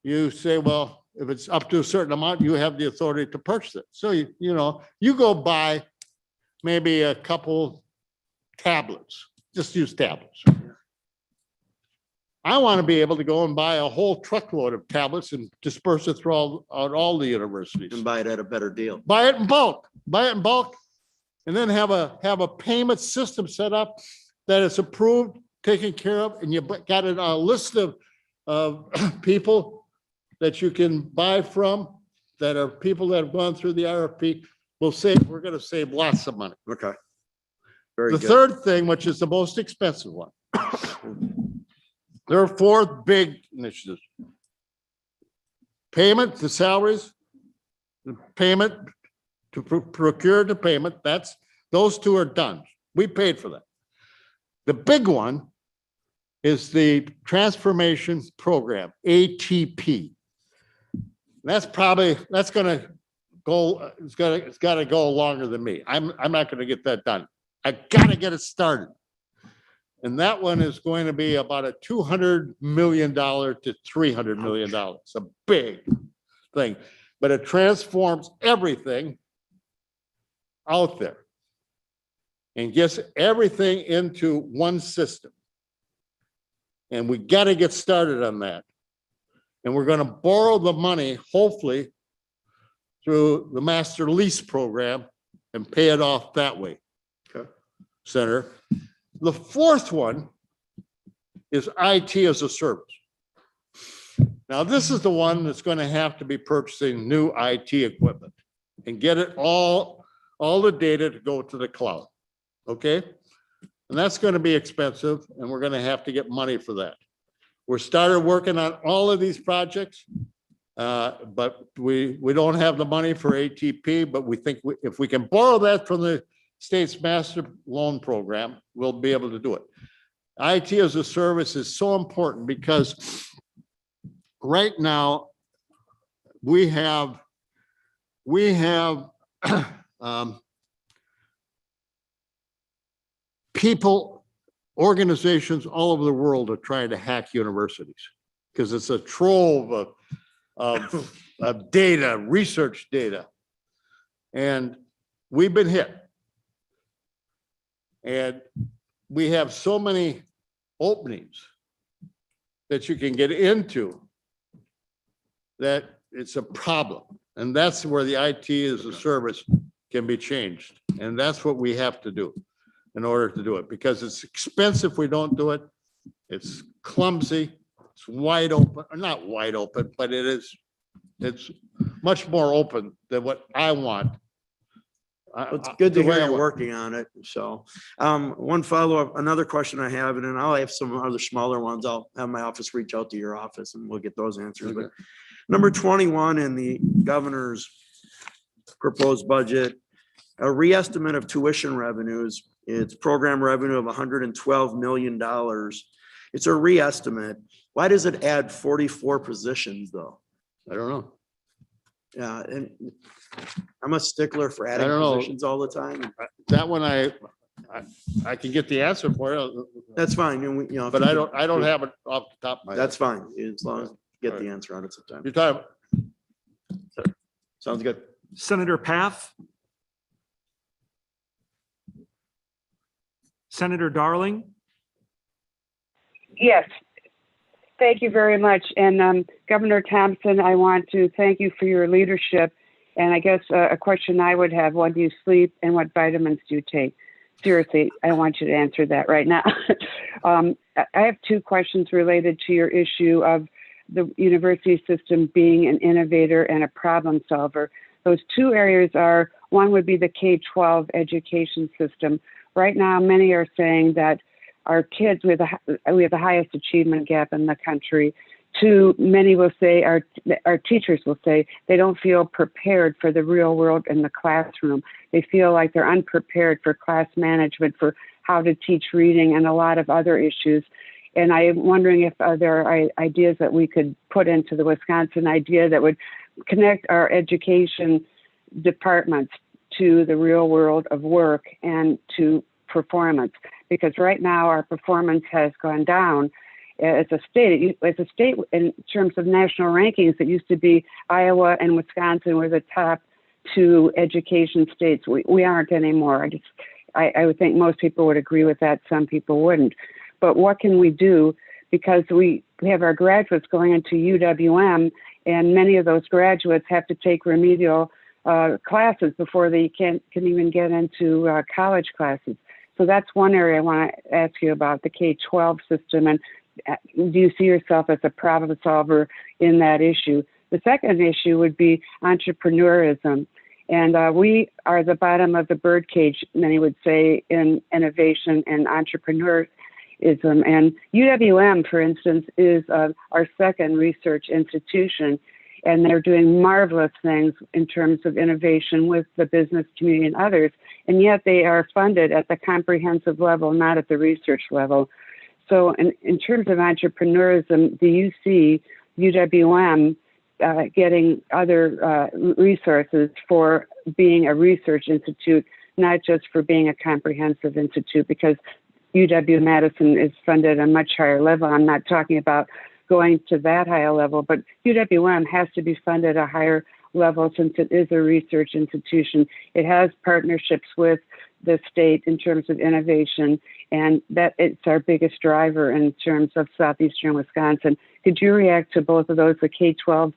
you say, well, if it's up to a certain amount, you have the authority to purchase it. So, you go buy maybe a couple tablets, just use tablets. I want to be able to go and buy a whole truckload of tablets and disperse it throughout all the universities. And buy it at a better deal. Buy it in bulk, and then have a payment system set up that is approved, taken care of, and you got a list of people that you can buy from, that are people that have gone through the RFP. We're going to save lots of money. Okay. The third thing, which is the most expensive one, there are 4 big initiatives. Payment to salaries, the payment to procure the payment, those 2 are done. We paid for that. The big one is the transformation program, ATP. That's going to go, it's got to go longer than me. I'm not going to get that done. I got to get it started. And that one is going to be about a $200 million to $300 million. It's a big thing, but it transforms everything out there and gets everything into one system. And we got to get started on that. And we're going to borrow the money, hopefully, through the master lease program and pay it off that way. Okay. Senator. The fourth one is IT as a service. Now, this is the one that's going to have to be purchasing new IT equipment and get it all the data to go to the cloud. Okay? And that's going to be expensive, and we're going to have to get money for that. We're started working on all of these projects, but we don't have the money for ATP, but we think if we can borrow that from the state's master loan program, we'll be able to do it. IT as a service is so important because right now we have people, organizations all over the world are trying to hack universities because it's a trove of data, research data. And we've been hit. And we have so many openings that you can get into that it's a problem. And that's where the IT as a service can be changed. And that's what we have to do in order to do it, because it's expensive if we don't do it. It's clumsy, it's wide open, or not wide open, but it's much more open than what I want. It's good to hear you're working on it. So one follow-up, another question I have, and then I'll have some other smaller ones. I'll have my office reach out to your office and we'll get those answers. But number 21 in the governor's proposed budget, a reestimate of tuition revenues. It's program revenue of $112 million. It's a reestimate. Why does it add 44 positions though? I don't know. Yeah, and I'm a stickler for adding positions all the time. That one I can get the answer for you. That's fine. And we, but I don't have it off the top of my head. That's fine, as long as you get the answer on it sometime. Your time. Sounds good. Senator Path. Senator Darling. Yes. Thank you very much. And Governor Thompson, I want to thank you for your leadership. And I guess a question I would have, when do you sleep and what vitamins do you take? Seriously, I want you to answer that right now. I have two questions related to your issue of the university system being an innovator and a problem solver. Those two areas are, one would be the K-12 education system. Right now, many are saying that our kids, we have the highest achievement gap in the country. Two, many will say, our teachers will say, they don't feel prepared for the real world in the classroom. They feel like they're unprepared for class management, for how to teach reading and a lot of other issues. And I'm wondering if there are ideas that we could put into the Wisconsin idea that would connect our education departments to the real world of work and to performance. Because right now our performance has gone down as a state. In terms of national rankings, it used to be Iowa and Wisconsin were the top two education states. We aren't anymore. I would think most people would agree with that. Some people wouldn't. But what can we do? Because we have our graduates going into UWM, and many of those graduates have to take remedial classes before they can even get into college classes. So that's one area I want to ask you about, the K-12 system, and do you see yourself as a problem solver in that issue? The second issue would be entrepreneurism. And we are the bottom of the birdcage, many would say, in innovation and entrepreneurism. And UWM, for instance, is our second research institution, and they're doing marvelous things in terms of innovation with the business community and others, and yet they are funded at the comprehensive level, not at the research level. So in terms of entrepreneurism, do you see UWM getting other resources for being a research institute, not just for being a comprehensive institute? Because UW-Madison is funded at a much higher level. I'm not talking about going to that higher level, but UWM has to be funded at a higher level since it is a research institution. It has partnerships with the state in terms of innovation, and that it's our biggest driver in terms of southeastern Wisconsin. Could you react to both of those, the K-12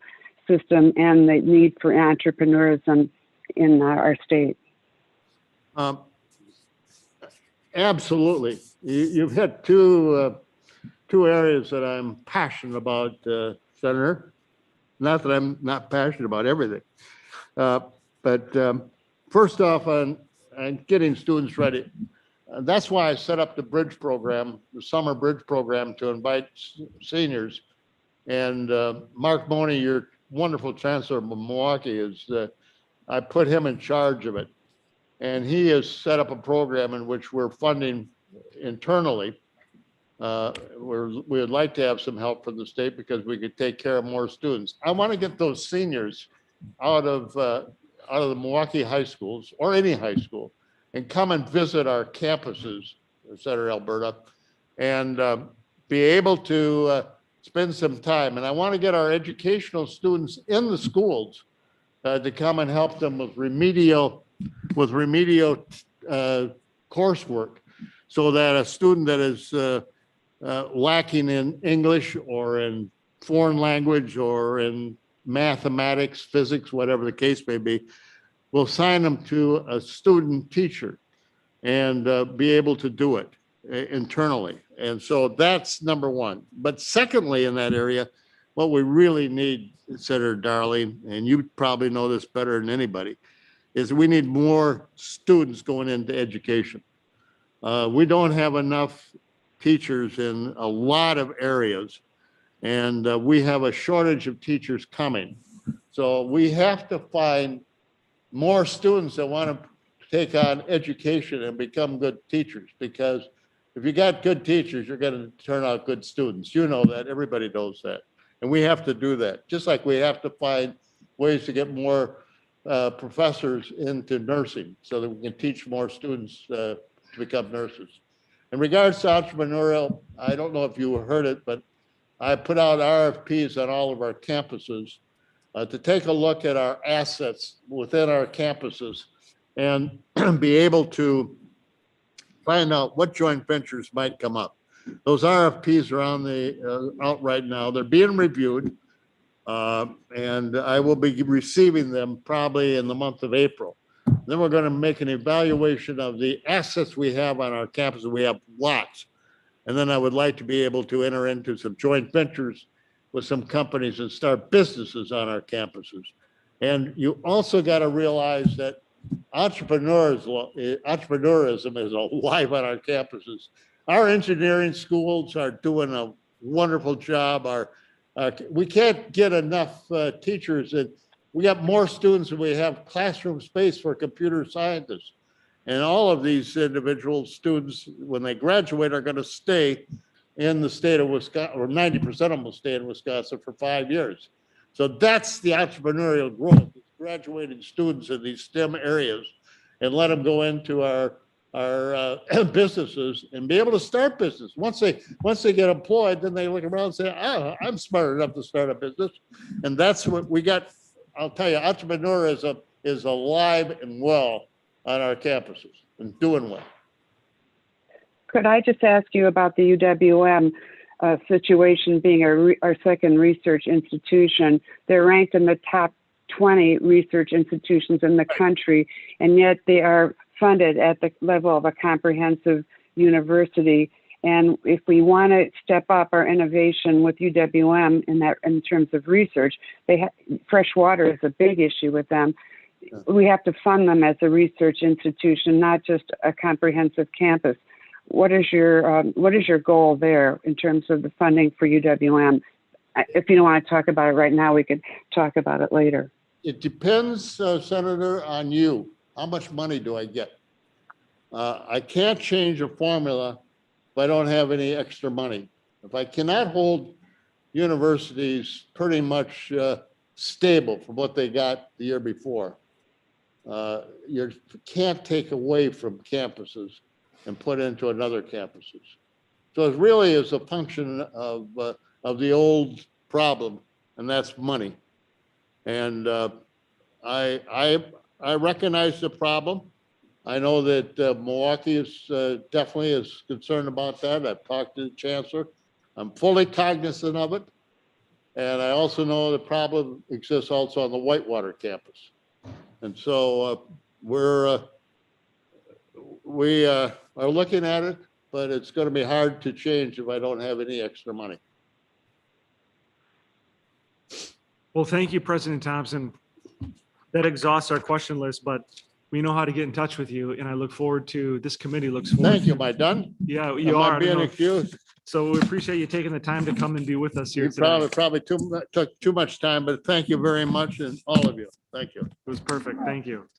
system and the need for entrepreneurism in our state? Absolutely. You've hit two areas that I'm passionate about, Senator. Not that I'm not passionate about everything. But first off, on getting students ready. That's why I set up the bridge program, the summer bridge program, to invite seniors. And Mark Money, your wonderful chancellor of Milwaukee, I put him in charge of it. And he has set up a program in which we're funding internally. We would like to have some help from the state because we could take care of more students. I want to get those seniors out of the Milwaukee high schools or any high school and come and visit our campuses, et cetera, Alberta, and be able to spend some time. And I want to get our educational students in the schools to come and help them with remedial coursework, so that a student that is lacking in English or in foreign language or in mathematics, physics, whatever the case may be, will sign them to a student teacher and be able to do it internally. And so that's number one. But secondly, in that area, what we really need, Senator Darling, and you probably know this better than anybody, is we need more students going into education. We don't have enough teachers in a lot of areas, and we have a shortage of teachers coming. So we have to find more students that want to take on education and become good teachers, because if you got good teachers, you're going to turn out good students. You know that, everybody knows that. And we have to do that, just like we have to find ways to get more professors into nursing so that we can teach more students to become nurses. In regards to entrepreneurial, I don't know if you heard it, but I put out RFPs on all of our campuses to take a look at our assets within our campuses and be able to find out what joint ventures might come up. those RFPs are on the, out right now. They're being reviewed. And I will be receiving them probably in the month of April. Then we're going to make an evaluation of the assets we have on our campus. We have lots. And then I would like to be able to enter into some joint ventures with some companies and start businesses on our campuses. And you also got to realize that entrepreneurism is alive on our campuses. Our engineering schools are doing a wonderful job. We can't get enough teachers, and we got more students than we have classroom space for computer scientists. And all of these individual students, when they graduate, are going to stay in the state of Wisconsin, or 90% of them will stay in Wisconsin for 5 years. So that's the entrepreneurial growth, graduating students in these STEM areas and let them go into our businesses and be able to start business. Once they get employed, then they look around and say, oh, I'm smart enough to start a business. And that's what we got. I'll tell you, entrepreneurism is alive and well on our campuses and doing well. Could I just ask you about the UWM situation being our second research institution? They're ranked in the top 20 research institutions in the country, and yet they are funded at the level of a comprehensive university. And if we want to step up our innovation with UWM in terms of research, fresh water is a big issue with them. We have to fund them as a research institution, not just a comprehensive campus. What is your goal there in terms of the funding for UWM? If you don't want to talk about it right now, we could talk about it later. It depends, Senator, on you. How much money do I get? I can't change a formula if I don't have any extra money. If I cannot hold universities pretty much stable from what they got the year before, you can't take away from campuses and put into another campuses. So it really is a function of the old problem, and that's money. And I recognize the problem. I know that Milwaukee is definitely is concerned about that. I've talked to the chancellor. I'm fully cognizant of it. And I also know the problem exists also on the Whitewater campus. And so we are looking at it, but it's going to be hard to change if I don't have any extra money. Well, thank you, President Thompson. That exhausts our question list, but we know how to get in touch with you, and I look forward to, this committee looks forward. Thank you. Am I done? Yeah, you Am are. I I being don't know. accused? So we appreciate you taking the time to come and be with us here You today. probably took too much time, but thank you very much, and all of you. Thank you. It was perfect. Thank you.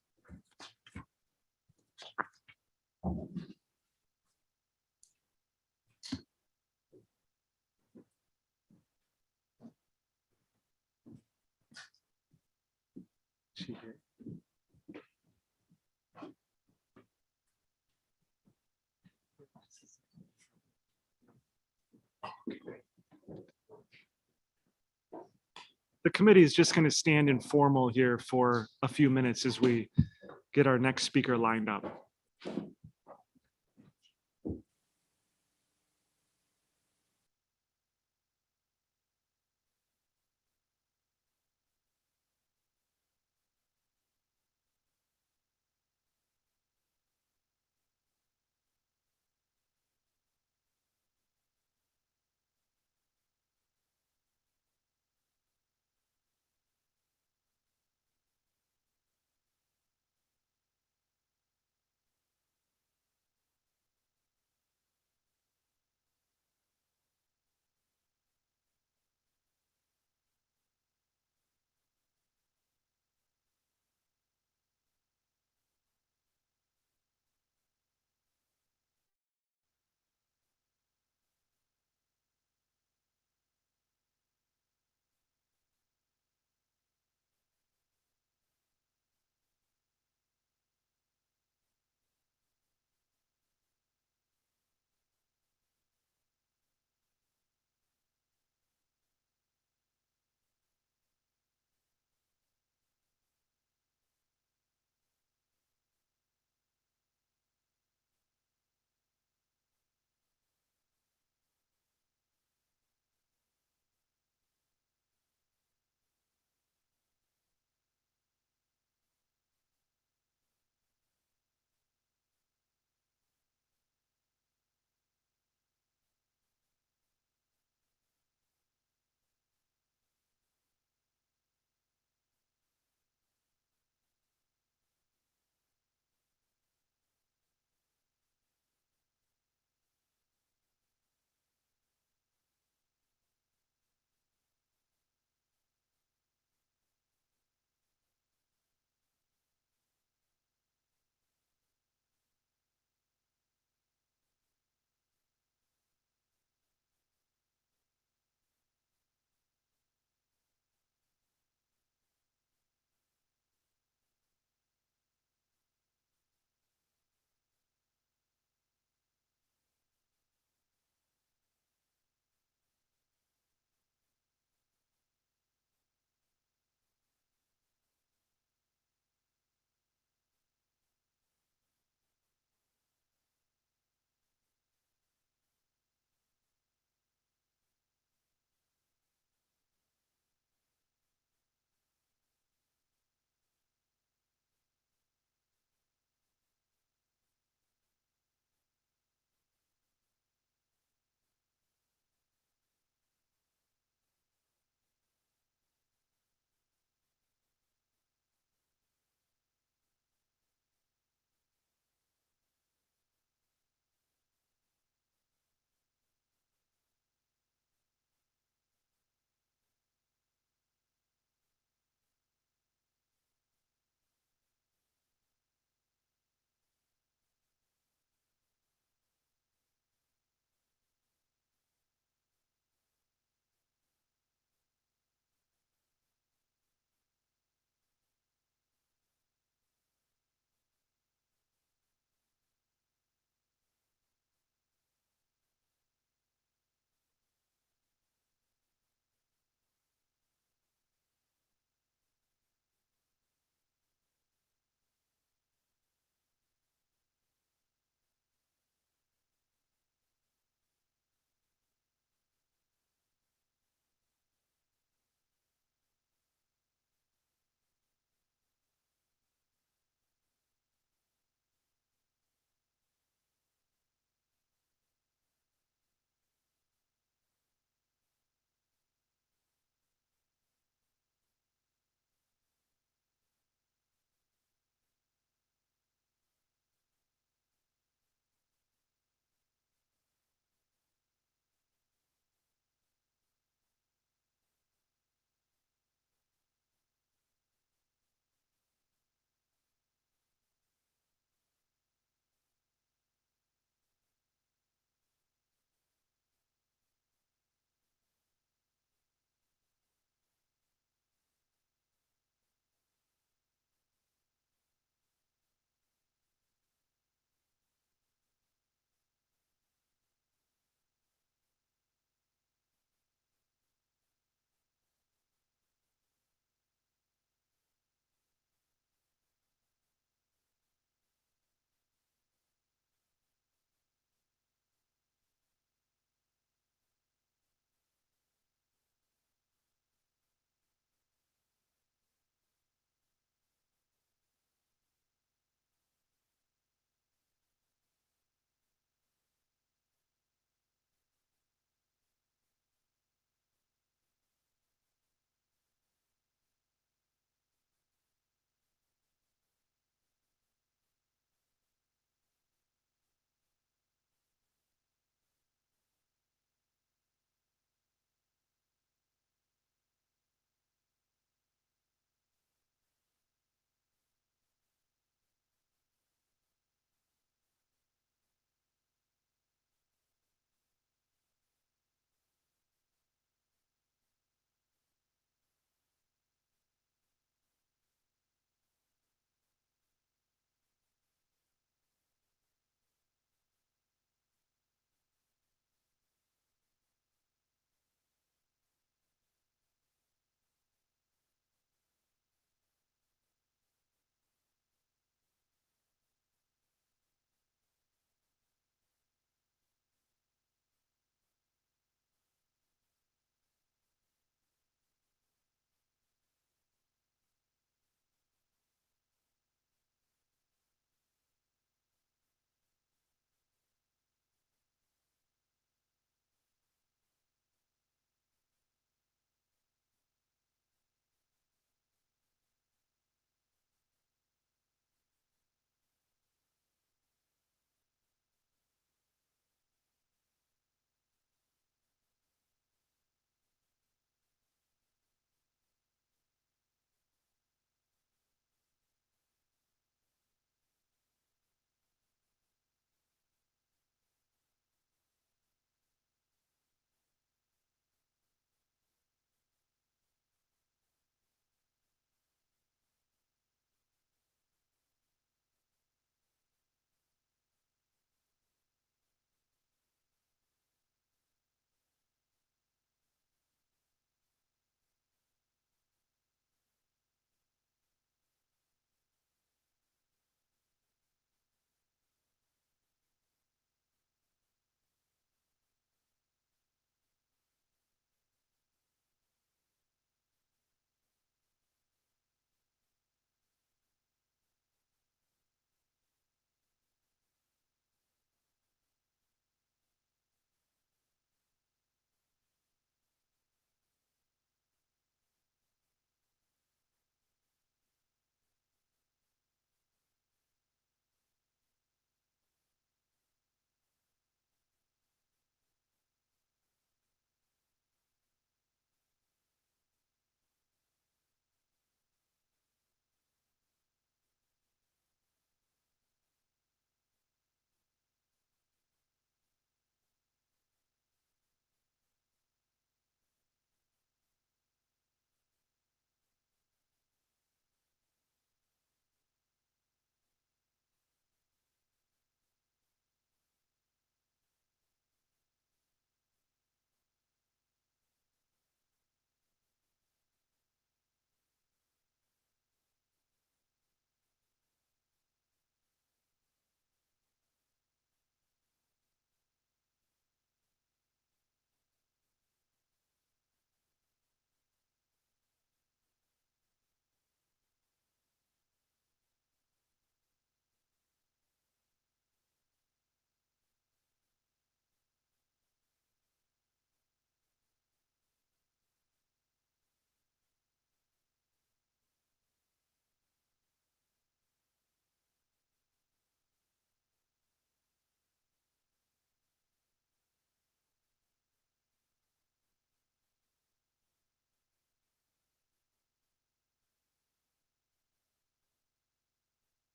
The committee is just going to stand informal here for a few minutes as we get our next speaker lined up.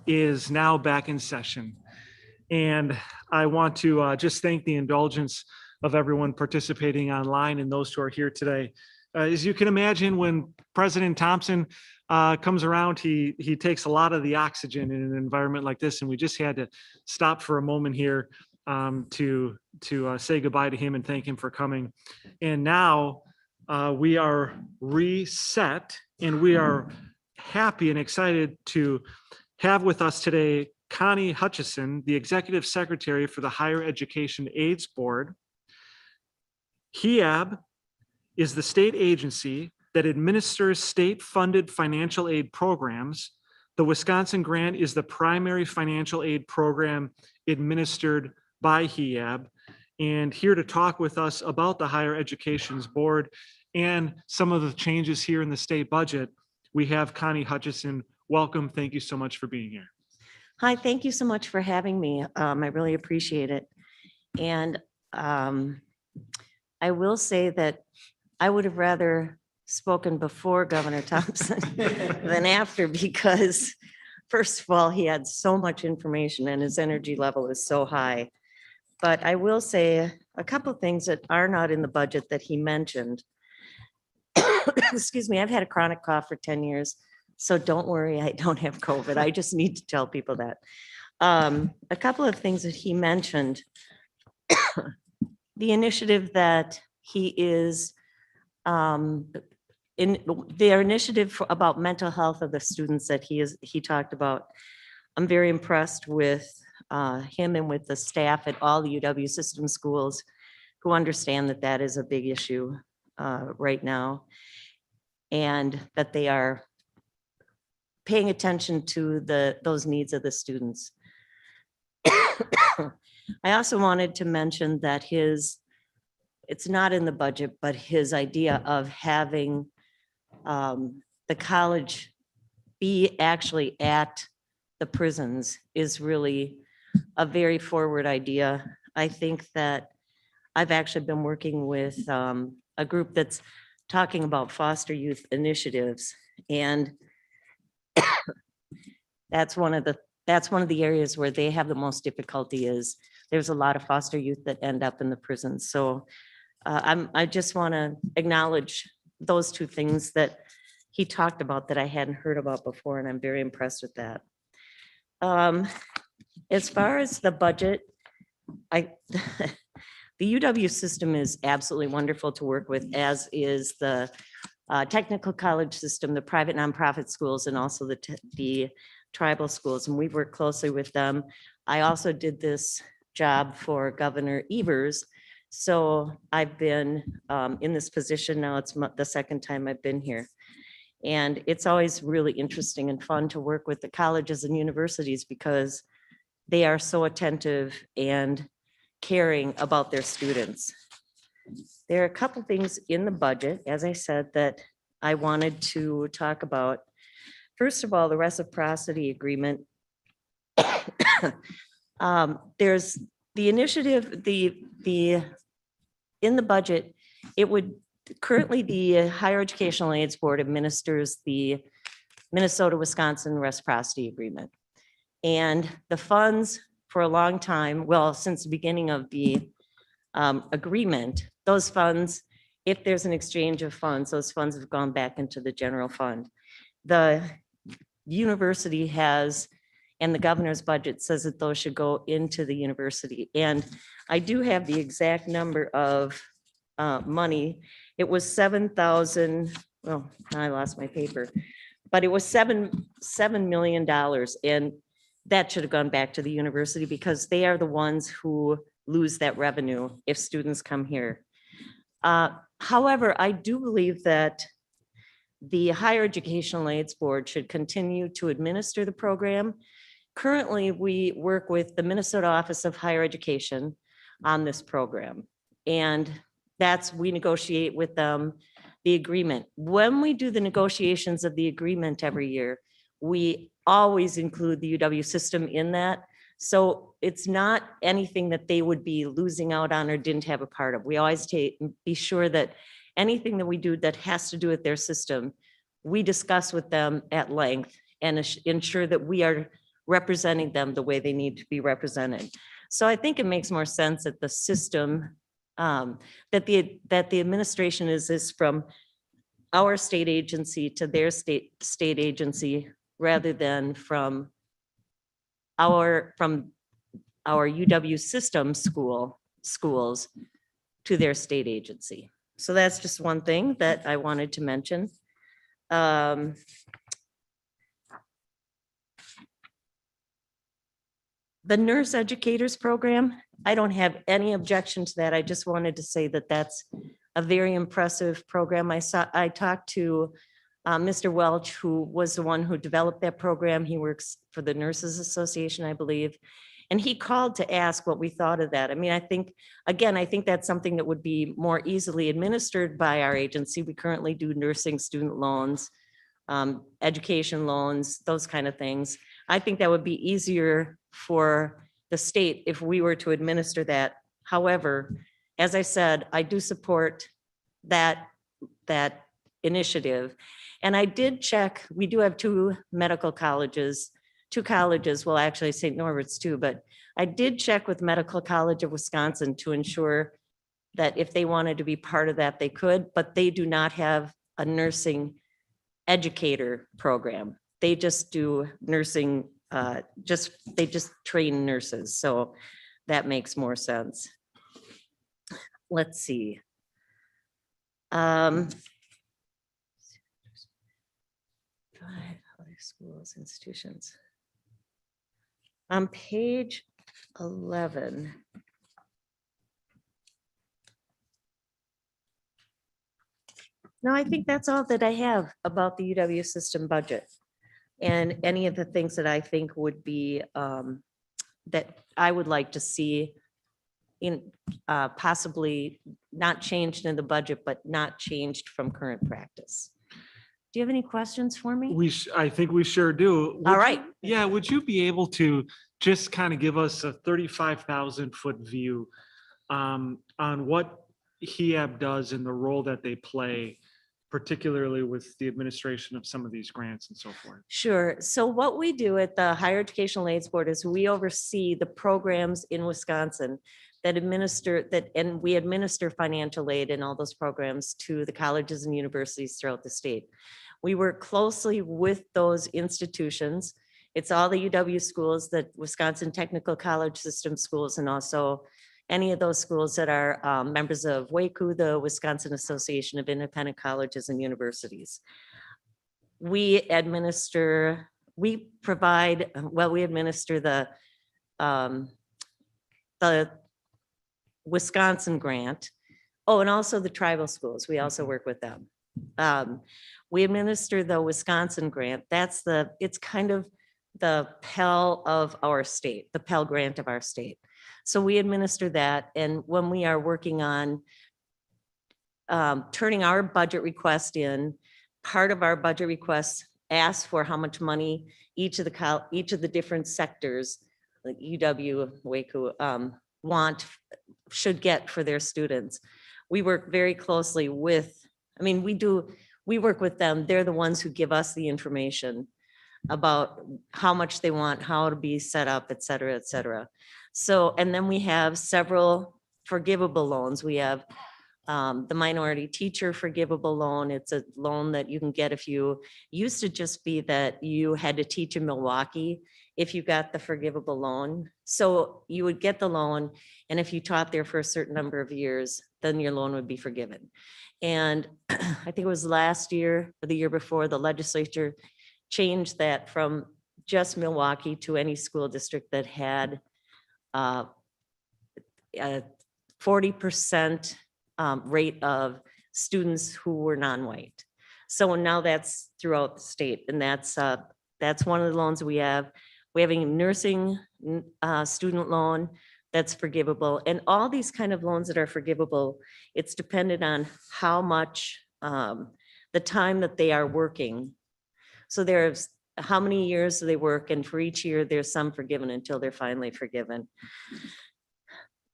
is now back in session. And I want to just thank the indulgence of everyone participating online and those who are here today. As you can imagine, when President Thompson comes around, he takes a lot of the oxygen in an environment like this, and we just had to stop for a moment here to say goodbye to him and thank him for coming. And now we are reset, and we are happy and excited to have with us today Connie Hutchison, the Executive Secretary for the Higher Education Aids Board. HEAB is the state agency that administers state-funded financial aid programs. The Wisconsin Grant is the primary financial aid program administered by HEAB. And here to talk with us about the Higher Education's Board and some of the changes here in the state budget, we have Connie Hutchison. Welcome. Thank you so much for being here. Hi, thank you so much for having me. I really appreciate it. And I will say that I would have rather spoken before Governor Thompson than after, because first of all, he had so much information and his energy level is so high. But I will say a couple of things that are not in the budget that he mentioned. Excuse me, I've had a chronic cough for 10 years. So don't worry, I don't have COVID. I just need to tell people that. A couple of things that he mentioned. The initiative that he is, in their initiative about mental health of the students that he talked about. I'm very impressed with him and with the staff at all the UW system schools who understand that that is a big issue right now, and that they are paying attention to those needs of the students. I also wanted to mention that it's not in the budget, but his idea of having the college be actually at the prisons is really a very forward idea. I think that I've actually been working with a group that's talking about foster youth initiatives, and that's one of the areas where they have the most difficulty. Is there's a lot of foster youth that end up in the prisons. So I just want to acknowledge those two things that he talked about that I hadn't heard about before, and I'm very impressed with that. As far as the budget, the UW system is absolutely wonderful to work with, as is the technical college system, the private nonprofit schools, and also the tribal schools, and we work closely with them. I also did this job for Governor Evers, so I've been in this position now. It's the second time I've been here, and it's always really interesting and fun to work with the colleges and universities because they are so attentive and caring about their students. There are a couple things in the budget, as I said, that I wanted to talk about. First of all, the reciprocity agreement. There's the initiative, in the budget, it would currently the Higher Educational Aids Board administers the Minnesota-Wisconsin reciprocity agreement. And the funds for a long time, well, since the beginning of the agreement, those funds, if there's an exchange of funds, those funds have gone back into the general fund. The university has, and the governor's budget says that those should go into the university. And I do have the exact number of money. It was 7,000, well, I lost my paper, but it was $7 million. And that should have gone back to the university because they are the ones who lose that revenue if students come here. However, I do believe that the Higher Educational Aids Board should continue to administer the program. Currently, we work with the Minnesota Office of Higher Education on this program. And we negotiate with them the agreement. When we do the negotiations of the agreement every year, we always include the UW system in that. So it's not anything that they would be losing out on or didn't have a part of. We always be sure that anything that we do that has to do with their system, we discuss with them at length and ensure that we are representing them the way they need to be represented. So I think it makes more sense that the system, that the administration is from our state agency to their state agency, rather than from our UW system schools to their state agency. So that's just one thing that I wanted to mention. The nurse educators program, I don't have any objection to that. I just wanted to say that that's a very impressive program. I talked to Mr. Welch, who was the one who developed that program. He works for the Nurses Association, I believe. And he called to ask what we thought of that. I mean, I think that's something that would be more easily administered by our agency. We currently do nursing student loans, education loans, those kind of things. I think that would be easier for the state if we were to administer that. However, as I said, I do support that initiative. And I did check, we do have two colleges, well, actually St. Norbert's too, but I did check with Medical College of Wisconsin to ensure that if they wanted to be part of that, they could, but they do not have a nursing educator program. They just do nursing, they just train nurses. So that makes more sense. Let's see. Five other schools, institutions. On page 11. No, I think that's all that I have about the UW system budget. And any of the things that I think would be, that I would like to see in possibly not changed in the budget, but not changed from current practice. Do you have any questions for me? I think we sure do. All right. Yeah, would you be able to just kind of give us a 35,000 foot view on what HEAB does and the role that they play, particularly with the administration of some of these grants and so forth? Sure. So what we do at the Higher Educational Aids Board is we oversee the programs in Wisconsin that and we administer financial aid and all those programs to the colleges and universities throughout the state. We work closely with those institutions. It's all the UW schools, the Wisconsin Technical College System schools, and also any of those schools that are members of WACU, the Wisconsin Association of Independent Colleges and Universities. We administer the Wisconsin grant. Oh, and also the tribal schools. We also work with them. We administer the Wisconsin grant. It's kind of the Pell of our state, the Pell grant of our state. So we administer that. And when we are working on turning our budget request in, part of our budget request asks for how much money each of the different sectors, like UW, WACU, should get for their students. We work very closely with, we work with them. They're the ones who give us the information about how much they want, how to be set up, et cetera, et cetera. So, and then we have several forgivable loans. We have the minority teacher forgivable loan. It's a loan that you can get if you used to just be that you had to teach in Milwaukee if you got the forgivable loan. So you would get the loan, and if you taught there for a certain number of years, then your loan would be forgiven. And I think it was last year or the year before, the legislature changed that from just Milwaukee to any school district that had a 40% rate of students who were non-white. So now that's throughout the state, and that's one of the loans we have. We have a nursing student loan that's forgivable, and all these kind of loans that are forgivable, it's dependent on how much the time that they are working. So there's how many years they work, and for each year there's some forgiven until they're finally forgiven.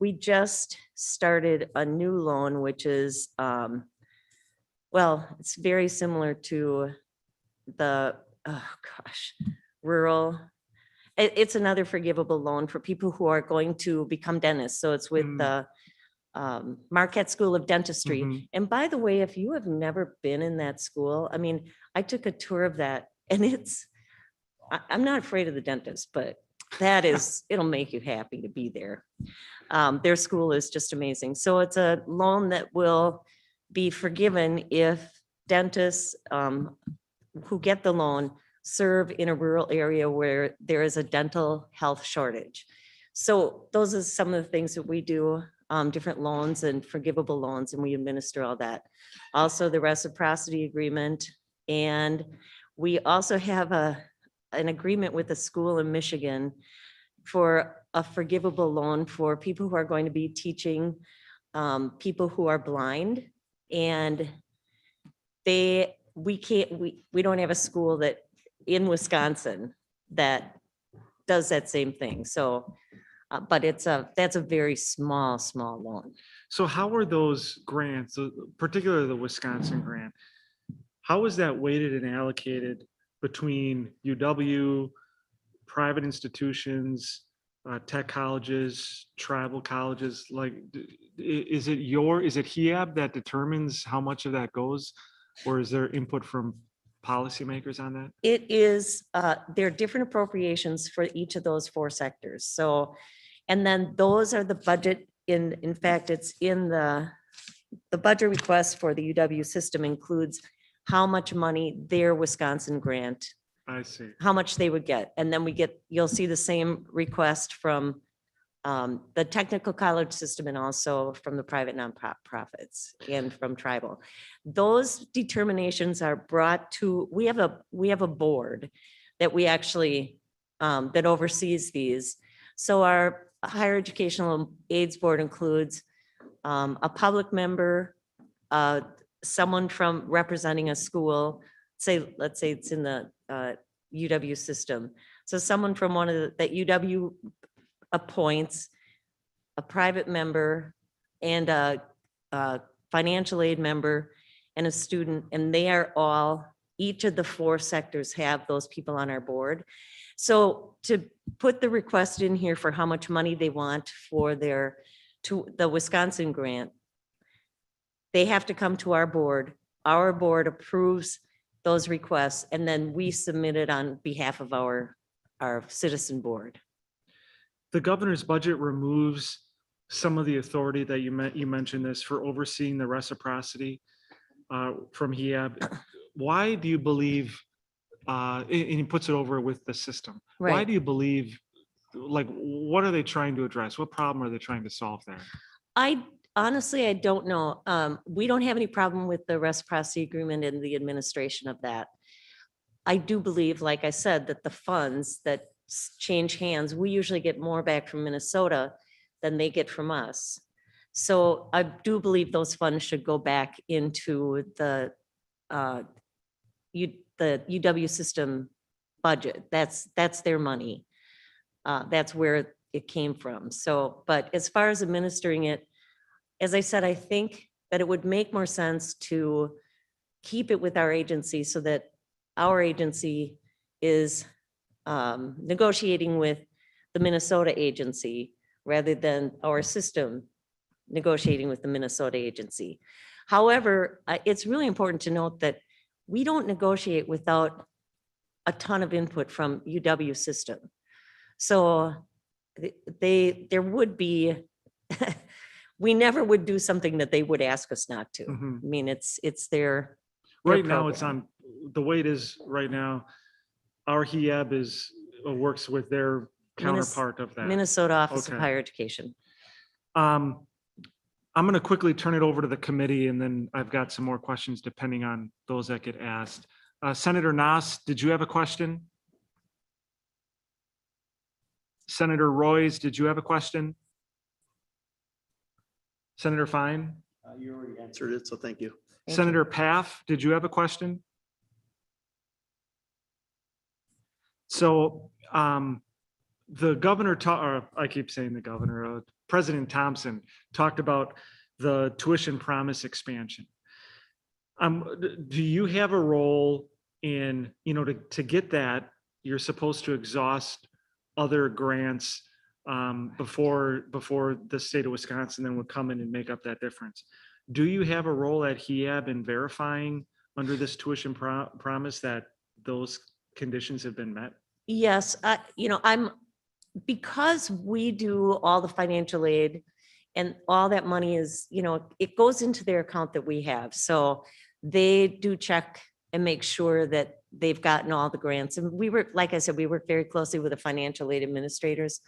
We just started a new loan, which is, well, it's very similar to the oh gosh, rural. It's another forgivable loan for people who are going to become dentists. So it's with the Marquette School of Dentistry. And by the way, if you have never been in that school, I mean, I took a tour of that and I'm not afraid of the dentist, but it'll make you happy to be there. Their school is just amazing. So it's a loan that will be forgiven if dentists who get the loan serve in a rural area where there is a dental health shortage. So those are some of the things that we do, different loans and forgivable loans, and we administer all that. Also the reciprocity agreement. And we also have an agreement with a school in Michigan for a forgivable loan for people who are going to be teaching people who are blind. And we don't have a school that in Wisconsin that does that same thing. So, but that's a very small loan. So how are those grants, particularly the Wisconsin grant, how is that weighted and allocated between UW, private institutions, tech colleges, tribal colleges? Like, is it HEAB that determines how much of that goes, or is there input from policymakers on that? It is, there are different appropriations for each of those 4 sectors. So, and then those are the budget in fact, it's in the budget request for the UW system includes how much money their Wisconsin grant, I see, how much they would get. And then you'll see the same request from the technical college system and also from the private nonprofits and from tribal. Those determinations are brought to, we have a board that we actually, that oversees these. So our higher educational aids board includes a public member, someone from representing a school, let's say it's in the UW system. So someone from that UW appoints, a private member and a financial aid member and a student, and they are all, each of the 4 sectors have those people on our board. So to put the request in here for how much money they want for the Wisconsin grant, they have to come to our board. Our board approves those requests, and then we submit it on behalf of our citizen board. The governor's budget removes some of the authority that you mentioned this for overseeing the reciprocity from HEAB. Why do you believe, and he puts it over with the system. Why Right. do you believe, like, what are they trying to address? What problem are they trying to solve there? Honestly, I don't know. We don't have any problem with the reciprocity agreement and the administration of that. I do believe, like I said, that the funds that change hands, we usually get more back from Minnesota than they get from us. So I do believe those funds should go back into the UW system budget. That's their money. That's where it came from. So, but as far as administering it, as I said, I think that it would make more sense to keep it with our agency so that our agency is negotiating with the Minnesota agency rather than our system negotiating with the Minnesota agency. However, it's really important to note that we don't negotiate without a ton of input from UW system. So there would be, we never would do something that they would ask us not to. Mhm. I mean, it's their Right now, it's program. on, the way it is right now, our HEAB works with their counterpart of that. Minnesota Office of Okay. Higher Education. I'm going to quickly turn it over to the committee, and then I've got some more questions depending on those that get asked. Senator Nass, did you have a question? Senator Royce, did you have a question? Senator Fine? You already answered it, so thank you. Senator Paff, did you have a question? So the governor, I keep saying the governor, President Thompson talked about the tuition promise expansion. Do you have a role And, you know, to get that, you're supposed to exhaust other grants before the state of Wisconsin then would come in and make up that difference. Do you have a role at HEAB in verifying under this tuition promise that those conditions have been met? Yes, you know, because we do all the financial aid and all that money is, you know, it goes into their account that we have. So they do check and make sure that they've gotten all the grants. And we work, like I said, we work very closely with the financial aid administrators.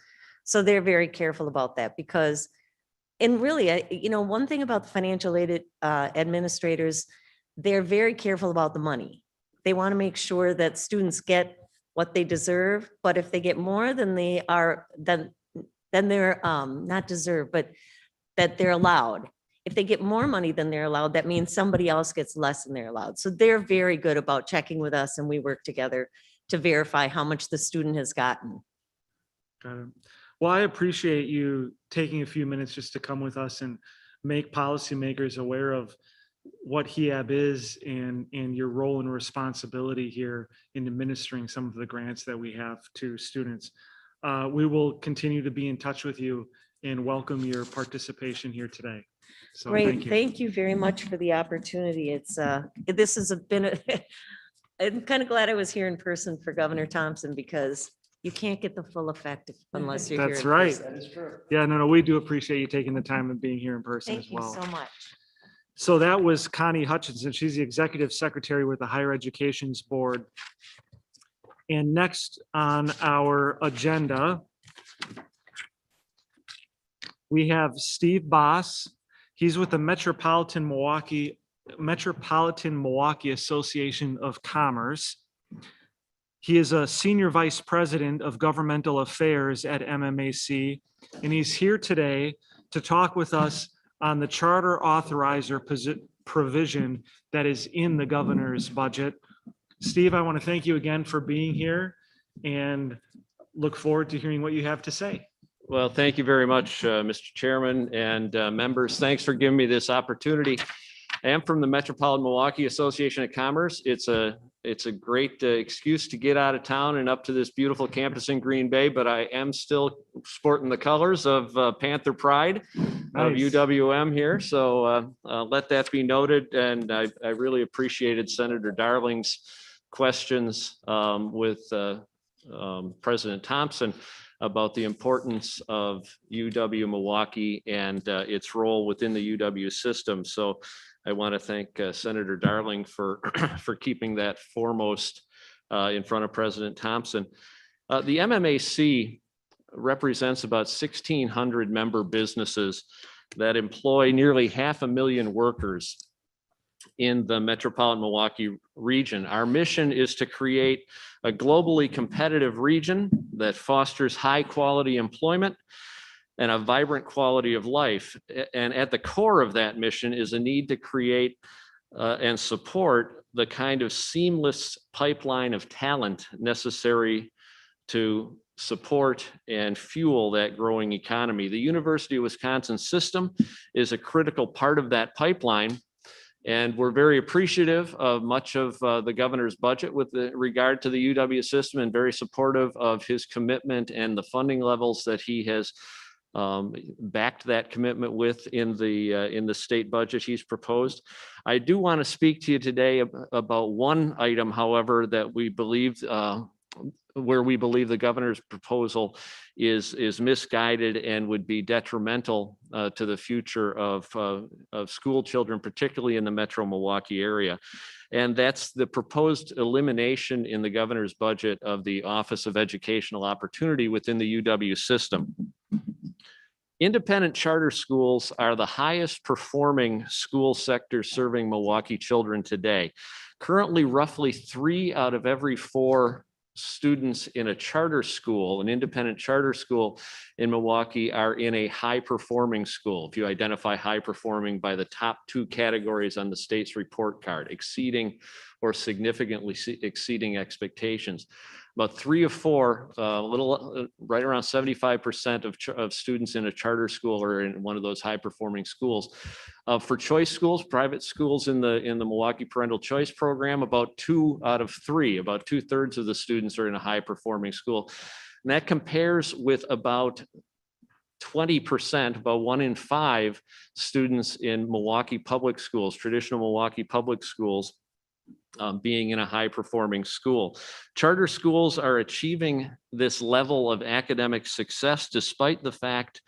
So they're very careful about that because, and really, you know, one thing about the financial aid administrators, they're very careful about the money. They want to make sure that students get what they deserve, but if they get more than they are, then they're not deserved, but that they're allowed. If they get more money than they're allowed, that means somebody else gets less than they're allowed. So they're very good about checking with us and we work together to verify how much the student has gotten. Got it. Well, I appreciate you taking a few minutes just to come with us and make policymakers aware of what HEAB is and your role and responsibility here in administering some of the grants that we have to students. We will continue to be in touch with you and welcome your participation here today. So Great, thank you very much for the opportunity. It's this has been I'm kind of glad I was here in person for Governor Thompson because you can't get the full effect unless you're here. That's in right. person. That is true. Yeah, no, we do appreciate you taking the time and being here in person Thank as well. you so much. So that was Connie Hutchinson. She's the Executive Secretary with the Higher Education's Board. And next on our agenda, we have Steve Boss. He's with the Metropolitan Milwaukee Association of Commerce. He is a Senior Vice President of Governmental Affairs at MMAC, and he's here today to talk with us on the charter authorizer provision that is in the governor's budget. Steve, I want to thank you again for being here and look forward to hearing what you have to say. Well, thank you very much, Mr. Chairman and members. Thanks for giving me this opportunity. I am from the Metropolitan Milwaukee Association of Commerce. It's a great excuse to get out of town and up to this beautiful campus in Green Bay, but I am still sporting the colors of Panther Pride of UWM here. So let that be noted. And I really appreciated Senator Darling's questions with President Thompson about the importance of UW Milwaukee and its role within the UW system. So I want to thank Senator Darling for for keeping that foremost in front of President Thompson. The MMAC represents about 1,600 member businesses that employ nearly 500,000 workers in the metropolitan Milwaukee region. Our mission is to create a globally competitive region that fosters high quality employment and a vibrant quality of life. And at the core of that mission is a need to create and support the kind of seamless pipeline of talent necessary to support and fuel that growing economy. The University of Wisconsin system is a critical part of that pipeline. And we're very appreciative of much of the governor's budget with regard to the UW system and very supportive of his commitment and the funding levels that he has backed that commitment with in the state budget he's proposed. I do want to speak to you today about one item, however, that we believe where we believe the governor's proposal is misguided and would be detrimental to the future of school children, particularly in the Metro Milwaukee area. And that's the proposed elimination in the governor's budget of the Office of Educational Opportunity within the UW system. Independent charter schools are the highest performing school sector serving Milwaukee children today. Currently, roughly 3 out of every 4 students in a charter school, an independent charter school in Milwaukee, are in a high performing school. If you identify high performing by the top 2 categories on the state's report card, exceeding or significantly exceeding expectations. about 3 of 4, a little, right around 75% of students in a charter school or in one of those high performing schools. For choice schools, private schools in the Milwaukee Parental Choice Program, about 2 out of 3, about 2/3 of the students are in a high performing school. And that compares with about 20%, about 1 in 5 students in Milwaukee public schools, traditional Milwaukee public schools, being in a high performing school. Charter schools are achieving this level of academic success despite the fact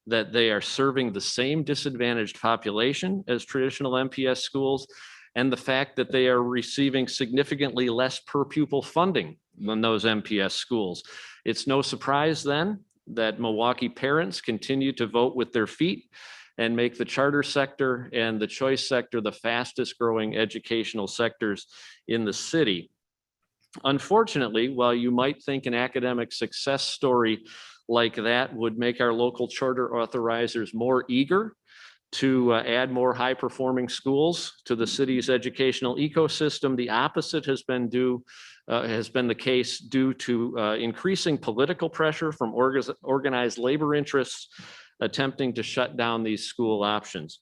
that they are serving the same disadvantaged population as traditional MPS schools, and the fact that they are receiving significantly less per pupil funding than those MPS schools. It's no surprise then that Milwaukee parents continue to vote with their feet and make the charter sector and the choice sector the fastest growing educational sectors in the city. Unfortunately, while you might think an academic success story like that would make our local charter authorizers more eager to add more high performing schools to the city's educational ecosystem, the opposite has been the case due to increasing political pressure from organized labor interests attempting to shut down these school options.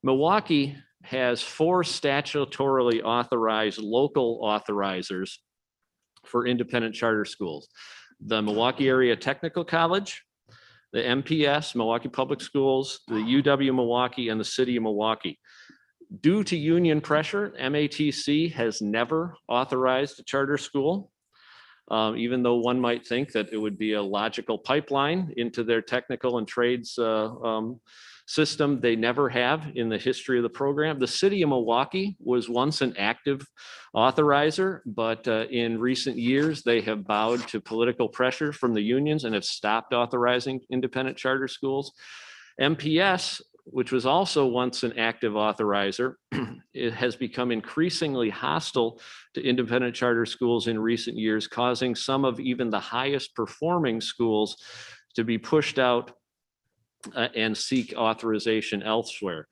Milwaukee has 4 statutorily authorized local authorizers for independent charter schools: the Milwaukee Area Technical College, the MPS, Milwaukee Public Schools, the UW Milwaukee, and the City of Milwaukee. Due to union pressure, MATC has never authorized a charter school, even though one might think that it would be a logical pipeline into their technical and trades system. They never have in the history of the program. The City of Milwaukee was once an active authorizer, but in recent years, they have bowed to political pressure from the unions and have stopped authorizing independent charter schools. MPS, which was also once an active authorizer, it has become increasingly hostile to independent charter schools in recent years, causing some of even the highest performing schools to be pushed out and seek authorization elsewhere.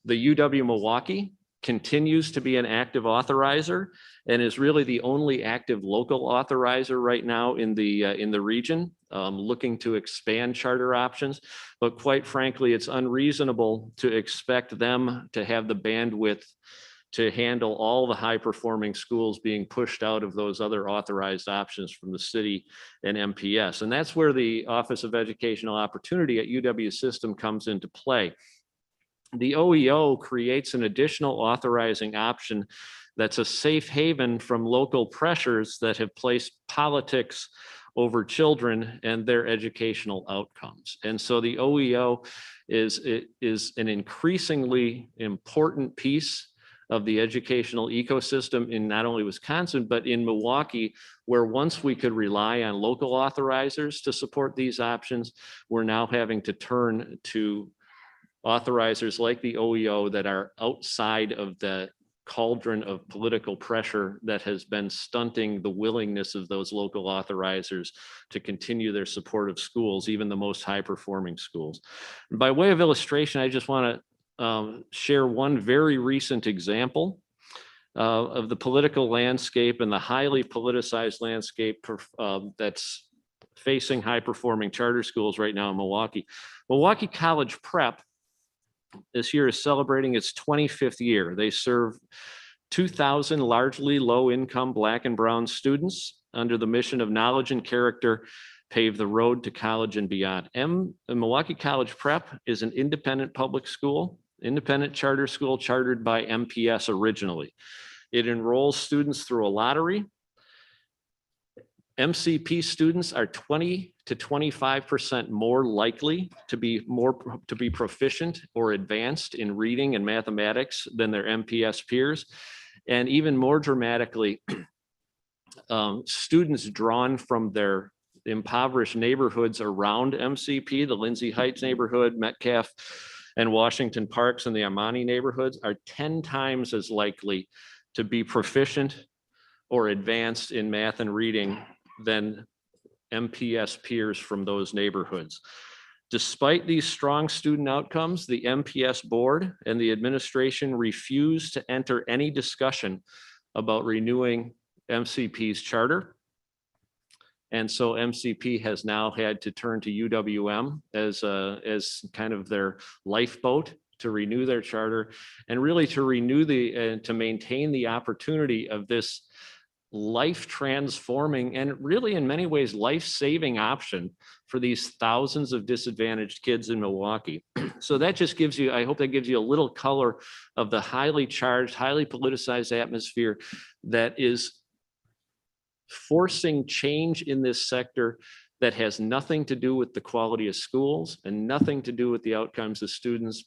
The UW Milwaukee continues to be an active authorizer and is really the only active local authorizer right now in the region, looking to expand charter options. But quite frankly, it's unreasonable to expect them to have the bandwidth to handle all the high performing schools being pushed out of those other authorized options from the city and MPS. And that's where the Office of Educational Opportunity at UW System comes into play. The OEO creates an additional authorizing option that's a safe haven from local pressures that have placed politics over children and their educational outcomes. And so the OEO is an increasingly important piece of the educational ecosystem in not only Wisconsin, but in Milwaukee, where once we could rely on local authorizers to support these options, we're now having to turn to authorizers like the OEO that are outside of the cauldron of political pressure that has been stunting the willingness of those local authorizers to continue their support of schools, even the most high-performing schools. And by way of illustration, I just want to share one very recent example of the political landscape and the highly politicized landscape that's facing high-performing charter schools right now in Milwaukee. Milwaukee College Prep this year is celebrating its 25th year. They serve 2,000 largely low-income Black and brown students under the mission of knowledge and character pave the road to college and beyond. Milwaukee College Prep is an independent public school, independent charter school chartered by MPS originally. It enrolls students through a lottery. MCP students are 20 to 25% more likely to be proficient or advanced in reading and mathematics than their MPS peers. And even more dramatically, students drawn from their impoverished neighborhoods around MCP, the Lindsay Heights neighborhood, Metcalf and Washington Parks and the Amani neighborhoods, are 10 times as likely to be proficient or advanced in math and reading than MPS peers from those neighborhoods. Despite these strong student outcomes, the MPS board and the administration refused to enter any discussion about renewing MCP's charter. And so MCP has now had to turn to UWM as kind of their lifeboat to renew their charter and really to renew to maintain the opportunity of this life transforming and really in many ways life-saving option for these thousands of disadvantaged kids in Milwaukee. So that just gives you, I hope that gives you a little color of the highly charged, highly politicized atmosphere that is forcing change in this sector that has nothing to do with the quality of schools and nothing to do with the outcomes of students,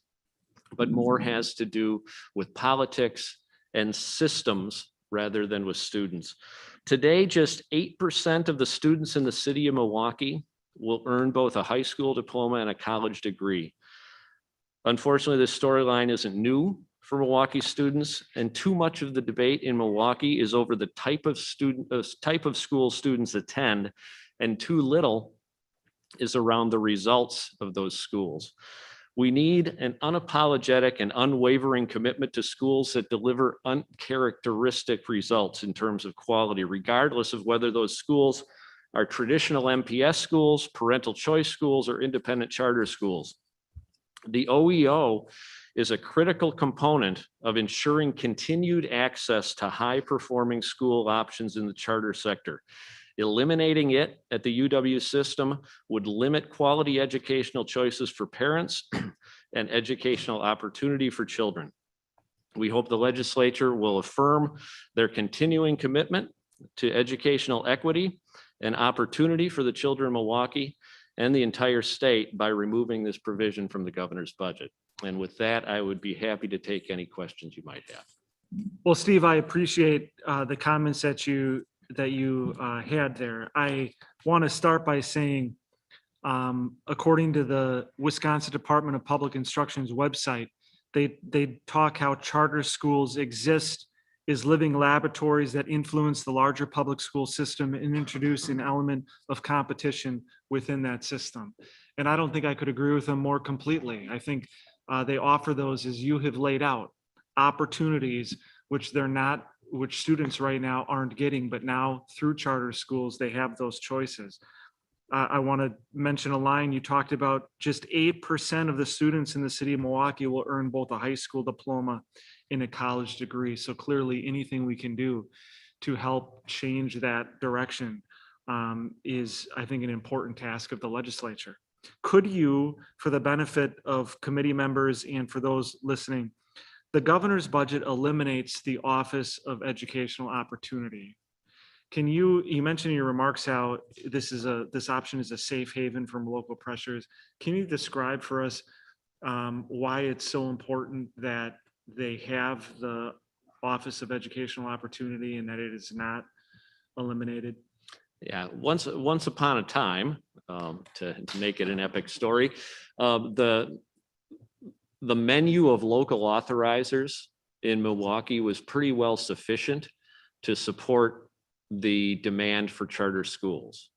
but more has to do with politics and systems rather than with students. Today, just 8% of the students in the city of Milwaukee will earn both a high school diploma and a college degree. Unfortunately, this storyline isn't new for Milwaukee students, and too much of the debate in Milwaukee is over the type of school students attend, and too little is around the results of those schools. We need an unapologetic and unwavering commitment to schools that deliver uncharacteristic results in terms of quality, regardless of whether those schools are traditional MPS schools, parental choice schools, or independent charter schools. The OEO is a critical component of ensuring continued access to high-performing school options in the charter sector. Eliminating it at the UW system would limit quality educational choices for parents and educational opportunity for children. We hope the legislature will affirm their continuing commitment to educational equity and opportunity for the children of Milwaukee and the entire state by removing this provision from the governor's budget. And with that, I would be happy to take any questions you might have. Well, Steve, I appreciate the comments that you had there. I want to start by saying, according to the Wisconsin Department of Public Instruction's website, they talk how charter schools exist as living laboratories that influence the larger public school system and introduce an element of competition within that system. And I don't think I could agree with them more completely. I think they offer those, as you have laid out, opportunities which students right now aren't getting, but now through charter schools, they have those choices. I want to mention a line you talked about. Just 8% of the students in the city of Milwaukee will earn both a high school diploma and a college degree. So clearly anything we can do to help change that direction is, I think, an important task of the legislature. Could you, for the benefit of committee members and for those listening, the governor's budget eliminates the Office of Educational Opportunity. You mentioned in your remarks how this option is a safe haven from local pressures. Can you describe for us why it's so important that they have the Office of Educational Opportunity and that it is not eliminated? Yeah, once upon a time, to make it an epic story, the menu of local authorizers in Milwaukee was pretty well sufficient to support the demand for charter schools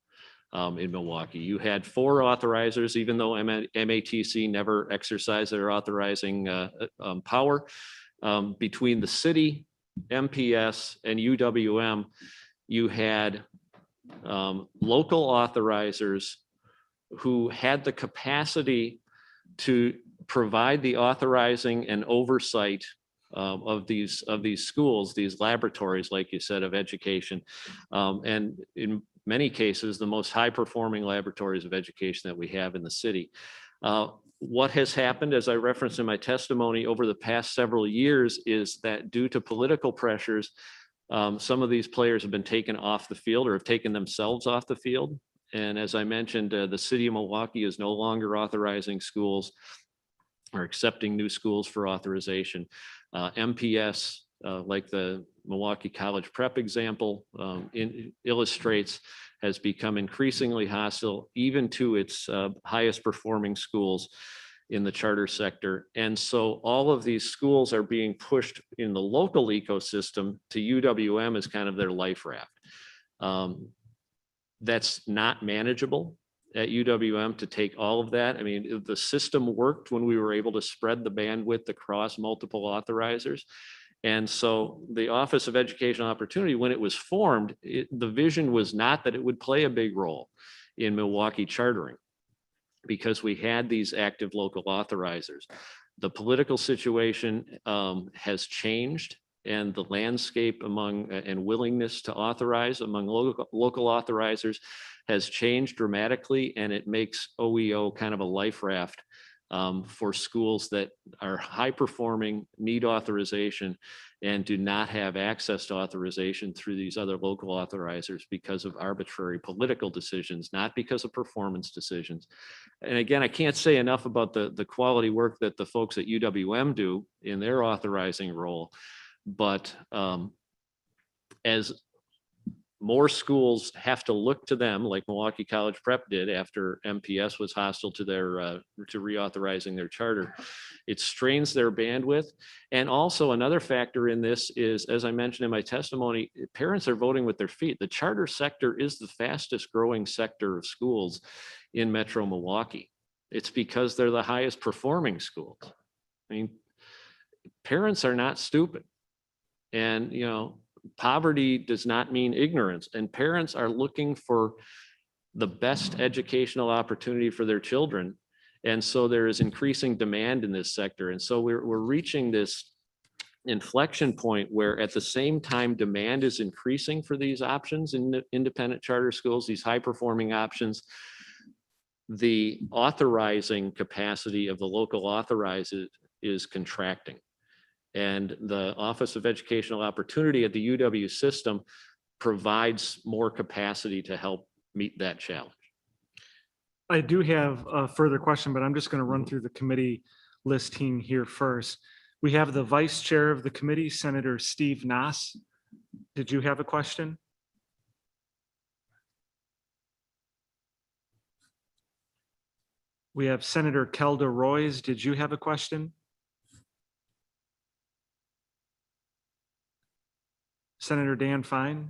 in Milwaukee. You had 4 authorizers, even though MATC never exercised their authorizing power. Between the city, MPS, and UWM, you had local authorizers who had the capacity to provide the authorizing and oversight of these schools, these laboratories, like you said, of education, and in many cases, the most high-performing laboratories of education that we have in the city. What has happened, as I referenced in my testimony over the past several years, is that due to political pressures, some of these players have been taken off the field or have taken themselves off the field. And as I mentioned, the city of Milwaukee is no longer authorizing schools or accepting new schools for authorization. MPS, like the Milwaukee College Prep example illustrates, has become increasingly hostile even to its highest performing schools in the charter sector. And so all of these schools are being pushed in the local ecosystem to UWM as kind of their life raft. That's not manageable at UWM to take all of that. I mean, the system worked when we were able to spread the bandwidth across multiple authorizers. And so the Office of Educational Opportunity, when it was formed, the vision was not that it would play a big role in Milwaukee chartering, because we had these active local authorizers. The political situation has changed, and the landscape among and willingness to authorize among local authorizers has changed dramatically, and it makes OEO kind of a life raft for schools that are high performing, need authorization, and do not have access to authorization through these other local authorizers because of arbitrary political decisions, not because of performance decisions. And again, I can't say enough about the quality work that the folks at UWM do in their authorizing role. But as more schools have to look to them, like Milwaukee College Prep did after MPS was hostile to their to reauthorizing their charter, it strains their bandwidth. And also another factor in this is, as I mentioned in my testimony, parents are voting with their feet. The charter sector is the fastest growing sector of schools in Metro Milwaukee. It's because they're the highest performing schools. I mean, parents are not stupid. And, you know, poverty does not mean ignorance, and parents are looking for the best educational opportunity for their children. And so there is increasing demand in this sector. And so we're reaching this inflection point where at the same time demand is increasing for these options in independent charter schools, these high performing options, the authorizing capacity of the local authorizers is contracting. And the Office of Educational Opportunity at the UW system provides more capacity to help meet that challenge. I do have a further question, but I'm just going to run through the committee listing here first. We have the vice chair of the committee, Senator Steve Nass. Did you have a question? We have Senator Kelda Roys. Did you have a question? Senator Dan Fine?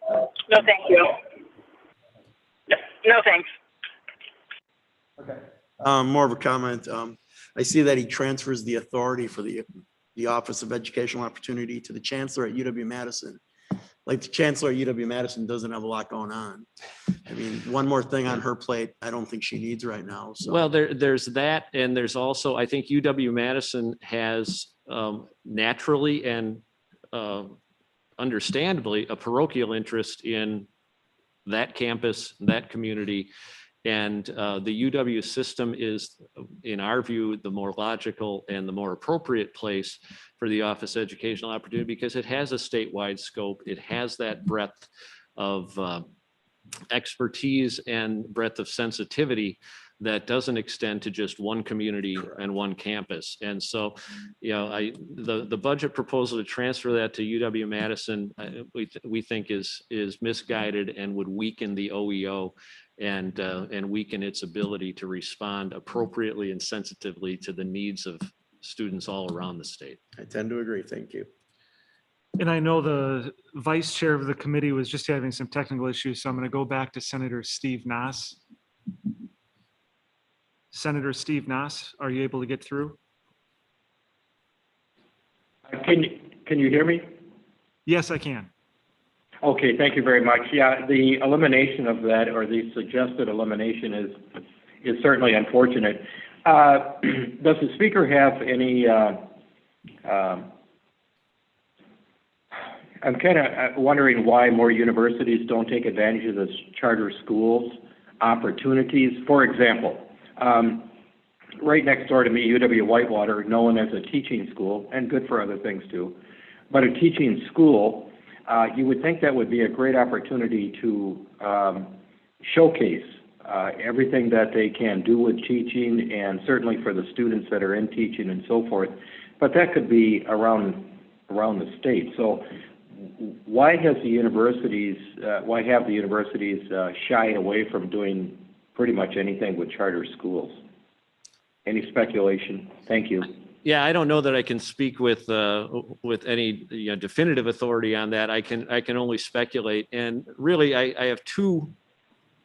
No, thank you. No, thanks. More of a comment. I see that he transfers the authority for the Office of Educational Opportunity to the Chancellor at UW-Madison. Like the Chancellor at UW-Madison doesn't have a lot going on. I mean, one more thing on her plate, I don't think she needs right now. So. Well, there's that, and there's also, I think UW-Madison has naturally and understandably a parochial interest in that campus, that community. And the UW system is, in our view, the more logical and the more appropriate place for the Office of Educational Opportunity, because it has a statewide scope. It has that breadth of expertise and breadth of sensitivity that doesn't extend to just one community and one campus. And so, you know, the budget proposal to transfer that to UW-Madison, we think is misguided and would weaken the OEO and weaken its ability to respond appropriately and sensitively to the needs of students all around the state. I tend to agree. Thank you. And I know the vice chair of the committee was just having some technical issues, so I'm going to go back to Senator Steve Nass. Senator Steve Nass, are you able to get through? Can you hear me? Yes, I can. Okay, thank you very much. Yeah, the elimination of that, or the suggested elimination, is certainly unfortunate. Does the speaker have any? I'm kind of wondering why more universities don't take advantage of this charter schools opportunities. For example, right next door to me, UW-Whitewater, known as a teaching school, and good for other things too, but a teaching school, you would think that would be a great opportunity to showcase everything that they can do with teaching, and certainly for the students that are in teaching and so forth. But that could be around the state. So why have the universities shied away from doing pretty much anything with charter schools? Any speculation? Thank you. Yeah, I don't know that I can speak with any definitive authority on that. I can only speculate, and really I have two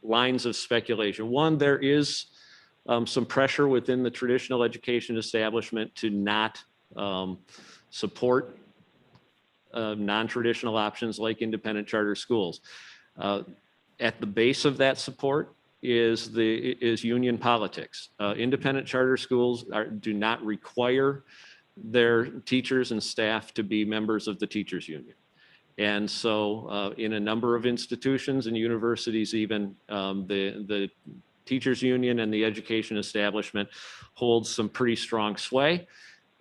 lines of speculation. One, there is some pressure within the traditional education establishment to not support non-traditional options like independent charter schools. At the base of that support is union politics. Independent charter schools do not require their teachers and staff to be members of the teachers union. And so in a number of institutions and universities, even the teachers union and the education establishment holds some pretty strong sway.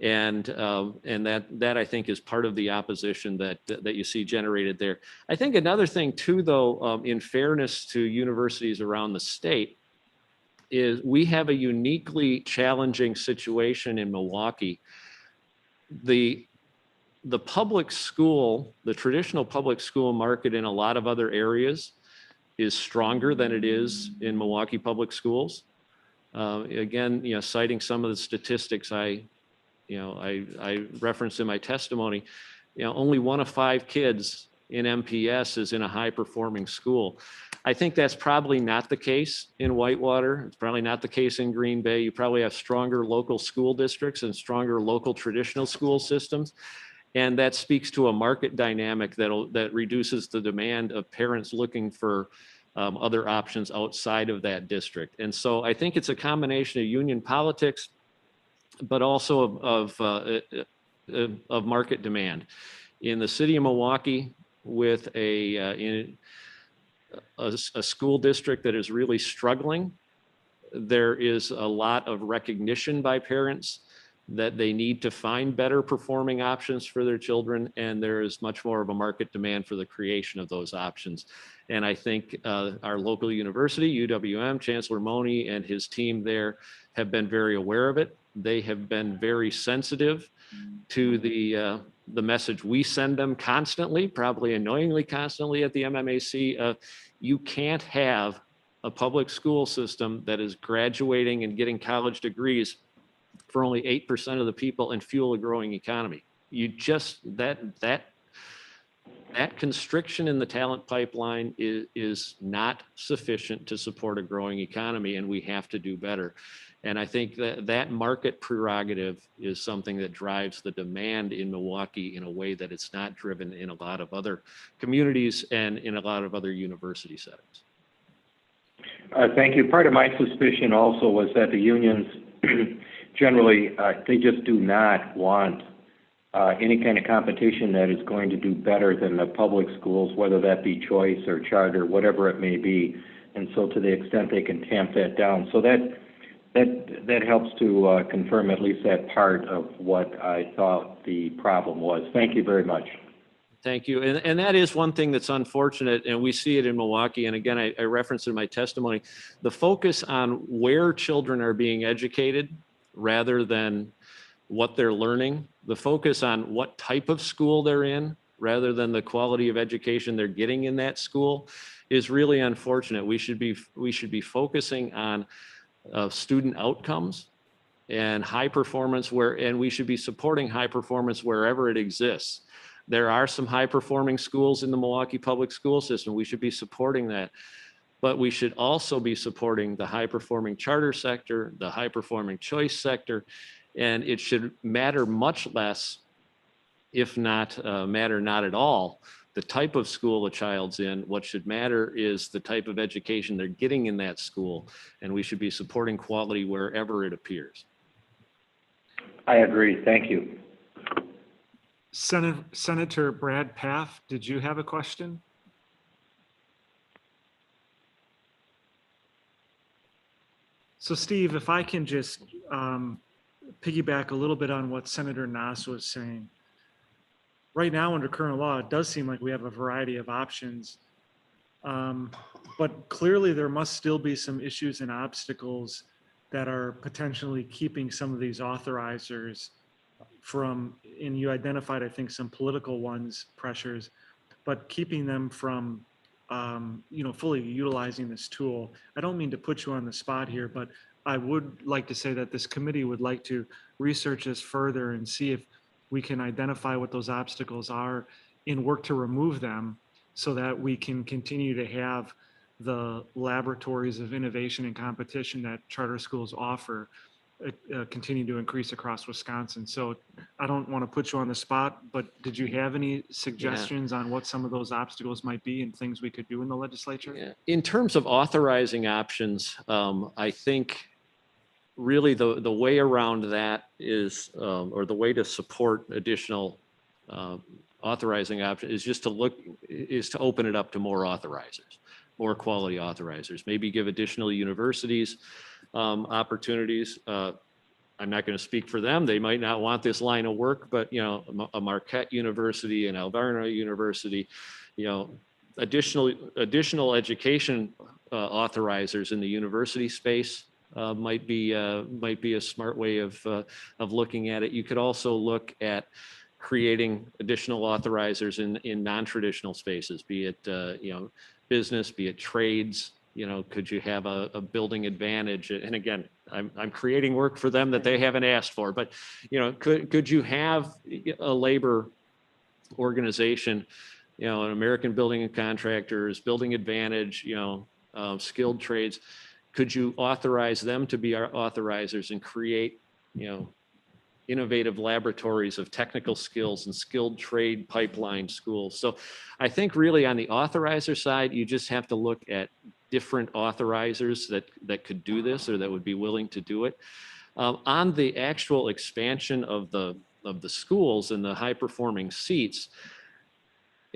And that I think is part of the opposition that you see generated there. I think another thing too, though, in fairness to universities around the state, is we have a uniquely challenging situation in Milwaukee. The public school, the traditional public school market in a lot of other areas is stronger than it is in Milwaukee Public Schools. Again, citing some of the statistics I referenced in my testimony, only 1 of 5 kids in MPS is in a high performing school. I think that's probably not the case in Whitewater. It's probably not the case in Green Bay. You probably have stronger local school districts and stronger local traditional school systems. And that speaks to a market dynamic that reduces the demand of parents looking for other options outside of that district. And so I think it's a combination of union politics, but also of market demand. In the city of Milwaukee, with a school district that is really struggling, there is a lot of recognition by parents that they need to find better performing options for their children, and there is much more of a market demand for the creation of those options. And I think our local university, UWM, Chancellor Money and his team there have been very aware of it. They have been very sensitive to the message we send them constantly, probably annoyingly constantly at the MMAC. You can't have a public school system that is graduating and getting college degrees for only 8% of the people and fuel a growing economy. You just, that constriction in the talent pipeline is not sufficient to support a growing economy, and we have to do better. And I think that market prerogative is something that drives the demand in Milwaukee in a way that it's not driven in a lot of other communities and in a lot of other university settings. Thank you. Part of my suspicion also was that the unions generally, they just do not want any kind of competition that is going to do better than the public schools, whether that be choice or charter, whatever it may be. And so to the extent they can tamp that down. So that helps to confirm at least that part of what I thought the problem was. Thank you very much. Thank you. And that is one thing that's unfortunate, and we see it in Milwaukee. And again, I referenced in my testimony, the focus on where children are being educated rather than what they're learning, the focus on what type of school they're in rather than the quality of education they're getting in that school is really unfortunate. We should be focusing on student outcomes and high performance and we should be supporting high performance wherever it exists. There are some high performing schools in the Milwaukee public school system. We should be supporting that. But we should also be supporting the high performing charter sector, the high performing choice sector, and it should matter much less, if not matter not at all, the type of school a child's in. What should matter is the type of education they're getting in that school, and we should be supporting quality wherever it appears. I agree. Thank you. Senator Brad Pfaff, did you have a question? So Steve, if I can just piggyback a little bit on what Senator Nass was saying. Right now, under current law, it does seem like we have a variety of options, but clearly there must still be some issues and obstacles that are potentially keeping some of these authorizers from, and you identified, I think, some political ones, pressures, but keeping them from fully utilizing this tool. I don't mean to put you on the spot here, but I would like to say that this committee would like to research this further and see if we can identify what those obstacles are and work to remove them so that we can continue to have the laboratories of innovation and competition that charter schools offer. continue to increase across Wisconsin. So I don't want to put you on the spot, but did you have any suggestions on what some of those obstacles might be and things we could do in the legislature? In terms of authorizing options, I think really the way around that is, or the way to support additional authorizing option is just to open it up to more authorizers, more quality authorizers, maybe give additional universities opportunities. I'm not going to speak for them. They might not want this line of work, but a Marquette University and Alverna University, additional education authorizers in the university space might be a smart way of looking at it. You could also look at creating additional authorizers in non-traditional spaces, be it business, be it trades. Could you have a building advantage? And again, I'm creating work for them that they haven't asked for, but could you have a labor organization, an American Building and Contractors, Building Advantage, skilled trades? Could you authorize them to be our authorizers and create, innovative laboratories of technical skills and skilled trade pipeline schools? So I think really on the authorizer side, you just have to look at different authorizers that could do this or that would be willing to do it. On the actual expansion of the schools and the high performing seats,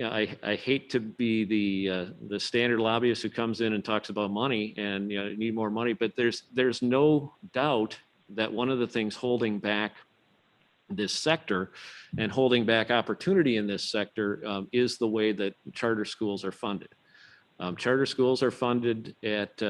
I hate to be the standard lobbyist who comes in and talks about money and need more money, but there's no doubt that one of the things holding back this sector and holding back opportunity in this sector is the way that charter schools are funded. Charter schools are funded at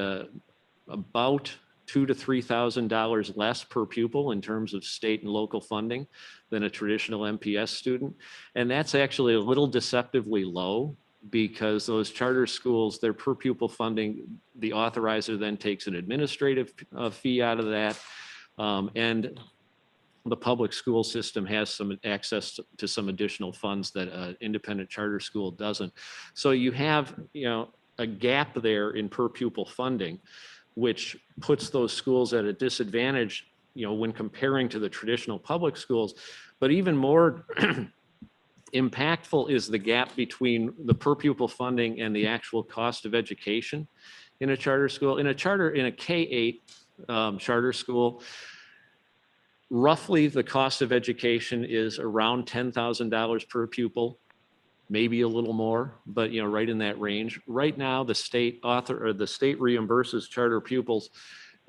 about $2,000 to $3,000 less per pupil in terms of state and local funding than a traditional MPS student. And that's actually a little deceptively low because those charter schools, their per pupil funding, the authorizer then takes an administrative fee out of that. And the public school system has some access to some additional funds that an independent charter school doesn't. So you have, a gap there in per pupil funding, which puts those schools at a disadvantage, when comparing to the traditional public schools. But even more impactful is the gap between the per pupil funding and the actual cost of education in a charter school. In a K-8 charter school, roughly the cost of education is around $10,000 per pupil, maybe a little more, but right in that range. Right now, the state reimburses charter pupils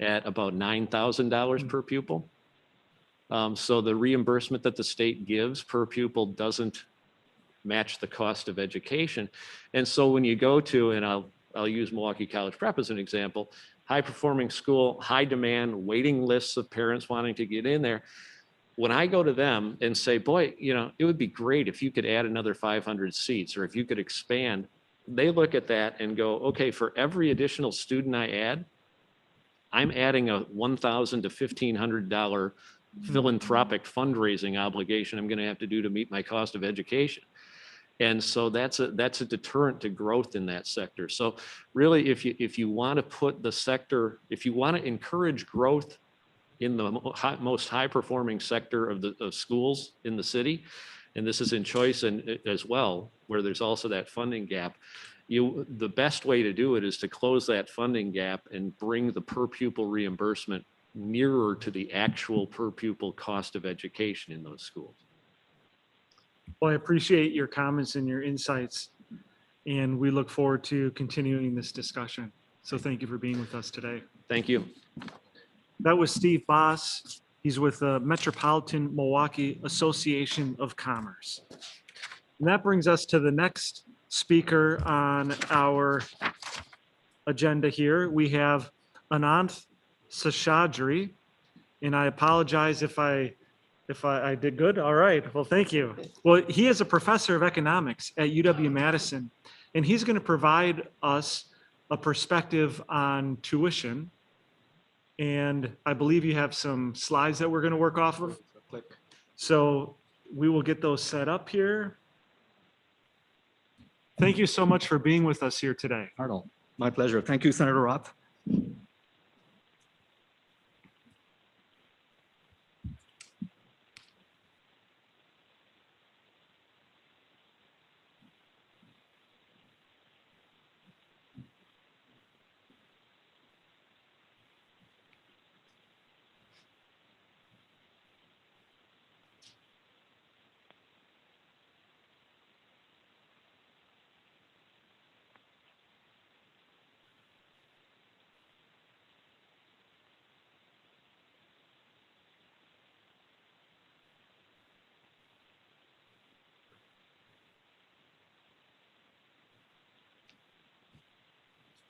at about $9,000 per pupil. So the reimbursement that the state gives per pupil doesn't match the cost of education. And so when you go to, and I'll use Milwaukee College Prep as an example, high performing school, high demand, waiting lists of parents wanting to get in there. When I go to them and say, boy, it would be great if you could add another 500 seats or if you could expand, they look at that and go, okay, for every additional student I add, I'm adding a $1,000 to $1,500 philanthropic fundraising obligation I'm going to have to do to meet my cost of education. And so that's a deterrent to growth in that sector. So really, if you want to put the sector, if you want to encourage growth in the most high performing sector of schools in the city, and this is in choice and as well, where there's also that funding gap, the best way to do it is to close that funding gap and bring the per pupil reimbursement nearer to the actual per pupil cost of education in those schools. Well, I appreciate your comments and your insights, and we look forward to continuing this discussion. So thank you for being with us today. Thank you. That was Steve Boss. He's with the Metropolitan Milwaukee Association of Commerce. And that brings us to the next speaker on our agenda here. We have Ananth Seshadri, and I apologize if I did good. All right. Well, thank you. Well, he is a professor of economics at UW-Madison, and he's going to provide us a perspective on tuition. And I believe you have some slides that we're going to work off of. So we will get those set up here. Thank you so much for being with us here today. Arnold, my pleasure. Thank you, Senator Roth.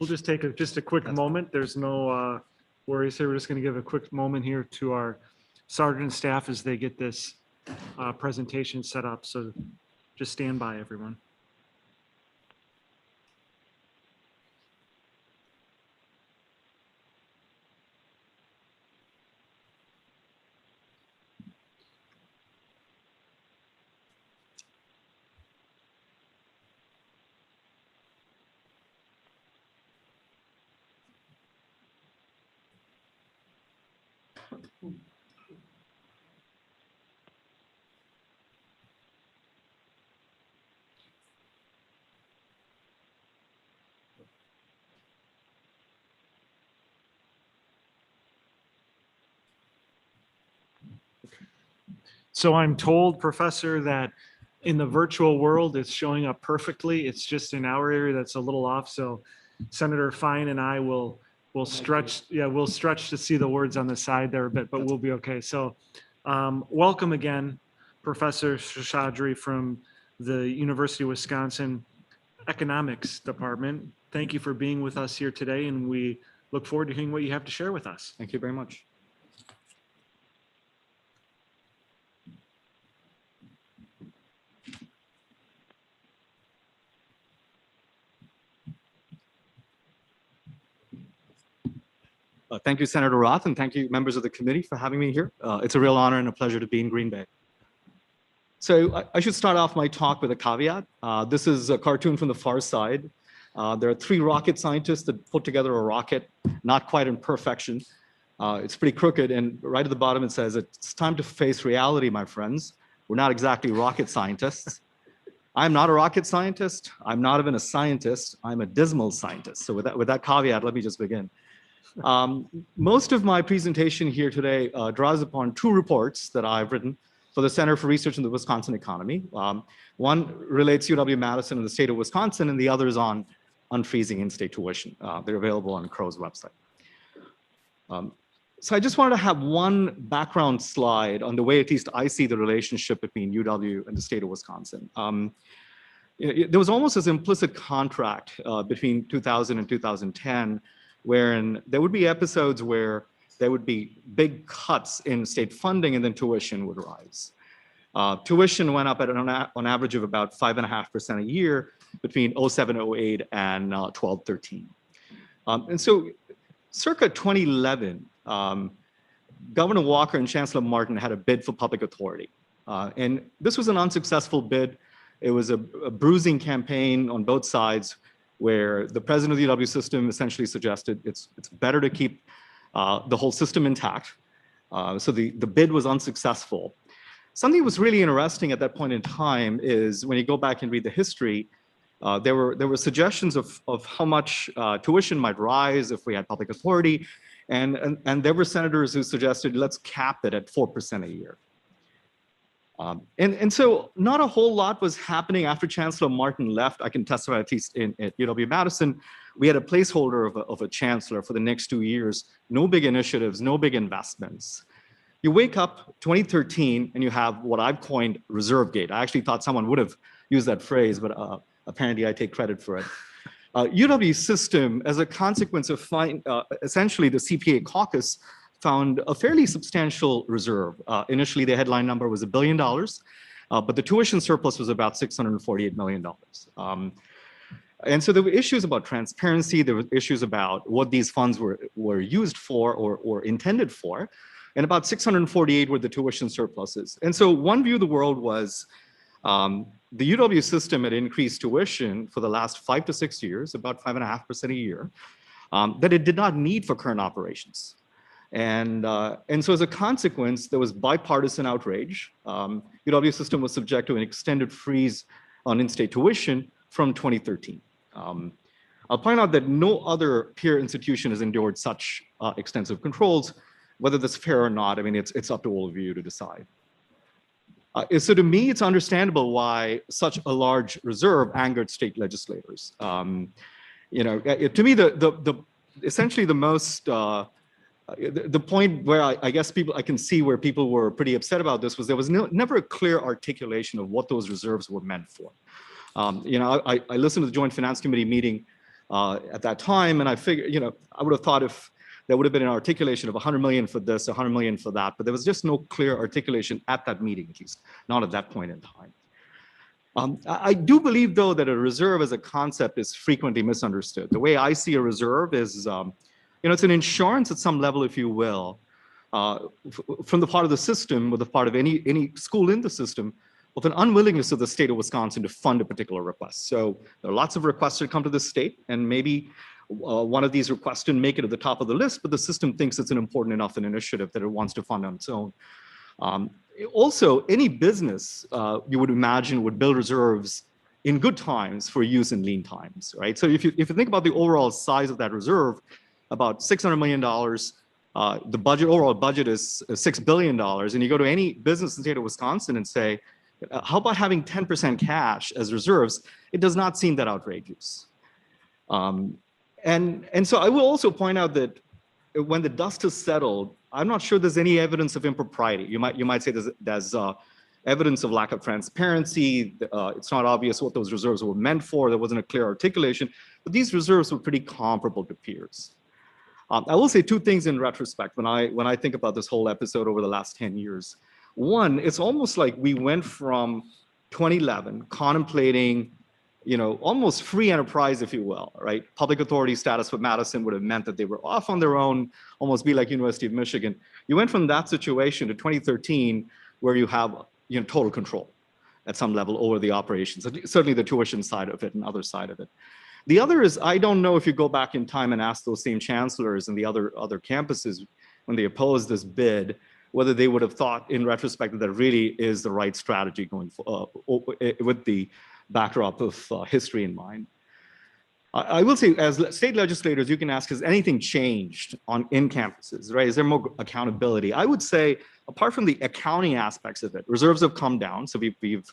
We'll just take just a quick moment. There's no worries here. We're just going to give a quick moment here to our sergeant staff as they get this presentation set up. So just stand by, everyone. So I'm told, Professor, that in the virtual world, it's showing up perfectly. It's just in our area that's a little off. So Senator Fine and I will stretch. Yeah, we'll stretch to see the words on the side there a bit, but we'll be okay. So welcome again, Professor Seshadri from the University of Wisconsin Economics Department. Thank you for being with us here today, and we look forward to hearing what you have to share with us. Thank you very much. Thank you, Senator Roth, and thank you, members of the committee, for having me here. It's a real honor and a pleasure to be in Green Bay. So I should start off my talk with a caveat. This is a cartoon from the far side. There are 3 rocket scientists that put together a rocket, not quite in perfection. It's pretty crooked, and right at the bottom it says, "It's time to face reality, my friends. We're not exactly rocket scientists." I'm not a rocket scientist. I'm not even a scientist. I'm a dismal scientist. So with that caveat, let me just begin. Most of my presentation here today draws upon 2 reports that I've written for the Center for Research in the Wisconsin Economy. One relates UW-Madison and the state of Wisconsin, and the other is on unfreezing in-state tuition. They're available on Crow's website. So I just wanted to have one background slide on the way at least I see the relationship between UW and the state of Wisconsin. There was almost this implicit contract between 2000 and 2010, wherein there would be episodes where there would be big cuts in state funding and then tuition would rise. Tuition went up at on average of about 5.5% a year between 07, 08 and 12, 13. And so circa 2011, Governor Walker and Chancellor Martin had a bid for public authority. And this was an unsuccessful bid. It was a bruising campaign on both sides, where the president of the UW system essentially suggested it's better to keep the whole system intact. So the bid was unsuccessful. Something that was really interesting at that point in time is when you go back and read the history, there were suggestions of how much tuition might rise if we had public authority. And there were senators who suggested, let's cap it at 4% a year. And so not a whole lot was happening after Chancellor Martin left. I can testify at least at UW-Madison, we had a placeholder of a chancellor for the next 2 years, no big initiatives, no big investments. You wake up 2013 and you have what I've coined ReserveGate. I actually thought someone would have used that phrase, but apparently I take credit for it. UW system, as a consequence of essentially the CPA caucus, found a fairly substantial reserve. Initially, the headline number was $1 billion, but the tuition surplus was about $648 million. And so there were issues about transparency. There were issues about what these funds were used for or intended for. And about 648 were the tuition surpluses. And so one view of the world was the UW system had increased tuition for the last 5 to 6 years, about 5.5% a year, that it did not need for current operations. And so as a consequence, there was bipartisan outrage. UW system was subject to an extended freeze on in-state tuition from 2013. I'll point out that no other peer institution has endured such extensive controls. Whether that's fair or not, I mean, it's up to all of you to decide. So to me, it's understandable why such a large reserve angered state legislators. To me, essentially the most the point where I guess I can see where people were pretty upset about this was there was never a clear articulation of what those reserves were meant for. I listened to the Joint Finance Committee meeting at that time. And I figured, I would have thought if there would have been an articulation of 100 million for this, 100 million for that, but there was just no clear articulation at that meeting, at least not at that point in time. I do believe, though, that a reserve as a concept is frequently misunderstood. The way I see a reserve is, it's an insurance at some level, if you will, from the part of the system or the part of any school in the system of an unwillingness of the state of Wisconsin to fund a particular request. So there are lots of requests that come to the state, and maybe one of these requests didn't make it at the top of the list, but the system thinks it's an important enough an initiative that it wants to fund on its own. Also, any business you would imagine would build reserves in good times for use in lean times, right? So if you think about the overall size of that reserve, about $600 million, the overall budget is $6 billion, and you go to any business in the state of Wisconsin and say, how about having 10% cash as reserves? It does not seem that outrageous. And so I will also point out that when the dust has settled, I'm not sure there's any evidence of impropriety. You might say there's evidence of lack of transparency. It's not obvious what those reserves were meant for. There wasn't a clear articulation, but these reserves were pretty comparable to peers. I will say two things in retrospect when I think about this whole episode over the last 10 years. One, it's almost like we went from 2011 contemplating, almost free enterprise, if you will, right? Public authority status for Madison would have meant that they were off on their own, almost be like University of Michigan. You went from that situation to 2013, where you have total control at some level over the operations, certainly the tuition side of it and other side of it. The other is, I don't know if you go back in time and ask those same chancellors and the other campuses when they opposed this bid, whether they would have thought in retrospect that that really is the right strategy going with the backdrop of history in mind. I will say, as state legislators, you can ask, has anything changed in campuses, right? Is there more accountability? I would say, apart from the accounting aspects of it, reserves have come down. So we've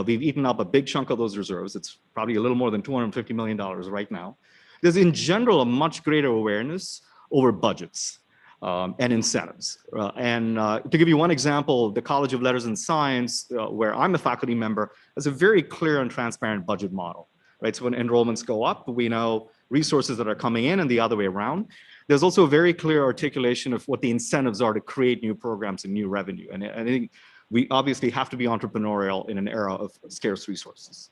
eaten up a big chunk of those reserves. It's probably a little more than $250 million right now. There's in general a much greater awareness over budgets and incentives. To give you one example, the College of Letters and Science, where I'm a faculty member, has a very clear and transparent budget model, right? So when enrollments go up, we know resources that are coming in and the other way around. There's also a very clear articulation of what the incentives are to create new programs and new revenue. And I think we obviously have to be entrepreneurial in an era of scarce resources.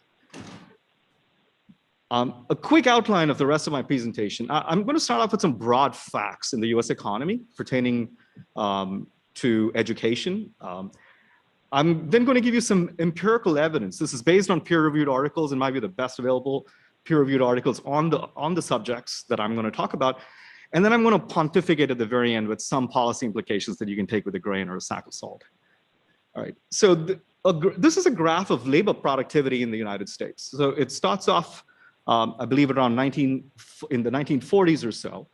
A quick outline of the rest of my presentation. I'm going to start off with some broad facts in the US economy pertaining to education. I'm then going to give you some empirical evidence. This is based on peer-reviewed articles and might be the best available peer-reviewed articles on the subjects that I'm going to talk about. And then I'm going to pontificate at the very end with some policy implications that you can take with a grain or a sack of salt. All right, so this is a graph of labor productivity in the United States. So it starts off, I believe, around in the 1940s or so.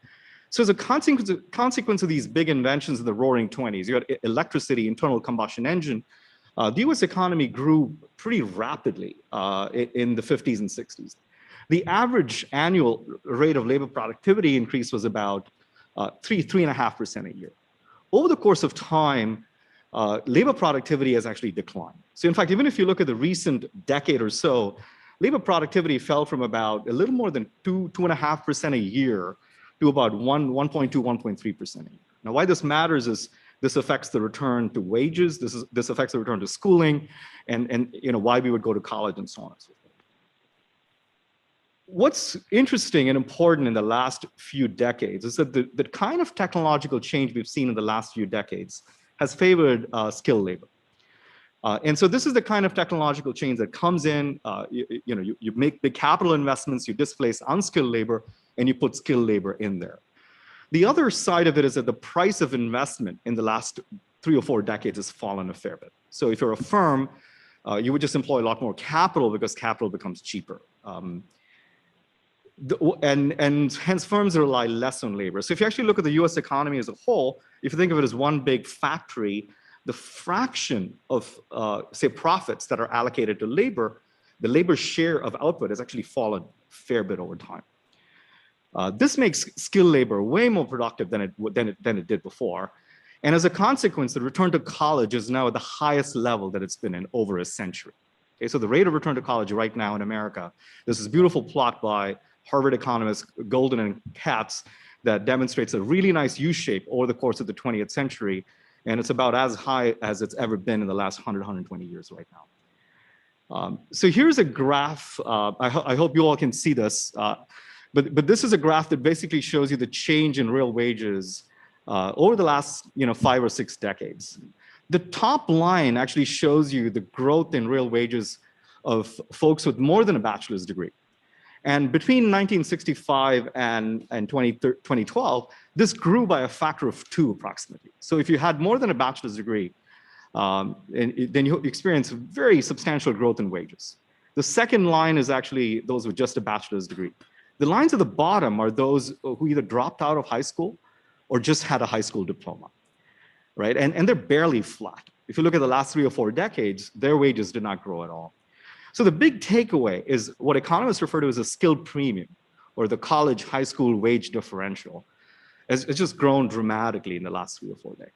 So as a consequence of these big inventions in the roaring 20s, you had electricity, internal combustion engine, the US economy grew pretty rapidly in the 50s and 60s. The average annual rate of labor productivity increase was about 3.5% a year. Over the course of time, labor productivity has actually declined. So in fact, even if you look at the recent decade or so, labor productivity fell from about a little more than 2.5% a year to about 1.2, 1.3% a year. Now, why this matters is this affects the return to wages, this affects the return to schooling, and why we would go to college and so on and so forth. What's interesting and important in the last few decades is that the kind of technological change we've seen in the last few decades has favored skilled labor. And so this is the kind of technological change that comes in, you make big capital investments, you displace unskilled labor, and you put skilled labor in there. The other side of it is that the price of investment in the last 3 or 4 decades has fallen a fair bit. So if you're a firm, you would just employ a lot more capital because capital becomes cheaper. And hence firms rely less on labor. So if you actually look at the US economy as a whole, if you think of it as one big factory, the fraction of, say, profits that are allocated to labor, the labor share of output has actually fallen a fair bit over time. This makes skilled labor way more productive than it did before. And as a consequence, the return to college is now at the highest level that it's been in over a century. Okay, so the rate of return to college right now in America, there's this beautiful plot by Harvard economists Golden and Katz that demonstrates a really nice U shape over the course of the 20th century. And it's about as high as it's ever been in the last 100, 120 years right now. So here's a graph. I hope you all can see this. But this is a graph that basically shows you the change in real wages over the last 5 or 6 decades. The top line actually shows you the growth in real wages of folks with more than a bachelor's degree. And between 1965 and 2012, this grew by a factor of 2 approximately. So if you had more than a bachelor's degree, then you experience very substantial growth in wages. The second line is actually those with just a bachelor's degree. The lines at the bottom are those who either dropped out of high school or just had a high school diploma, right? And they're barely flat. If you look at the last 3 or 4 decades, their wages did not grow at all. So the big takeaway is what economists refer to as a skill premium, or the college high school wage differential. It's just grown dramatically in the last 3 or 4 decades.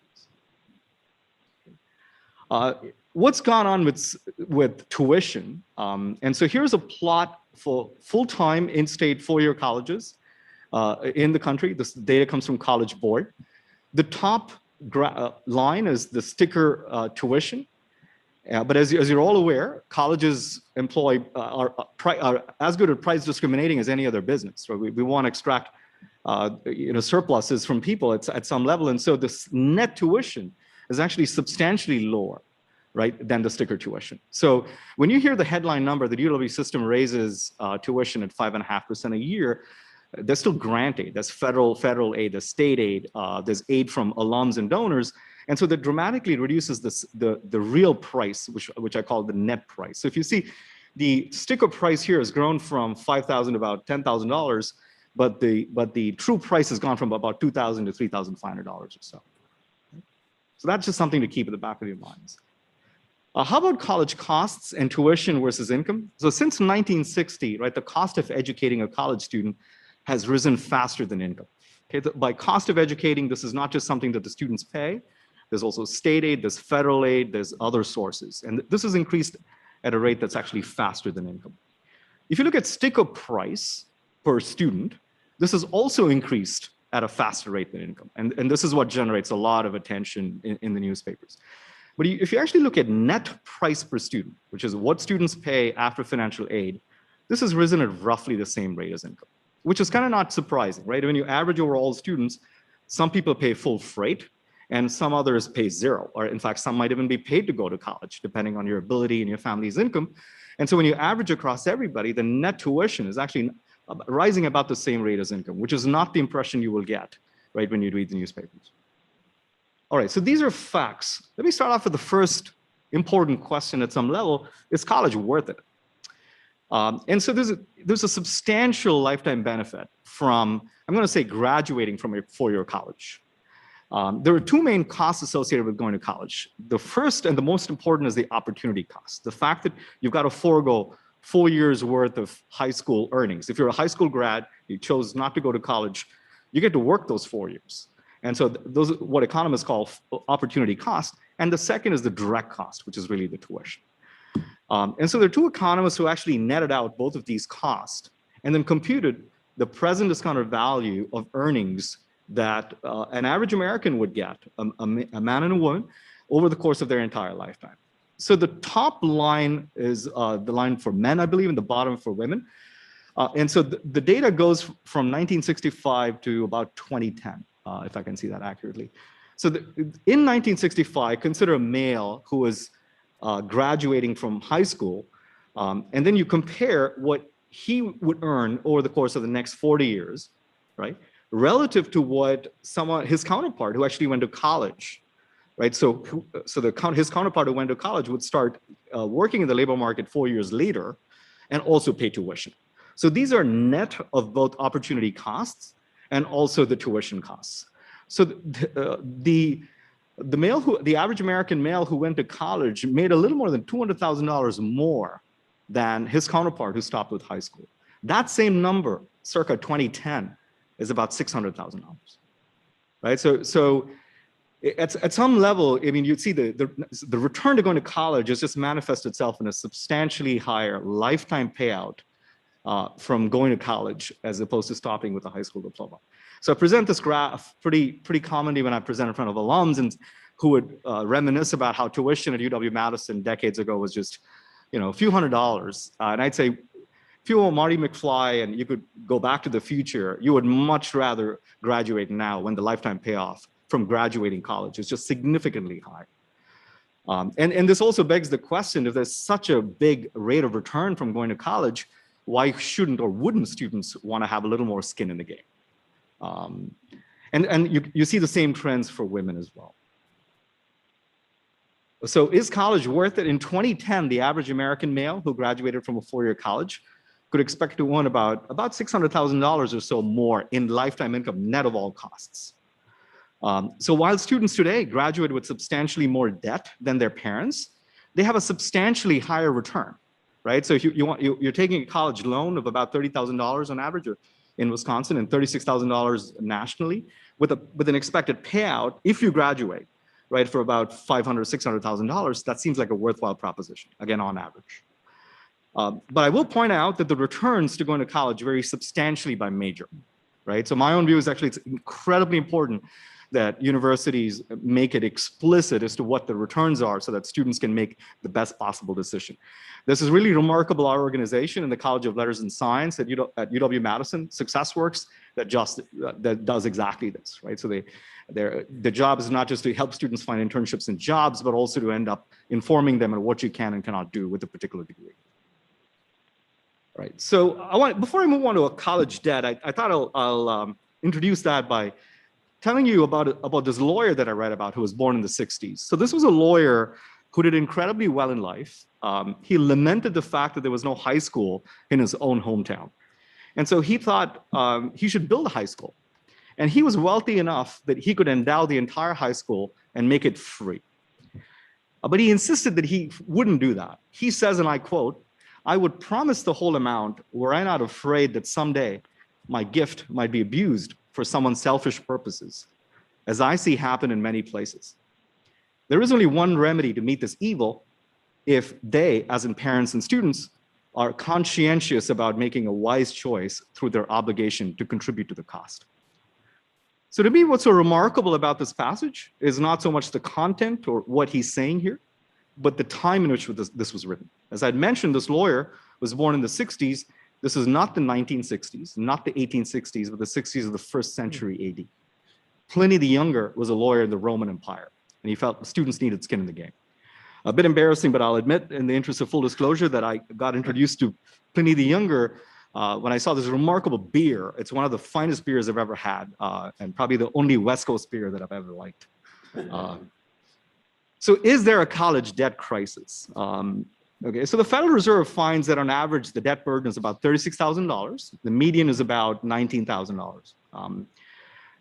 What's gone on with tuition? And so here's a plot for full-time in-state 4-year colleges in the country. This data comes from College Board. The top line is the sticker tuition. But as you're all aware, colleges are as good at price discriminating as any other business. Right? We want to extract surpluses from people at some level. And so this net tuition is actually substantially lower, right, than the sticker tuition. So when you hear the headline number, the UW system raises tuition at 5.5% a year, there's still grant aid, there's federal aid, there's state aid, there's aid from alums and donors. And so that dramatically reduces the real price, which I call the net price. So if you see the sticker price here has grown from $5,000 to about $10,000, but the true price has gone from about $2,000 to $3,500 or so. So that's just something to keep at the back of your minds. How about college costs and tuition versus income? So since 1960, right, the cost of educating a college student has risen faster than income. Okay, by cost of educating, this is not just something that the students pay. There's also state aid, there's federal aid, there's other sources. And this has increased at a rate that's actually faster than income. If you look at sticker price per student, this has also increased at a faster rate than income. And this is what generates a lot of attention in the newspapers. But if you actually look at net price per student, which is what students pay after financial aid, this has risen at roughly the same rate as income, which is kind of not surprising, right? When you average over all students, some people pay full freight, and some others pay 0, or in fact, some might even be paid to go to college, depending on your ability and your family's income. And so when you average across everybody, the net tuition is actually rising about the same rate as income, which is not the impression you will get, right, when you read the newspapers. All right, so these are facts. Let me start off with the first important question at some level: is college worth it? And so there's a substantial lifetime benefit from, I'm going to say, graduating from a 4-year college. There are 2 main costs associated with going to college. The first and the most important is the opportunity cost. The fact that you've got to forego 4 years worth of high school earnings. If you're a high school grad, you chose not to go to college, you get to work those 4 years. And so those are what economists call opportunity cost. And the second is the direct cost, which is really the tuition. And so there are 2 economists who actually netted out both of these costs and then computed the present discounted value of earnings that an average American would get, a man and a woman, over the course of their entire lifetime. So the top line is the line for men, I believe, and the bottom for women. And so the data goes from 1965 to about 2010, if I can see that accurately. So in 1965, consider a male who was graduating from high school, and then you compare what he would earn over the course of the next 40 years, right, relative to what his counterpart who actually went to college, right? So his counterpart who went to college would start working in the labor market 4 years later and also pay tuition. So these are net of both opportunity costs and also the tuition costs. So the average American male who went to college made a little more than $200,000 more than his counterpart who stopped with high school. That same number, circa 2010, is about $600,000, right? So at some level, I mean, you'd see the return to going to college has just manifested itself in a substantially higher lifetime payout from going to college as opposed to stopping with a high school diploma. So I present this graph pretty commonly when I present in front of alums and who would reminisce about how tuition at UW-Madison decades ago was just, a few $100s. And I'd say, if you were Marty McFly and you could go back to the future, you would much rather graduate now when the lifetime payoff from graduating college is just significantly high. And this also begs the question, if there's such a big rate of return from going to college, why shouldn't or wouldn't students want to have a little more skin in the game? And you see the same trends for women as well. So is college worth it? In 2010, the average American male who graduated from a four-year college could expect to earn about $600,000 or so more in lifetime income net of all costs. So while students today graduate with substantially more debt than their parents, they have a substantially higher return, right? So if you're taking a college loan of about $30,000 on average in Wisconsin and $36,000 nationally with an expected payout if you graduate, right, for about $500,000, $600,000, that seems like a worthwhile proposition, again, on average. But I will point out that the returns to going to college vary substantially by major, right? So my own view is actually it's incredibly important that universities make it explicit as to what the returns are so that students can make the best possible decision. This is really remarkable, our organization in the College of Letters and Science at UW-Madison, SuccessWorks, that does exactly this, right? So the job is not just to help students find internships and jobs, but also to end up informing them on what you can and cannot do with a particular degree. Right, so before I move on to a college debt, I thought I'll introduce that by telling you about this lawyer that I read about who was born in the 60s. So this was a lawyer who did incredibly well in life. He lamented the fact that there was no high school in his own hometown. And so he thought he should build a high school. And he was wealthy enough that he could endow the entire high school and make it free. But he insisted that he wouldn't do that. He says, and I quote, "I would promise the whole amount were I not afraid that someday my gift might be abused for someone's selfish purposes, as I see happen in many places. There is only one remedy to meet this evil if they, as in parents and students, are conscientious about making a wise choice through their obligation to contribute to the cost." So to me, what's so remarkable about this passage is not so much the content or what he's saying here, but the time in which this was written. As I'd mentioned, this lawyer was born in the 60s. This is not the 1960s, not the 1860s, but the 60s of the first century AD. Pliny the Younger was a lawyer in the Roman Empire, and he felt students needed skin in the game. A bit embarrassing, but I'll admit, in the interest of full disclosure, that I got introduced to Pliny the Younger when I saw this remarkable beer. It's one of the finest beers I've ever had, and probably the only West Coast beer that I've ever liked. So is there a college debt crisis? Okay, so the Federal Reserve finds that on average, the debt burden is about $36,000. The median is about $19,000.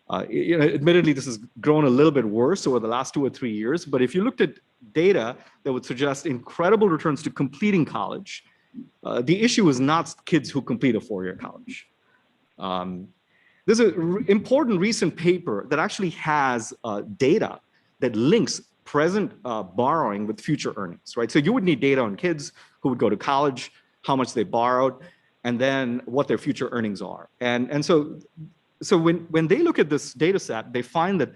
Admittedly, this has grown a little bit worse over the last 2 or 3 years, but if you looked at data that would suggest incredible returns to completing college, the issue is not kids who complete a four-year college. There's an important recent paper that actually has data that links present borrowing with future earnings, right? So you would need data on kids who would go to college, how much they borrowed, and then what their future earnings are. And so when they look at this data set, they find that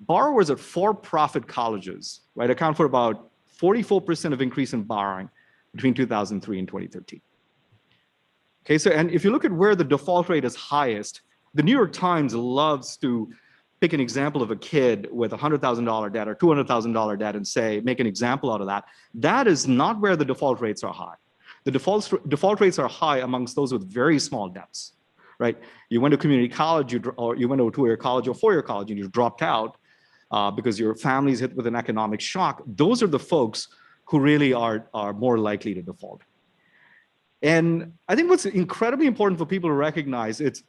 borrowers at for-profit colleges, right, account for about 44% of increase in borrowing between 2003 and 2013. Okay, so and if you look at where the default rate is highest, the New York Times loves to pick an example of a kid with $100,000 debt or $200,000 debt and say, make an example out of that. That is not where the default rates are high. The default rates are high amongst those with very small debts, right? You went to community college, or you went to a two-year college or four-year college and you dropped out because your family's hit with an economic shock. Those are the folks who really are more likely to default. And I think what's incredibly important for people to recognize, it's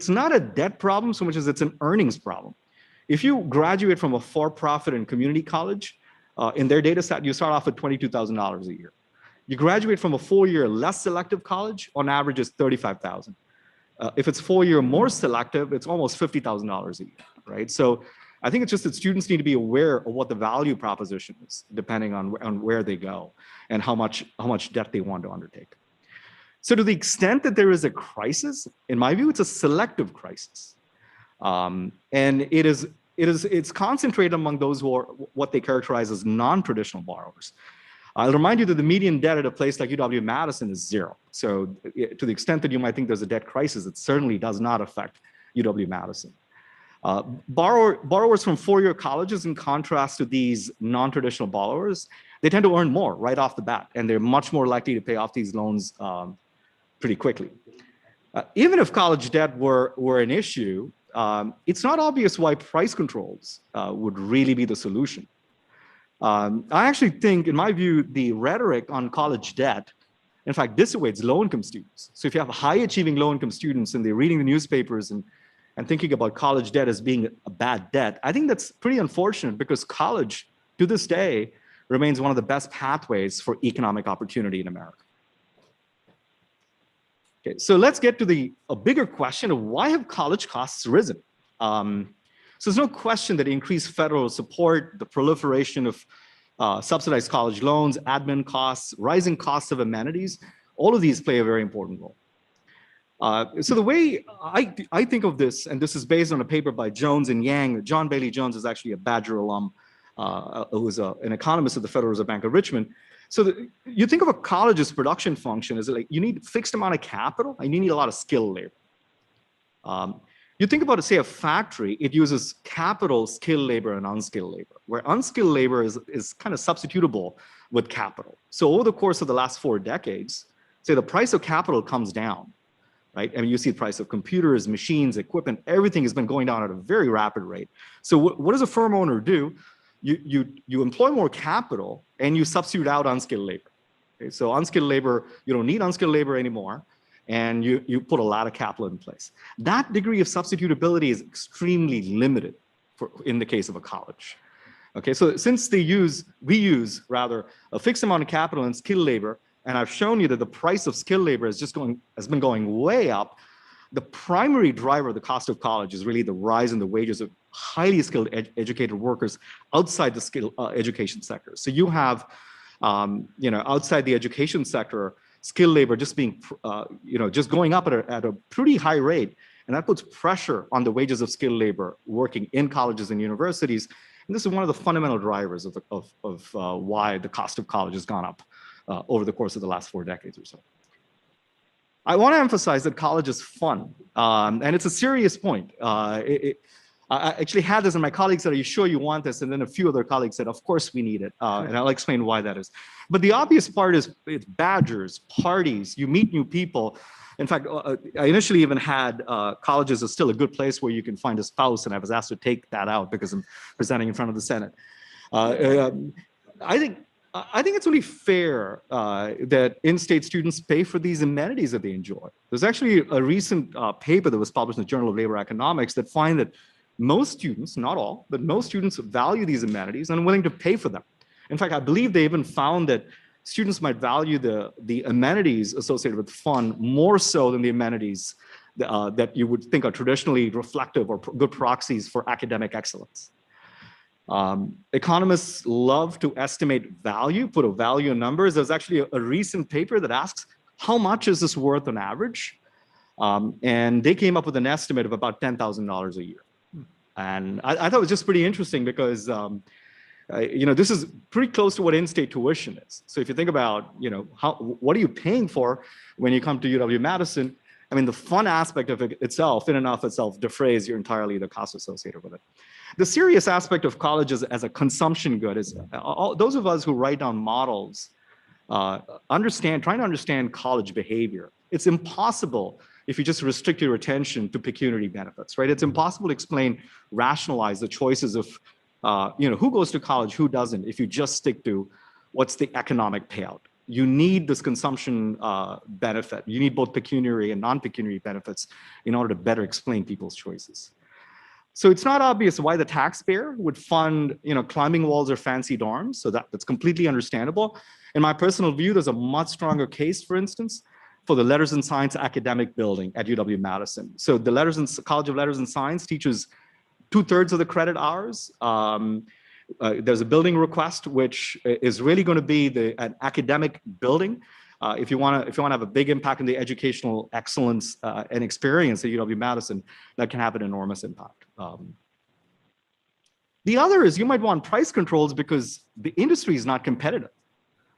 not a debt problem so much as it's an earnings problem. If you graduate from a for-profit and community college, in their data set, you start off at $22,000 a year. You graduate from a four-year less selective college, on average is $35,000. If it's four-year more selective, it's almost $50,000 a year, right? So I think it's just that students need to be aware of what the value proposition is, depending on where they go and how much debt they want to undertake. So to the extent that there is a crisis, in my view, it's a selective crisis. And it's concentrated among those who are what they characterize as non-traditional borrowers. I'll remind you that the median debt at a place like UW-Madison is 0. So to the extent that you might think there's a debt crisis, it certainly does not affect UW-Madison. Borrowers from four-year colleges, in contrast to these non-traditional borrowers, they tend to earn more right off the bat, and they're much more likely to pay off these loans pretty quickly. Even if college debt were an issue, it's not obvious why price controls would really be the solution. I actually think, in my view, the rhetoric on college debt, in fact, dissuades low-income students. So if you have high-achieving low-income students and they're reading the newspapers and thinking about college debt as being a bad debt, I think that's pretty unfortunate, because college, to this day, remains one of the best pathways for economic opportunity in America. Okay, so let's get to a bigger question of why have college costs risen? So there's no question that increased federal support, the proliferation of subsidized college loans, admin costs, rising costs of amenities, all of these play a very important role. So the way I think of this, and this is based on a paper by Jones and Yang. John Bailey Jones is actually a Badger alum who was an economist at the Federal Reserve Bank of Richmond. So you think of a college's production function as like you need fixed amount of capital and you need a lot of skilled labor. You think about, say, a factory, it uses capital, skilled labor, and unskilled labor, where unskilled labor is kind of substitutable with capital. So over the course of the last 4 decades, say the price of capital comes down, right? I mean, you see the price of computers, machines, equipment, everything has been going down at a very rapid rate. So what does a firm owner do? You employ more capital and you substitute out unskilled labor. Okay? So unskilled labor, you don't need unskilled labor anymore, and you put a lot of capital in place. That degree of substitutability is extremely limited in the case of a college. Okay, so since we use a fixed amount of capital and skilled labor, and I've shown you that the price of skilled labor has been going way up, the primary driver of the cost of college is really the rise in the wages of highly skilled educated workers outside the skilled education sector. So you have, outside the education sector, skilled labor just being, just going up at a pretty high rate. And that puts pressure on the wages of skilled labor working in colleges and universities. And this is one of the fundamental drivers of why the cost of college has gone up over the course of the last 4 decades or so. I want to emphasize that college is fun, and it's a serious point. I actually had this, and my colleagues said, "Are you sure you want this?" And then a few other colleagues said, "Of course we need it," and I'll explain why that is. But the obvious part is it's badgers, parties, you meet new people. In fact, I initially even had colleges are still a good place where you can find a spouse, and I was asked to take that out because I'm presenting in front of the Senate. I think it's only fair that in-state students pay for these amenities that they enjoy. There's actually a recent paper that was published in the Journal of Labor Economics that find that most students, not all, but most students value these amenities and are willing to pay for them. In fact, I believe they even found that students might value the amenities associated with fun more so than the amenities that you would think are traditionally reflective or good proxies for academic excellence. Economists love to estimate value, put a value in numbers. There's actually a recent paper that asks, how much is this worth on average? And they came up with an estimate of about $10,000 a year. And I thought it was just pretty interesting because, this is pretty close to what in-state tuition is. So if you think about, what are you paying for when you come to UW-Madison? I mean, the fun aspect of it itself, in and of itself, defrays entirely the cost associated with it. The serious aspect of college as a consumption good is those of us who write down models trying to understand college behavior. It's impossible if you just restrict your attention to pecuniary benefits, right? It's impossible to rationalize the choices of, who goes to college, who doesn't, if you just stick to what's the economic payout. You need this consumption benefit. You need both pecuniary and non-pecuniary benefits in order to better explain people's choices. So it's not obvious why the taxpayer would fund, climbing walls or fancy dorms. So that's completely understandable. In my personal view, there's a much stronger case, for instance, for the Letters and Science academic building at UW-Madison. So the College of Letters and Science teaches 2/3 of the credit hours. There's a building request, which is really going to be an academic building If you want to have a big impact in the educational excellence and experience at UW-Madison, that can have an enormous impact. The other is you might want price controls because the industry is not competitive,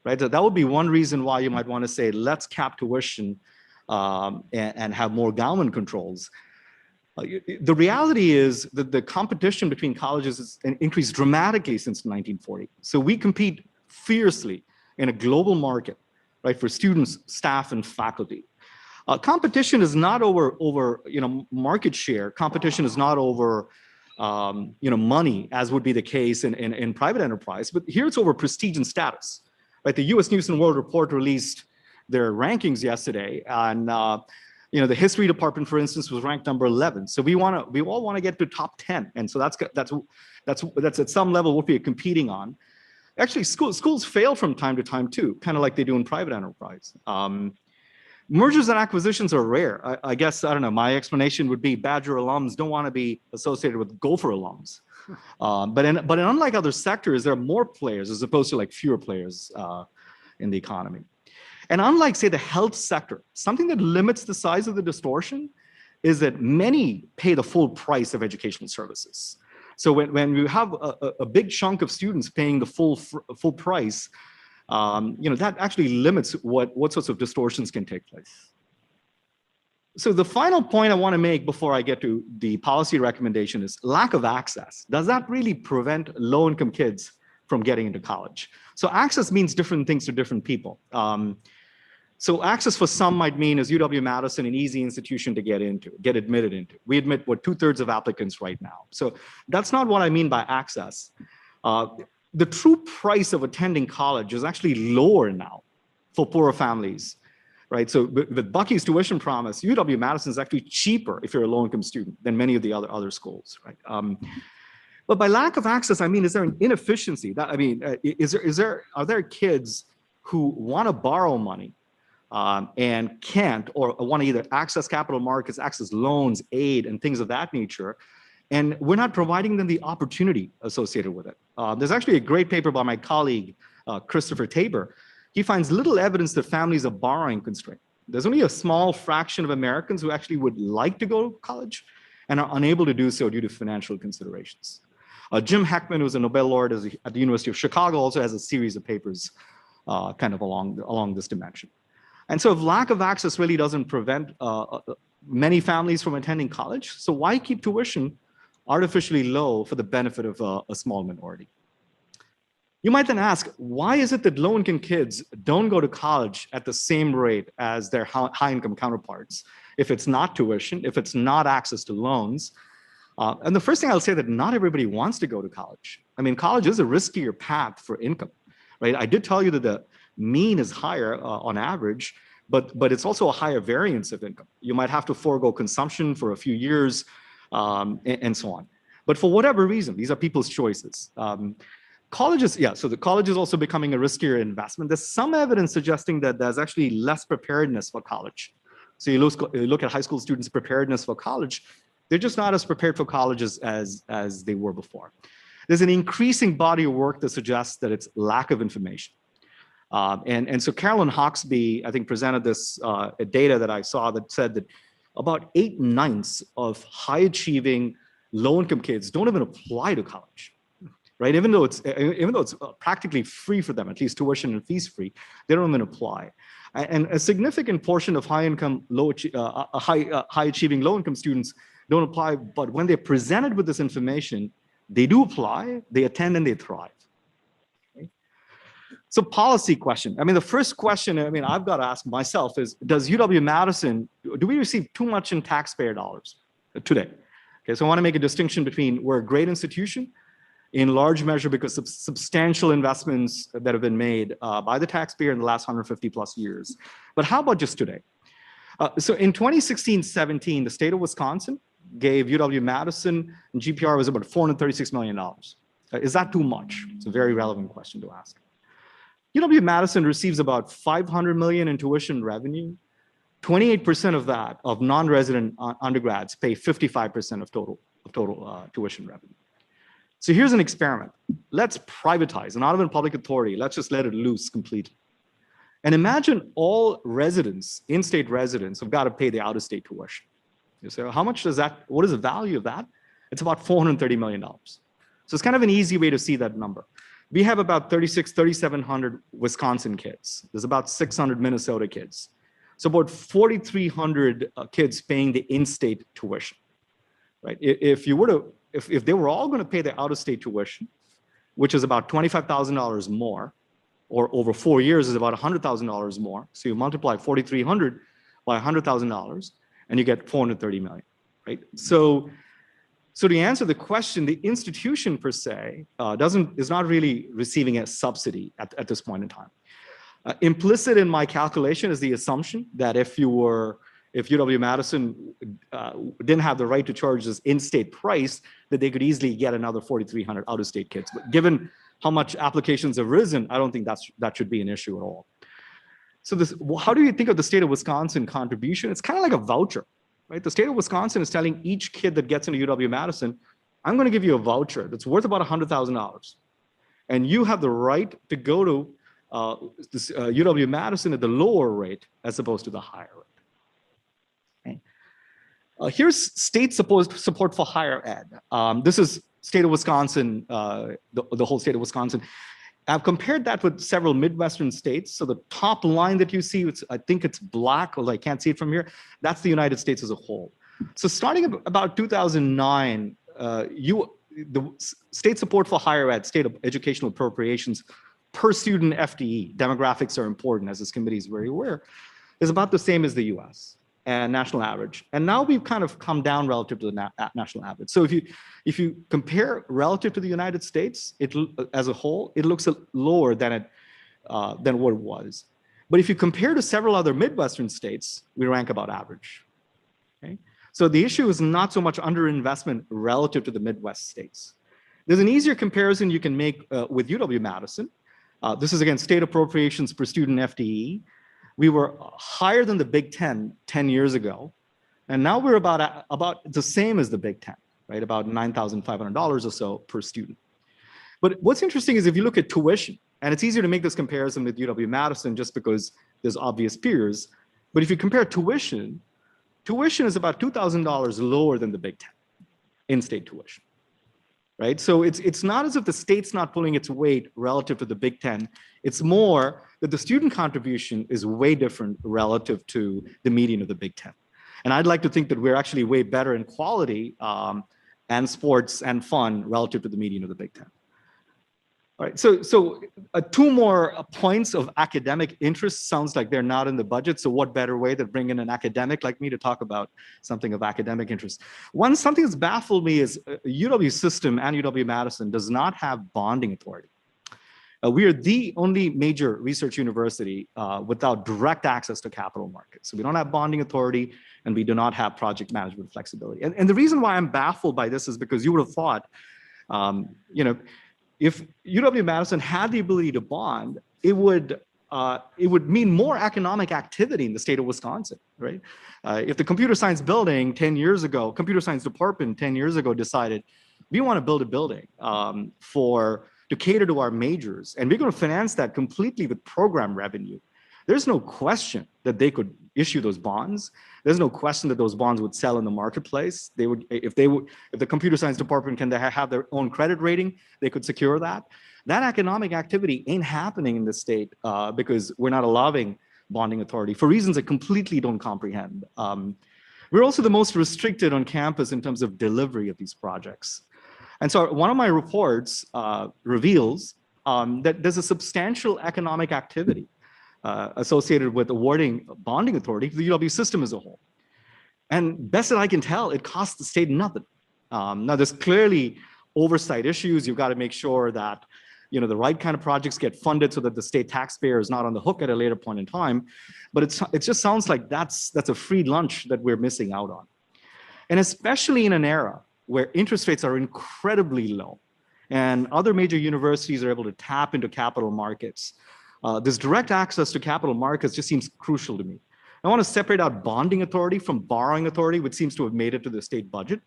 right? So that would be one reason why you might want to say, let's cap tuition and have more government controls. The reality is that the competition between colleges has increased dramatically since 1940. So we compete fiercely in a global market, right, for students, staff, and faculty. Competition is not over market share. Competition is not over money, as would be the case in private enterprise. But here it's over prestige and status. Right? The U.S. News and World Report released their rankings yesterday, and the history department, for instance, was ranked number 11. So we all want to get to top 10, and so that's at some level what we're competing on. Actually, schools fail from time to time too, kind of like they do in private enterprise. Mergers and acquisitions are rare. I guess, I don't know, my explanation would be Badger alums don't want to be associated with Gopher alums. But unlike other sectors, there are more players as opposed to like fewer players in the economy. And unlike, say, the health sector, something that limits the size of the distortion is that many pay the full price of educational services. So when you have a big chunk of students paying the full price, that actually limits what sorts of distortions can take place. So the final point I want to make before I get to the policy recommendation is lack of access. Does that really prevent low-income kids from getting into college? So access means different things to different people. So access for some might mean is UW-Madison an easy institution to get admitted into. We admit 2/3 of applicants right now. So that's not what I mean by access. The true price of attending college is actually lower now for poorer families, right? So with Bucky's tuition promise, UW-Madison is actually cheaper if you're a low-income student than many of the other schools, right? But by lack of access, I mean, is there an inefficiency? Are there kids who want to borrow money and can't, or want to either access capital markets, access loans, aid, and things of that nature, and we're not providing them the opportunity associated with it? There's actually a great paper by my colleague, Christopher Tabor. He finds little evidence that families are borrowing constrained. There's only a small fraction of Americans who actually would like to go to college and are unable to do so due to financial considerations. Jim Heckman, who's a Nobel laureate at the University of Chicago, also has a series of papers kind of along this dimension. And so if lack of access really doesn't prevent many families from attending college, so why keep tuition artificially low for the benefit of a small minority? You might then ask, why is it that low-income kids don't go to college at the same rate as their high-income counterparts? If it's not tuition, if it's not access to loans. And the first thing I'll say that not everybody wants to go to college. I mean, college is a riskier path for income, right? I did tell you that the mean is higher on average, but it's also a higher variance of income. You might have to forego consumption for a few years and so on. But for whatever reason, these are people's choices. Colleges, so the college is also becoming a riskier investment. There's some evidence suggesting that there's actually less preparedness for college. So you look at high school students' preparedness for college, they're just not as prepared for colleges as they were before. There's an increasing body of work that suggests that it's lack of information. And so Carolyn Hawksby, I think, presented this data that I saw that said that about 8/9 of high-achieving low-income kids don't even apply to college, right? Even though it's practically free for them, at least tuition and fees free, they don't even apply. And a significant portion of high-income, high-achieving low-income students don't apply, but when they're presented with this information, they do apply, they attend, and they thrive. Okay? So policy question. I mean, the first question, I've got to ask myself is, does UW-Madison, do we receive too much in taxpayer dollars today? Okay, so I want to make a distinction between we're a great institution, in large measure because of substantial investments that have been made by the taxpayer in the last 150 plus years. But how about just today? So in 2016-17, the state of Wisconsin gave UW-Madison, and GPR was about $436 million. Is that too much? It's a very relevant question to ask. UW-Madison receives about $500 million in tuition revenue. 28% of that, of non-resident undergrads, pay 55% of total tuition revenue. So here's an experiment. Let's privatize, not even public authority. Let's just let it loose completely. And imagine all residents, in-state residents, have got to pay the out-of-state tuition. You say, how much does that, what is the value of that? It's about $430 million. So it's kind of an easy way to see that number. We have about 3,700 Wisconsin kids. There's about 600 Minnesota kids. So about 4,300 kids paying the in-state tuition, right? If you were to, if they were all going to pay the out-of-state tuition, which is about $25,000 more, or over 4 years is about $100,000 more. So you multiply 4,300 by $100,000 and you get 430 million, right? So to answer the question, the institution per se is not really receiving a subsidy at this point in time. Implicit in my calculation is the assumption that if UW-Madison didn't have the right to charge this in-state price, that they could easily get another 4,300 out-of-state kids. But given how much applications have risen, I don't think that should be an issue at all. So how do you think of the state of Wisconsin contribution? It's kind of like a voucher, right? The state of Wisconsin is telling each kid that gets into UW-Madison, I'm going to give you a voucher that's worth about $100,000. And you have the right to go to UW-Madison at the lower rate as opposed to the higher rate. Okay. Here's state support for higher ed. This is state of Wisconsin, the whole state of Wisconsin. I've compared that with several Midwestern states. So the top line that you see, I think it's black, although I can't see it from here. That's the United States as a whole. So starting about 2009, the state support for higher ed, state of educational appropriations per student FTE, demographics are important, as this committee is very aware, is about the same as the US and national average. And now we've kind of come down relative to the national average. So if you compare relative to the United States, as a whole, it looks lower than what it was. But if you compare to several other Midwestern states, we rank about average. Okay? So the issue is not so much underinvestment relative to the Midwest states. There's an easier comparison you can make with UW-Madison. This is again state appropriations per student FTE. We were higher than the Big Ten 10 years ago, and now we're about the same as the Big Ten, right? About $9,500 or so per student. But what's interesting is if you look at tuition, and it's easier to make this comparison with UW-Madison just because there's obvious peers, but if you compare tuition is about $2,000 lower than the Big Ten, in-state tuition. Right? So it's not as if the state's not pulling its weight relative to the Big Ten. It's more that the student contribution is way different relative to the median of the Big Ten. And I'd like to think that we're actually way better in quality and sports and fun relative to the median of the Big Ten. All right, so two more points of academic interest sounds like they're not in the budget. So what better way than bring in an academic like me to talk about something of academic interest? Something that's baffled me is UW system and UW-Madison does not have bonding authority. We are the only major research university without direct access to capital markets. So we don't have bonding authority and we do not have project management flexibility. And the reason why I'm baffled by this is because you would have thought, if UW-Madison had the ability to bond, it would mean more economic activity in the state of Wisconsin, right? If the computer science building 10 years ago, computer science department 10 years ago decided, we want to build a building to cater to our majors, and we're going to finance that completely with program revenue, there's no question that they could issue those bonds. There's no question that those bonds would sell in the marketplace. They would, if the computer science department can have their own credit rating, they could secure that. That economic activity ain't happening in the state because we're not allowing bonding authority for reasons I completely don't comprehend. We're also the most restricted on campus in terms of delivery of these projects. And so one of my reports reveals that there's a substantial economic activity associated with awarding bonding authority to the UW system as a whole. And best that I can tell, it costs the state nothing. Now there's clearly oversight issues. You've got to make sure that the right kind of projects get funded so that the state taxpayer is not on the hook at a later point in time. But it just sounds like that's a free lunch that we're missing out on. And especially in an era where interest rates are incredibly low and other major universities are able to tap into capital markets, this direct access to capital markets just seems crucial to me. I want to separate out bonding authority from borrowing authority, which seems to have made it to the state budget.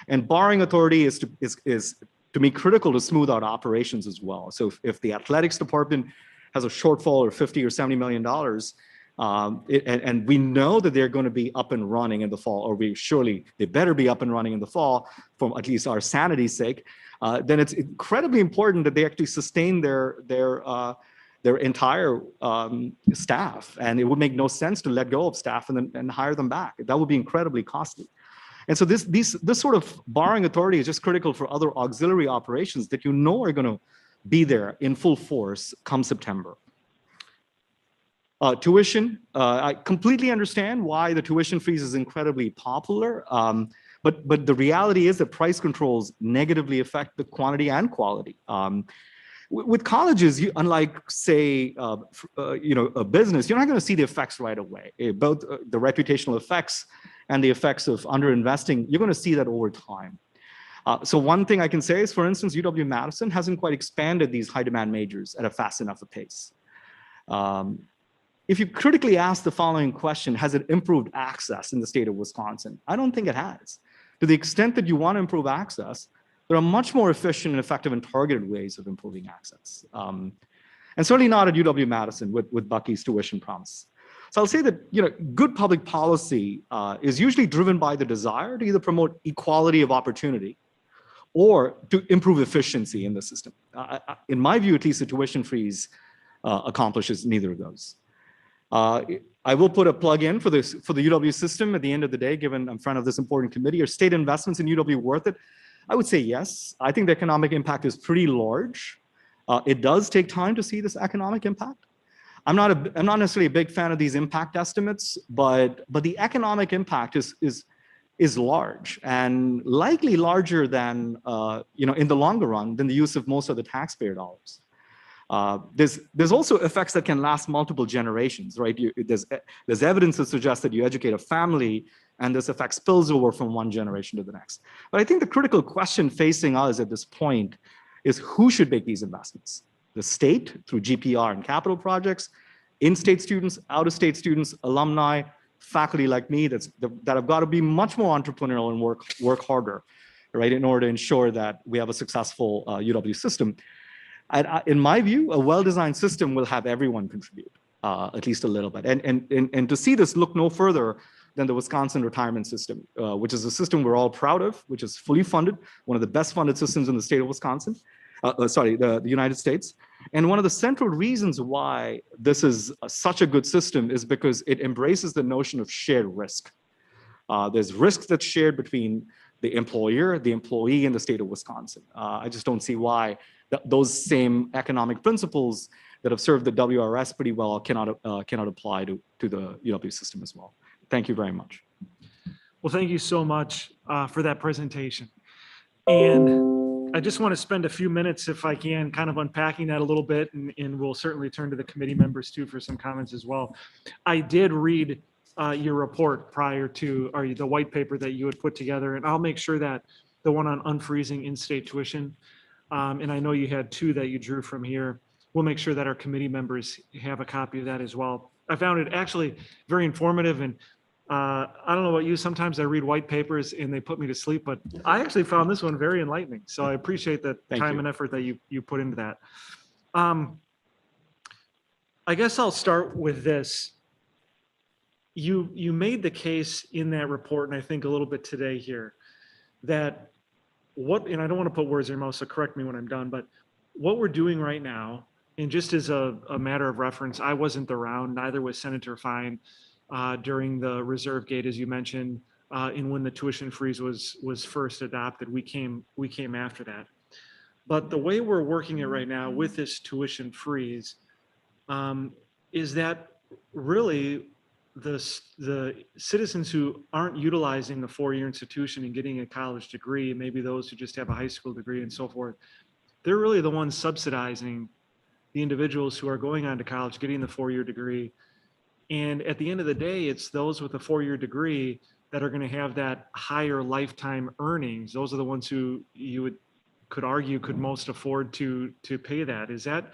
And borrowing authority is to me critical to smooth out operations as well. So if the athletics department has a shortfall or 50 or 70 million dollars, and we know that they're going to be up and running in the fall, or they better be up and running in the fall, from at least our sanity's sake, then it's incredibly important that they actually sustain their entire staff, and it would make no sense to let go of staff and hire them back. That would be incredibly costly. And so this sort of borrowing authority is just critical for other auxiliary operations that you know are going to be there in full force come September. Tuition, I completely understand why the tuition freeze is incredibly popular, but the reality is that price controls negatively affect the quantity and quality. With colleges, unlike say, a business, you're not going to see the effects right away. Both the reputational effects and the effects of underinvesting, you're going to see that over time. So one thing I can say is, for instance, UW-Madison hasn't quite expanded these high demand majors at a fast enough a pace. If you critically ask the following question, has it improved access in the state of Wisconsin? I don't think it has. To the extent that you want to improve access, there are much more efficient and effective and targeted ways of improving access. And certainly not at UW-Madison with Bucky's tuition promise. So I'll say that good public policy is usually driven by the desire to either promote equality of opportunity or to improve efficiency in the system. In my view, at least, the tuition freeze accomplishes neither of those. I will put a plug in for the UW system at the end of the day, given I'm in front of this important committee. Are state investments in UW worth it? I would say yes. I think the economic impact is pretty large. It does take time to see this economic impact. I'm not necessarily a big fan of these impact estimates, but the economic impact is large, and likely larger than in the longer run than the use of most of the taxpayer dollars. There's also effects that can last multiple generations, right? There's evidence that suggests that you educate a family and this effect spills over from one generation to the next. But I think the critical question facing us at this point is who should make these investments? The state through GPR and capital projects, in-state students, out-of-state students, alumni, faculty like me that have got to be much more entrepreneurial and work harder, right, in order to ensure that we have a successful UW system. In my view, a well-designed system will have everyone contribute at least a little bit. And to see this, look no further than the Wisconsin retirement system, which is a system we're all proud of, which is fully funded, one of the best funded systems in the state of Wisconsin. The United States. And one of the central reasons why this is such a good system is because it embraces the notion of shared risk. There's risk that's shared between the employer, the employee, and the state of Wisconsin. I just don't see why those same economic principles that have served the WRS pretty well cannot apply to the UW system as well. Thank you very much. Well, thank you so much for that presentation. And I just want to spend a few minutes, if I can, kind of unpacking that a little bit, and we'll certainly turn to the committee members too for some comments as well. I did read your report prior to the white paper that you had put together, and I'll make sure that the one on unfreezing in-state tuition, and I know you had two that you drew from here, we'll make sure that our committee members have a copy of that as well. I found it actually very informative, and I don't know about you, sometimes I read white papers and they put me to sleep, but I actually found this one very enlightening. So I appreciate the time and effort that you put into that. I guess I'll start with this. You made the case in that report, and I think a little bit today here, that and I don't want to put words in your mouth, so correct me when I'm done, but what we're doing right now, and just as a matter of reference, I wasn't around, neither was Senator Fine, during the reserve gate, as you mentioned, and when the tuition freeze was first adopted. We came after that. But the way we're working it right now with this tuition freeze is that really the citizens who aren't utilizing the four-year institution and getting a college degree, maybe those who just have a high school degree and so forth, they're really the ones subsidizing the individuals who are going on to college, getting the four-year degree. And at the end of the day, it's those with a four-year degree that are going to have that higher lifetime earnings. Those are the ones who you could argue could most afford to pay that. Is that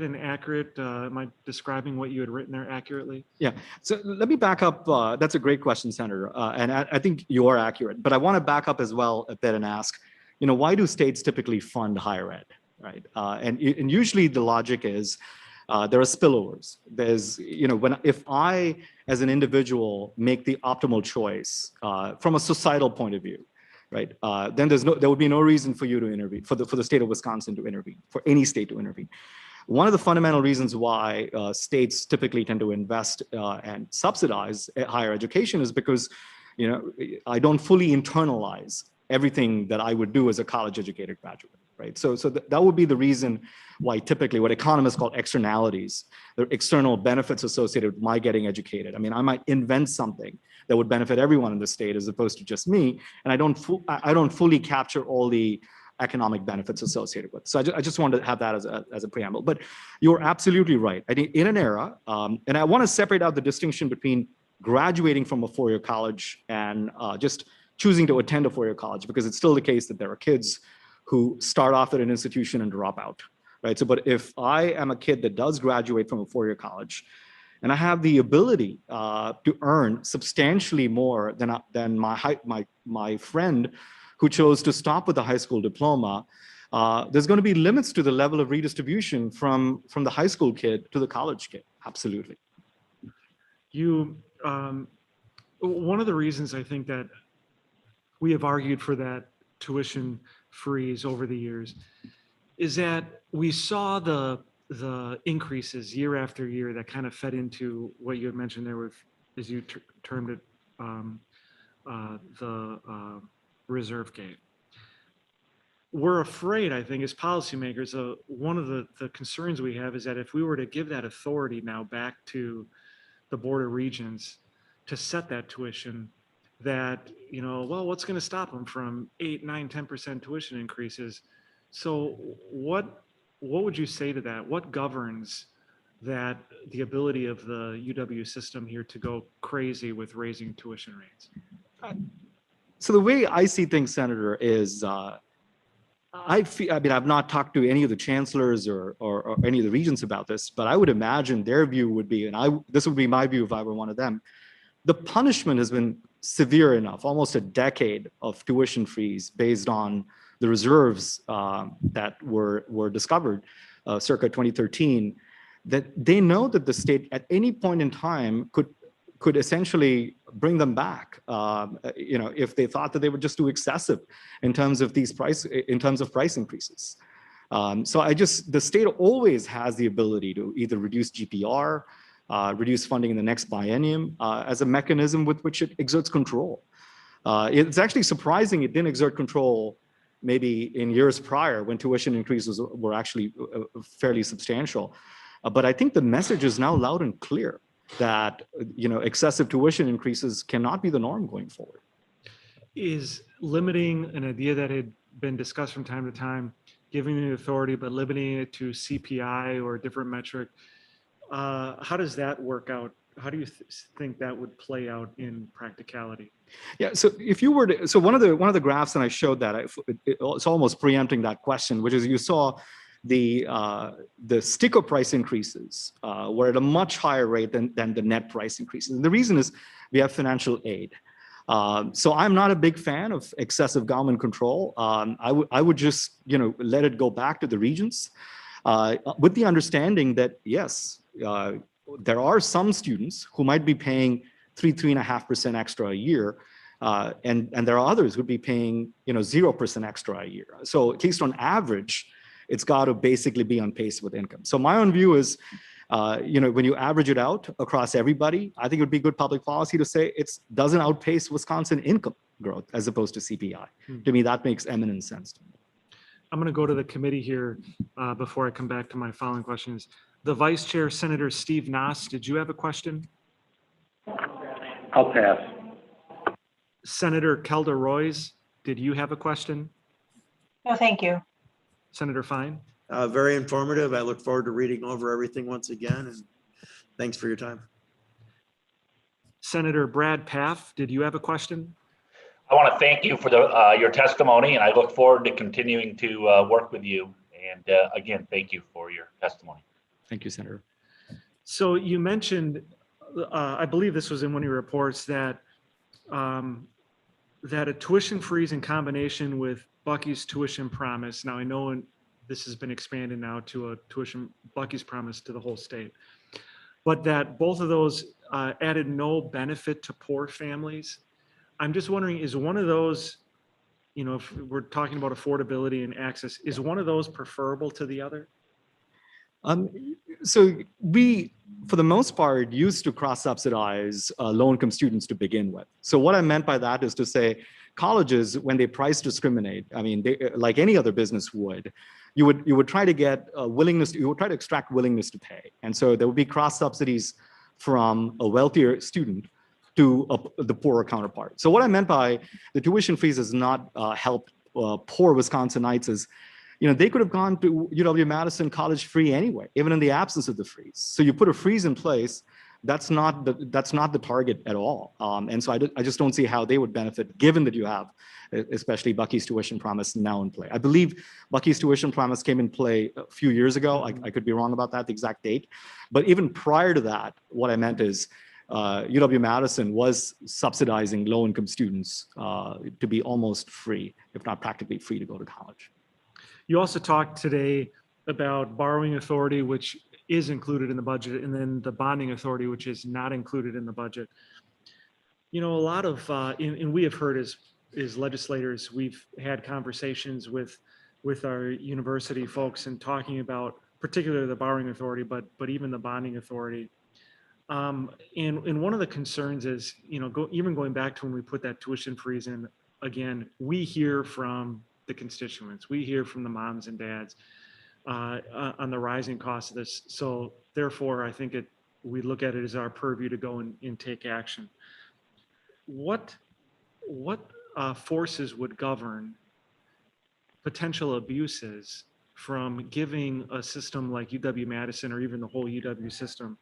inaccurate? Am I describing what you had written there accurately? Yeah. So let me back up. That's a great question, Senator. And I think you are accurate. But I want to back up as well a bit and ask, why do states typically fund higher ed, right? And usually the logic is There are spillovers. There's, if I, as an individual, make the optimal choice from a societal point of view, right? Then there would be no reason for you to intervene, for the state of Wisconsin to intervene, for any state to intervene. One of the fundamental reasons why states typically tend to invest and subsidize higher education is because, I don't fully internalize everything that I would do as a college-educated graduate, right? So that would be the reason why typically what economists call externalities, the external benefits associated with my getting educated. I mean, I might invent something that would benefit everyone in the state as opposed to just me, and I don't fully capture all the economic benefits associated with it. So I just wanted to have that as a preamble. But you're absolutely right. I think in an era, and I want to separate out the distinction between graduating from a four-year college and just choosing to attend a four-year college, because it's still the case that there are kids who start off at an institution and drop out, right? So, but if I am a kid that does graduate from a four-year college, and I have the ability to earn substantially more than my friend who chose to stop with a high school diploma, there's going to be limits to the level of redistribution from the high school kid to the college kid. Absolutely. One of the reasons I think that we have argued for that tuition freeze over the years is that we saw the increases year after year that kind of fed into what you had mentioned there with, as you termed it, the reserve gate. We're afraid, I think, as policymakers, one of the concerns we have is that if we were to give that authority now back to the Board of Regents to set that tuition, that, what's going to stop them from 8, 9, 10% tuition increases? So what would you say to that? What governs that, the ability of the UW system here to go crazy with raising tuition rates? So the way I see things, Senator, is I've not talked to any of the chancellors or any of the regents about this, but I would imagine their view would be, and this would be my view if I were one of them, the punishment has been severe enough, almost a decade of tuition freeze based on the reserves that were discovered circa 2013, that they know that the state at any point in time could essentially bring them back, if they thought that they were just too excessive in terms of price increases. So the state always has the ability to either reduce GPR, reduce funding in the next biennium as a mechanism with which it exerts control. It's actually surprising it didn't exert control maybe in years prior when tuition increases were actually fairly substantial. But I think the message is now loud and clear that excessive tuition increases cannot be the norm going forward. Is limiting an idea that had been discussed from time to time, giving the authority but limiting it to CPI or a different metric, how does that work out? How do you think that would play out in practicality? Yeah, so if you were to, so one of the graphs that I showed that it's almost preempting that question, which is you saw the sticker price increases were at a much higher rate than the net price increases. And the reason is we have financial aid. So I'm not a big fan of excessive government control. I would just let it go back to the regents with the understanding that yes, there are some students who might be paying 3.5% extra a year, and there are others who would be paying 0% extra a year. So at least on average, it's got to basically be on pace with income. So my own view is, when you average it out across everybody, I think it would be good public policy to say it doesn't outpace Wisconsin income growth as opposed to CPI. To me, that makes eminent sense to me. I'm going to go to the committee here before I come back to my following questions. The Vice Chair, Senator Steve Nass, did you have a question? I'll pass. Senator Kelda Roys, did you have a question? No, thank you. Senator Fine? Very informative. I look forward to reading over everything once again, and thanks for your time. Senator Brad Pfaff, did you have a question? I want to thank you for your testimony, and I look forward to continuing to work with you. And again, thank you for your testimony. Thank you, Senator. So you mentioned, I believe this was in one of your reports, that that a tuition freeze in combination with Bucky's tuition promise. Now I know this has been expanded now to a tuition, Bucky's Promise, to the whole state. But that both of those added no benefit to poor families. I'm just wondering, is one of those, you know, if we're talking about affordability and access, is one of those preferable to the other? So we, for the most part, used to cross-subsidize low-income students to begin with. So what I meant by that is to say colleges, when they price discriminate, I mean, they, like any other business would, you would try to get willingness, you would try to extract willingness to pay. And so there would be cross-subsidies from a wealthier student to the poorer counterpart. So what I meant by the tuition freeze has not helped poor Wisconsinites is, you know, they could have gone to UW-Madison college free anyway, even in the absence of the freeze. So you put a freeze in place, that's not the target at all. And so I just don't see how they would benefit, given that you have, especially Bucky's Tuition Promise now in play. I believe Bucky's Tuition Promise came in play a few years ago. I could be wrong about that, the exact date. But even prior to that, what I meant is UW-Madison was subsidizing low-income students to be almost free, if not practically free, to go to college. You also talked today about borrowing authority, which is included in the budget, and then the bonding authority, which is not included in the budget. You know, a lot of, and we have heard as legislators, we've had conversations with our university folks and talking about particularly the borrowing authority, but even the bonding authority. And one of the concerns is, you know, even going back to when we put that tuition freeze in, again, we hear from the constituents, we hear from the moms and dads on the rising cost of this. So therefore, I think we look at it as our purview to go and take action. What forces would govern potential abuses from giving a system like UW-Madison or even the whole UW system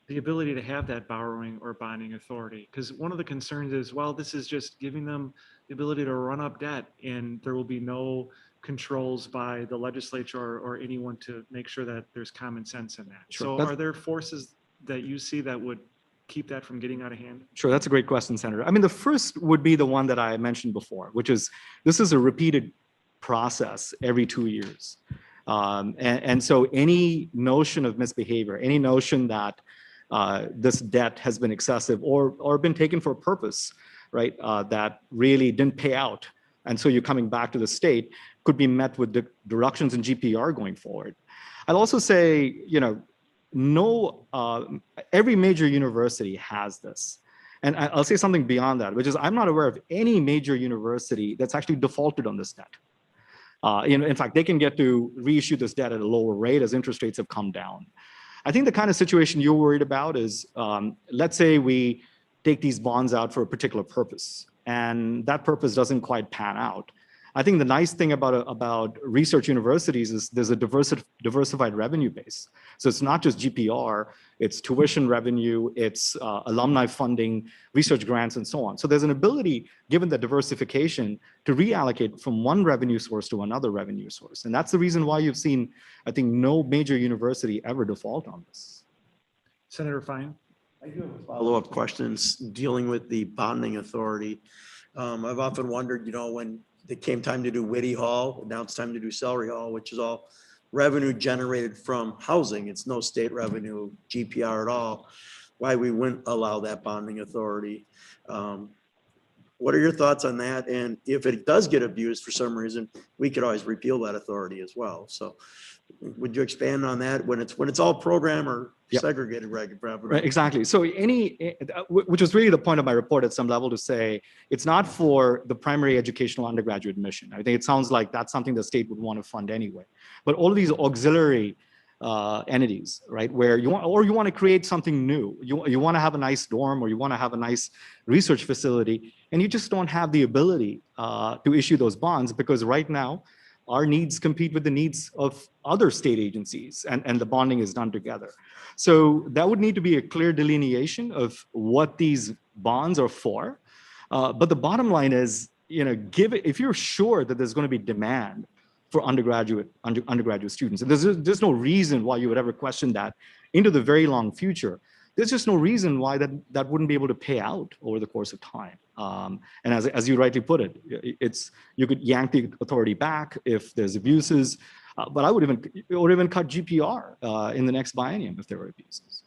the ability to have that borrowing or bonding authority? Because one of the concerns is, well, this is just giving them the ability to run up debt, and there will be no controls by the legislature or anyone to make sure that there's common sense in that. Sure. So are there forces that you see that would keep that from getting out of hand? Sure, that's a great question, Senator. I mean, the first would be the one that I mentioned before, which is this is a repeated process every 2 years. And so any notion of misbehavior, any notion that this debt has been excessive or been taken for a purpose, right, that really didn't pay out, and so you're coming back to the state, could be met with reductions in GPR going forward. I'd also say, you know, every major university has this. And I'll say something beyond that, which is I'm not aware of any major university that's actually defaulted on this debt. You know, in fact, they can get to reissue this debt at a lower rate as interest rates have come down. I think the kind of situation you're worried about is, let's say we take these bonds out for a particular purpose, and that purpose doesn't quite pan out. I think the nice thing about research universities is there's a diversified revenue base. So it's not just GPR, it's tuition revenue, it's alumni funding, research grants, and so on. So there's an ability, given the diversification, to reallocate from one revenue source to another revenue source. And that's the reason why you've seen, I think, no major university ever default on this. Senator Fine. I do have follow-up questions dealing with the bonding authority. I've often wondered, you know, when it came time to do Whitty Hall, now it's time to do Celery Hall, which is all revenue generated from housing. It's no state revenue, GPR at all. Why we wouldn't allow that bonding authority. What are your thoughts on that? And if it does get abused for some reason, we could always repeal that authority as well. So would you expand on that when it's all program or segregated revenue? Right, exactly. So which was really the point of my report at some level, to say it's not for the primary educational undergraduate mission. I think it sounds like that's something the state would want to fund anyway. But all of these auxiliary entities, right, where you want to create something new. You want to have a nice dorm, or you want to have a nice research facility, and you just don't have the ability to issue those bonds, because right now our needs compete with the needs of other state agencies, and the bonding is done together. So that would need to be a clear delineation of what these bonds are for. But the bottom line is, you know, if you're sure that there's going to be demand for undergraduate students, and there's no reason why you would ever question that into the very long future. There's just no reason why that wouldn't be able to pay out over the course of time. And as you rightly put it, you could yank the authority back if there's abuses. But I would even cut GPR in the next biennium if there were abuses.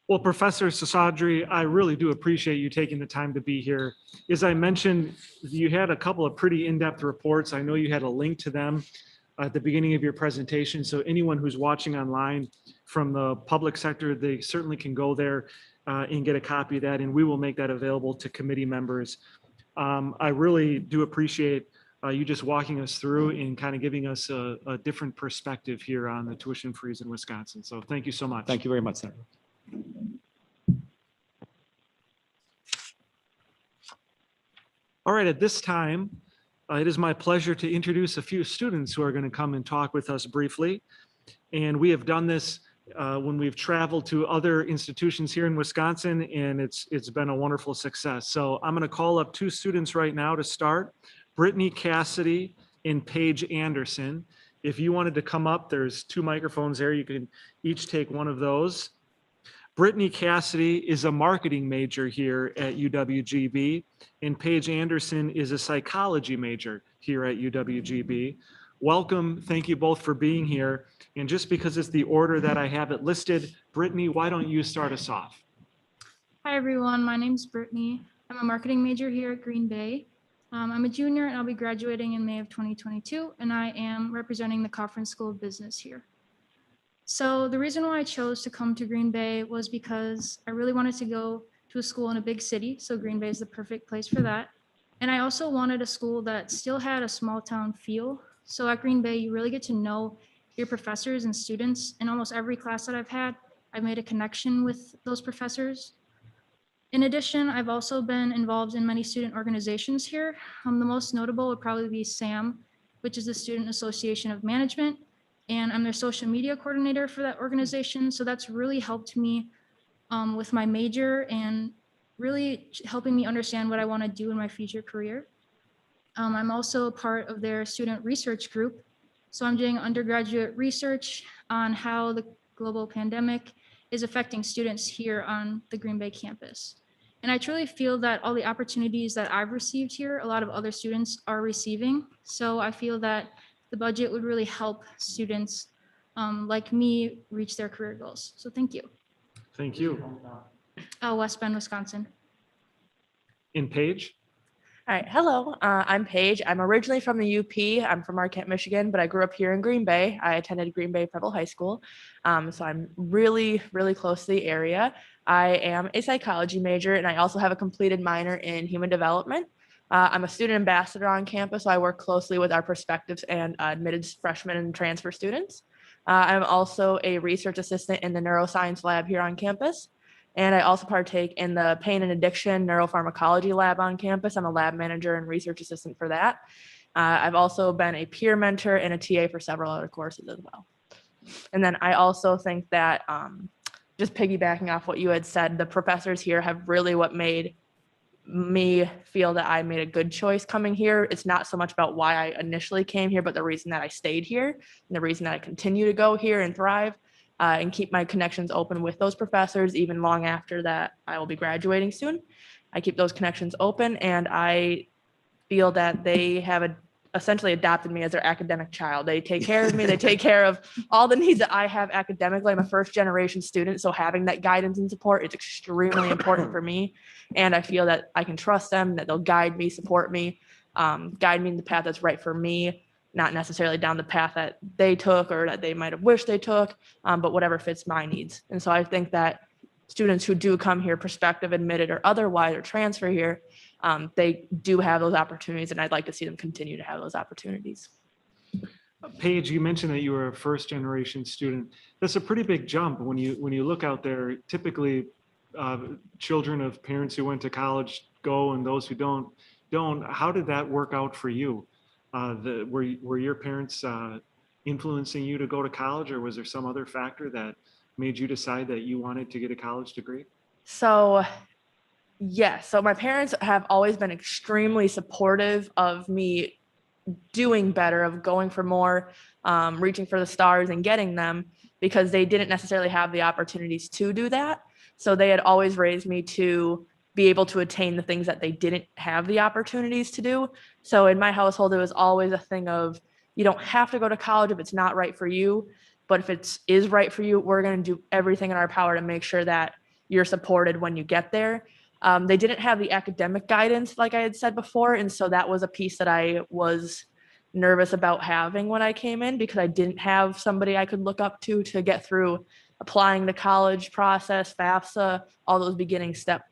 Well, Professor Sasadri, I really do appreciate you taking the time to be here. As I mentioned, you had a couple of pretty in-depth reports. I know you had a link to them at the beginning of your presentation. So anyone who's watching online from the public sector, they certainly can go there and get a copy of that, and we will make that available to committee members. I really do appreciate you just walking us through and kind of giving us a different perspective here on the tuition freeze in Wisconsin. So thank you so much. Thank you very much, Senator. All right, at this time, it is my pleasure to introduce a few students who are going to come and talk with us briefly. And we have done this when we've traveled to other institutions here in Wisconsin, and it's been a wonderful success. So I'm going to call up two students right now to start, Brittany Cassidy and Paige Anderson. If you wanted to come up, there's two microphones there. You can each take one of those. Brittany Cassidy is a marketing major here at UWGB, and Paige Anderson is a psychology major here at UWGB. Welcome. Thank you both for being here. And just because it's the order that I have it listed, Brittany, why don't you start us off? Hi, everyone. My name's Brittany. I'm a marketing major here at Green Bay. I'm a junior and I'll be graduating in May of 2022, and I am representing the Coffran School of Business here. So the reason why I chose to come to Green Bay was because I really wanted to go to a school in a big city. So Green Bay is the perfect place for that. And I also wanted a school that still had a small town feel. So at Green Bay, you really get to know your professors and students. In almost every class that I've had, I've made a connection with those professors. In addition, I've also been involved in many student organizations here. The most notable would probably be SAM, which is the Student Association of Management. And I'm their social media coordinator for that organization. So that's really helped me with my major and really helping me understand what I want to do in my future career. I'm also a part of their student research group. So I'm doing undergraduate research on how the global pandemic is affecting students here on the Green Bay campus. And I truly feel that all the opportunities that I've received here, a lot of other students are receiving. So I feel that the budget would really help students like me reach their career goals. So thank you. Thank you. West Bend, Wisconsin. In Paige? All right, hello, I'm Paige. I'm originally from the UP. I'm from Marquette, Michigan, but I grew up here in Green Bay. I attended Green Bay Preble High School. So I'm really, really close to the area. I am a psychology major, and I also have a completed minor in human development. I'm a student ambassador on campus, so I work closely with our prospectives and admitted freshmen and transfer students. I'm also a research assistant in the neuroscience lab here on campus. And I also partake in the pain and addiction neuropharmacology lab on campus. I'm a lab manager and research assistant for that. I've also been a peer mentor and a TA for several other courses as well. And then I also think that just piggybacking off what you had said, the professors here have really what made me feel that I made a good choice coming here. It's not so much about why I initially came here, but the reason that I stayed here and the reason that I continue to go here and thrive. And keep my connections open with those professors even long after that I will be graduating soon. I keep those connections open, and I feel that they have essentially adopted me as their academic child. They take care of me. They take care of all the needs that I have academically. I'm a first generation student, so having that guidance and support is extremely important for me. And I feel that I can trust them, that they'll guide me, support me, guide me in the path that's right for me, not necessarily down the path that they took or that they might have wished they took, but whatever fits my needs. And so I think that students who do come here, prospective, admitted, or otherwise, or transfer here, they do have those opportunities, and I'd like to see them continue to have those opportunities. Paige, you mentioned that you were a first generation student. That's a pretty big jump. When you look out there, typically children of parents who went to college go, and those who don't. How did that work out for you? Were your parents influencing you to go to college, or was there some other factor that made you decide that you wanted to get a college degree? So, yes. So my parents have always been extremely supportive of me doing better, of going for more, reaching for the stars and getting them, because they didn't necessarily have the opportunities to do that. So they had always raised me to be able to attain the things that they didn't have the opportunities to do. So in my household, it was always a thing of You don't have to go to college if it's not right for you, but if it is right for you, we're going to do everything in our power to make sure that you're supported when you get there. They didn't have the academic guidance, like I had said before. And so that was a piece that I was nervous about having when I came in, because I didn't have somebody I could look up to get through applying the college process, FAFSA, all those beginning step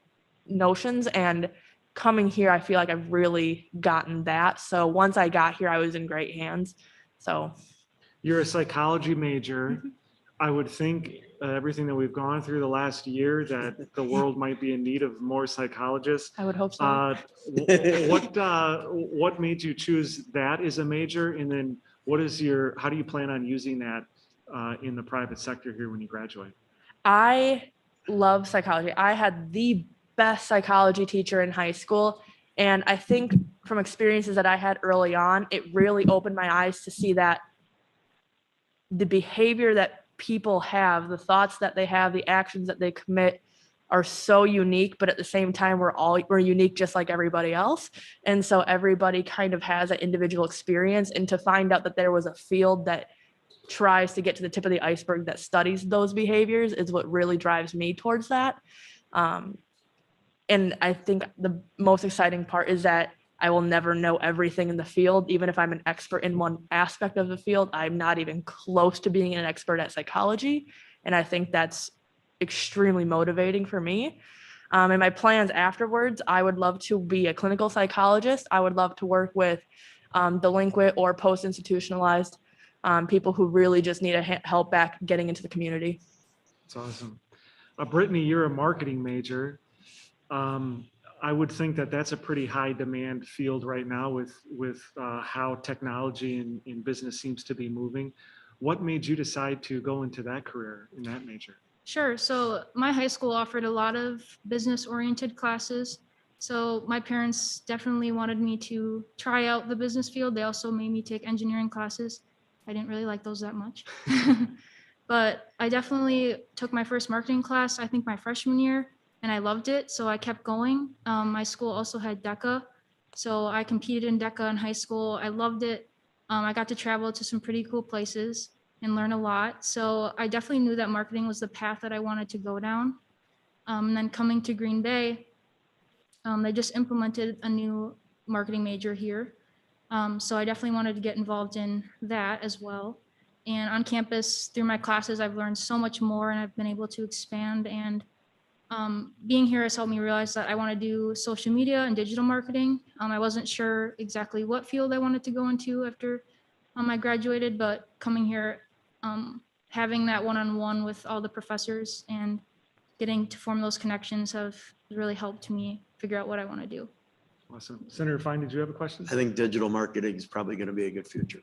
notions. And coming here, I feel like I've really gotten that. So once I got here, I was in great hands. So You're a psychology major. I would think everything that we've gone through the last year, that the world might be in need of more psychologists. I would hope so. What made you choose that as a major? And then how do you plan on using that in the private sector here when you graduate? I love psychology. I had the best psychology teacher in high school. And I think from experiences that I had early on, it really opened my eyes to see that the behavior that people have, the thoughts that they have, the actions that they commit are so unique, but at the same time, we're unique just like everybody else. And so everybody kind of has an individual experience, and to find out that there was a field that tries to get to the tip of the iceberg that studies those behaviors is what really drives me towards that. And I think the most exciting part is that I will never know everything in the field. Even if I'm an expert in one aspect of the field, I'm not even close to being an expert at psychology. And I think that's extremely motivating for me. And my plans afterwards, I would love to be a clinical psychologist. I would love to work with delinquent or post-institutionalized people who really just need help back getting into the community. That's awesome. Brittany, you're a marketing major. I would think that that's a pretty high demand field right now with how technology and business seems to be moving. What made you decide to go into that career in that major? Sure. So my high school offered a lot of business-oriented classes. So my parents definitely wanted me to try out the business field. They also made me take engineering classes. I didn't really like those that much. But I definitely took my first marketing class, I think my freshman year, and I loved it. So I kept going. My school also had DECA. So I competed in DECA in high school. I loved it. I got to travel to some pretty cool places and learn a lot. So I definitely knew that marketing was the path that I wanted to go down. And then coming to Green Bay, they just implemented a new marketing major here. So I definitely wanted to get involved in that as well. And on campus, through my classes, I've learned so much more, and I've been able to expand. And being here has helped me realize that I want to do social media and digital marketing. I wasn't sure exactly what field I wanted to go into after I graduated, but coming here, having that one-on-one with all the professors and getting to form those connections have really helped me figure out what I want to do. Awesome. Senator Fine, did you have a question? I think digital marketing is probably going to be a good future.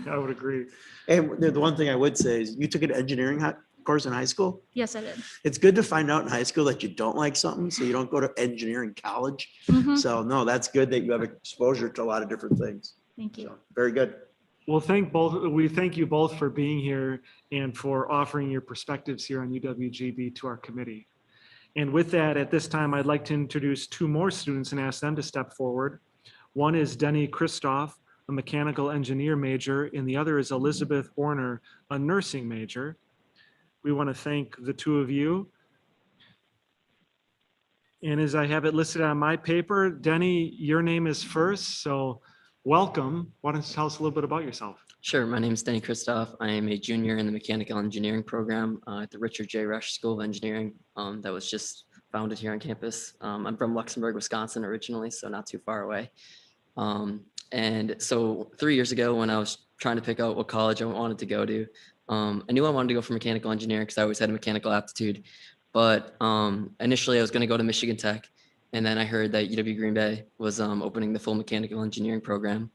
I would agree. And the one thing I would say is you took an engineering course in high school. Yes, I did. It's good to find out in high school that you don't like something, so you don't go to engineering college. So no, that's good that you have exposure to a lot of different things. Thank you. So, very good. Well, we thank you both for being here and for offering your perspectives here on UWGB to our committee. And with that, at this time, I'd like to introduce two more students and ask them to step forward. One is Denny Christoph, a mechanical engineer major, and the other is Elizabeth Horner, a nursing major. We want to thank the two of you. And as I have it listed on my paper, Denny, your name is first, so welcome. Why don't you tell us a little bit about yourself? Sure. My name is Denny Christoph. I am a junior in the mechanical engineering program at the Richard J. Rush School of Engineering that was just founded here on campus. I'm from Luxembourg, Wisconsin originally, so not too far away. And so 3 years ago, when I was trying to pick out what college I wanted to go to, I knew I wanted to go for mechanical engineering because I always had a mechanical aptitude. But initially, I was going to go to Michigan Tech. And then I heard that UW Green Bay was opening the full mechanical engineering program.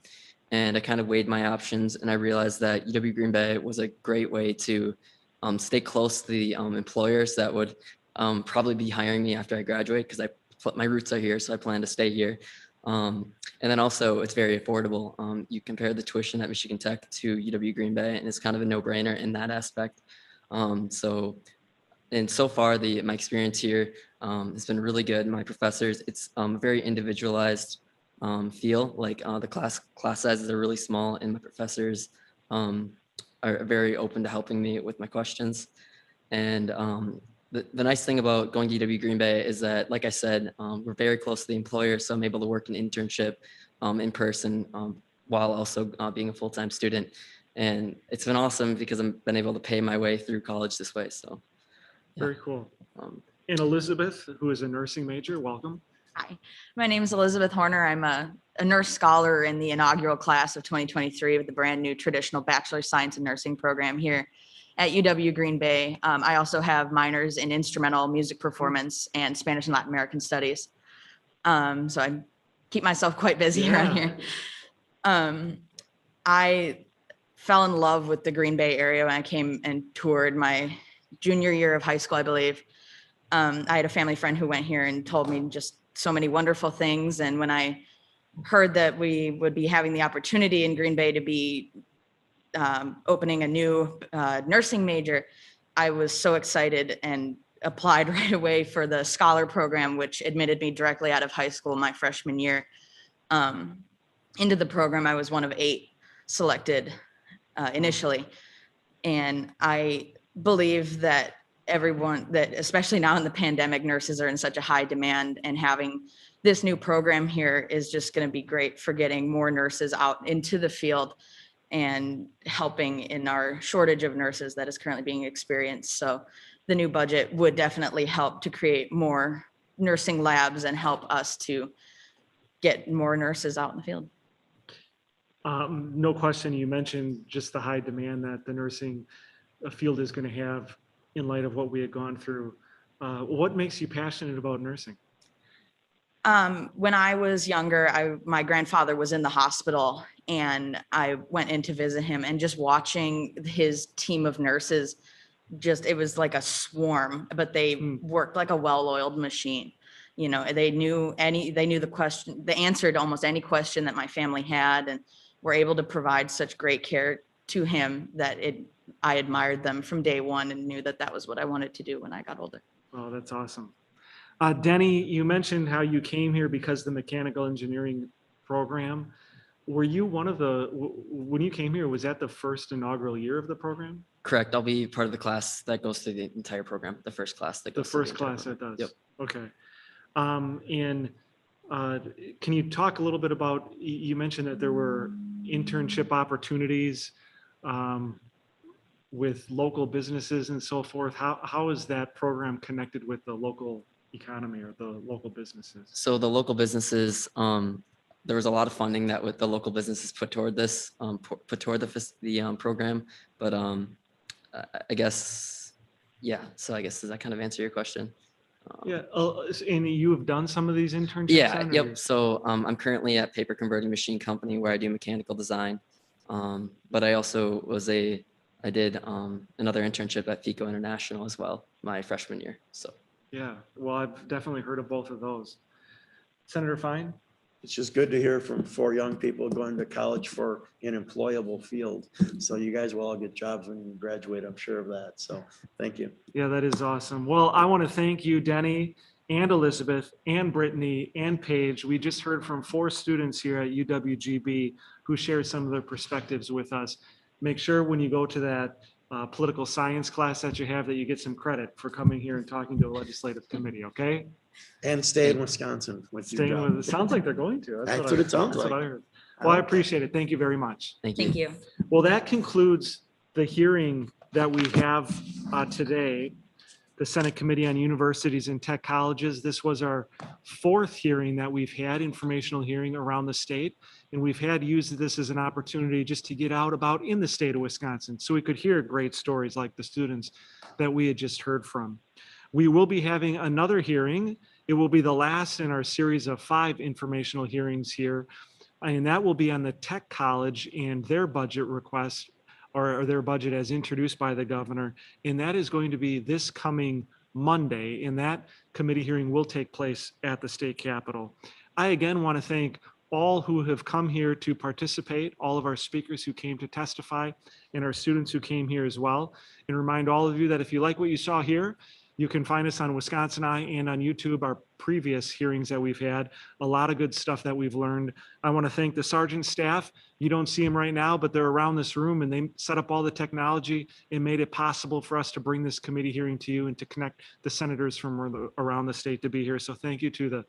And I kind of weighed my options, and I realized that UW Green Bay was a great way to stay close to the employers that would probably be hiring me after I graduate, because my roots are here, so I plan to stay here. And then also it's very affordable. You compare the tuition at Michigan Tech to UW Green Bay, and it's kind of a no-brainer in that aspect. So far, my experience here has been really good. My professors, it's a very individualized feel. Like the class sizes are really small, and my professors are very open to helping me with my questions. And the nice thing about going to UW Green Bay is that, like I said, we're very close to the employer, so I'm able to work an internship in person while also being a full-time student. And it's been awesome because I've been able to pay my way through college this way. So Very cool. And Elizabeth, who is a nursing major, welcome. Hi, my name is Elizabeth Horner. I'm a nurse scholar in the inaugural class of 2023 with the brand new traditional Bachelor of Science in Nursing program here at UW Green Bay. I also have minors in instrumental music performance and Spanish and Latin American studies. So I keep myself quite busy around here. I fell in love with the Green Bay area when I came and toured my junior year of high school, I believe. I had a family friend who went here and told me just so many wonderful things. And when I heard that we would be having the opportunity in Green Bay to be opening a new nursing major, I was so excited and applied right away for the scholar program, which admitted me directly out of high school my freshman year. Into the program, I was one of 8 selected initially. And I believe that everyone, that especially now in the pandemic, nurses are in such a high demand, and having this new program here is just going to be great for getting more nurses out into the field and helping in our shortage of nurses that is currently being experienced. So the new budget would definitely help to create more nursing labs and help us to get more nurses out in the field. No question, you mentioned just the high demand that the nursing field is going to have in light of what we had gone through. What makes you passionate about nursing? When I was younger, my grandfather was in the hospital, and I went in to visit him, and just watching his team of nurses, it was like a swarm, but they worked like a well-oiled machine. You know, they knew the answer to almost any question that my family had, and were able to provide such great care to him that I admired them from day one and knew that that was what I wanted to do when I got older. Oh, that's awesome. Denny, you mentioned how you came here because the mechanical engineering program. Were you when you came here, was that the first inaugural year of the program? correct. I'll be part of the class that goes through the entire program, the first class that The goes through first entire class that program. does? Yep. Okay. Can you talk a little bit about, you mentioned that there were internship opportunities with local businesses and so forth. How is that program connected with the local economy or the local businesses? So the local businesses, there was a lot of funding that with the local businesses put toward this, put toward the program. But I guess, yeah. So I guess, does that kind of answer your question? Yeah, and you have done some of these internships? Yeah, then, or- yep. So I'm currently at Paper Converting Machine Company where I do mechanical design. But I also I did another internship at FICO International as well, my freshman year. So. Yeah, well, I've definitely heard of both of those. Senator Fine? It's just good to hear from 4 young people going to college for an employable field. So you guys will all get jobs when you graduate, I'm sure of that. So thank you. Yeah, that is awesome. Well, I want to thank you, Denny, and Elizabeth, and Brittany, and Paige. We just heard from 4 students here at UWGB who shared some of their perspectives with us. Make sure when you go to that political science class that you have that you get some credit for coming here and talking to a legislative committee, okay? And stay in Wisconsin with you. Staying John. with, it sounds like they're going to. That's what it sounds that's what like. I heard. Well, I appreciate it. Thank you very much. Thank you. Well, that concludes the hearing that we have today, the Senate Committee on Universities and Tech Colleges. This was our 4th hearing that we've had, informational hearing around the state. And we've used this as an opportunity just to get out about in the state of Wisconsin so we could hear great stories like the students that we had just heard from. We will be having another hearing. It will be the last in our series of 5 informational hearings here. And that will be on the Tech College and their budget request, or their budget as introduced by the governor. And that is going to be this coming Monday. And that committee hearing will take place at the state capitol. I again want to thank all who have come here to participate, all of our speakers who came to testify, and our students who came here as well. And remind all of you that if you like what you saw here, You can find us on Wisconsin Eye and on YouTube, our previous hearings that we've had. A lot of good stuff that we've learned. I want to thank the sergeant staff. You don't see them right now, but they're around this room and they set up all the technology and made it possible for us to bring this committee hearing to you and to connect the senators from around the state to be here. So thank you to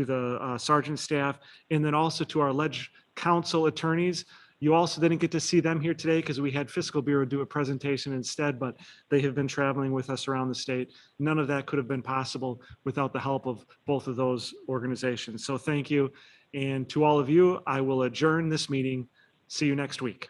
the sergeant staff, and then also to our ledge council attorneys. You also didn't get to see them here today because we had Fiscal Bureau do a presentation instead, but they have been traveling with us around the state. None of that could have been possible without the help of both of those organizations. So thank you. And to all of you, I will adjourn this meeting. See you next week.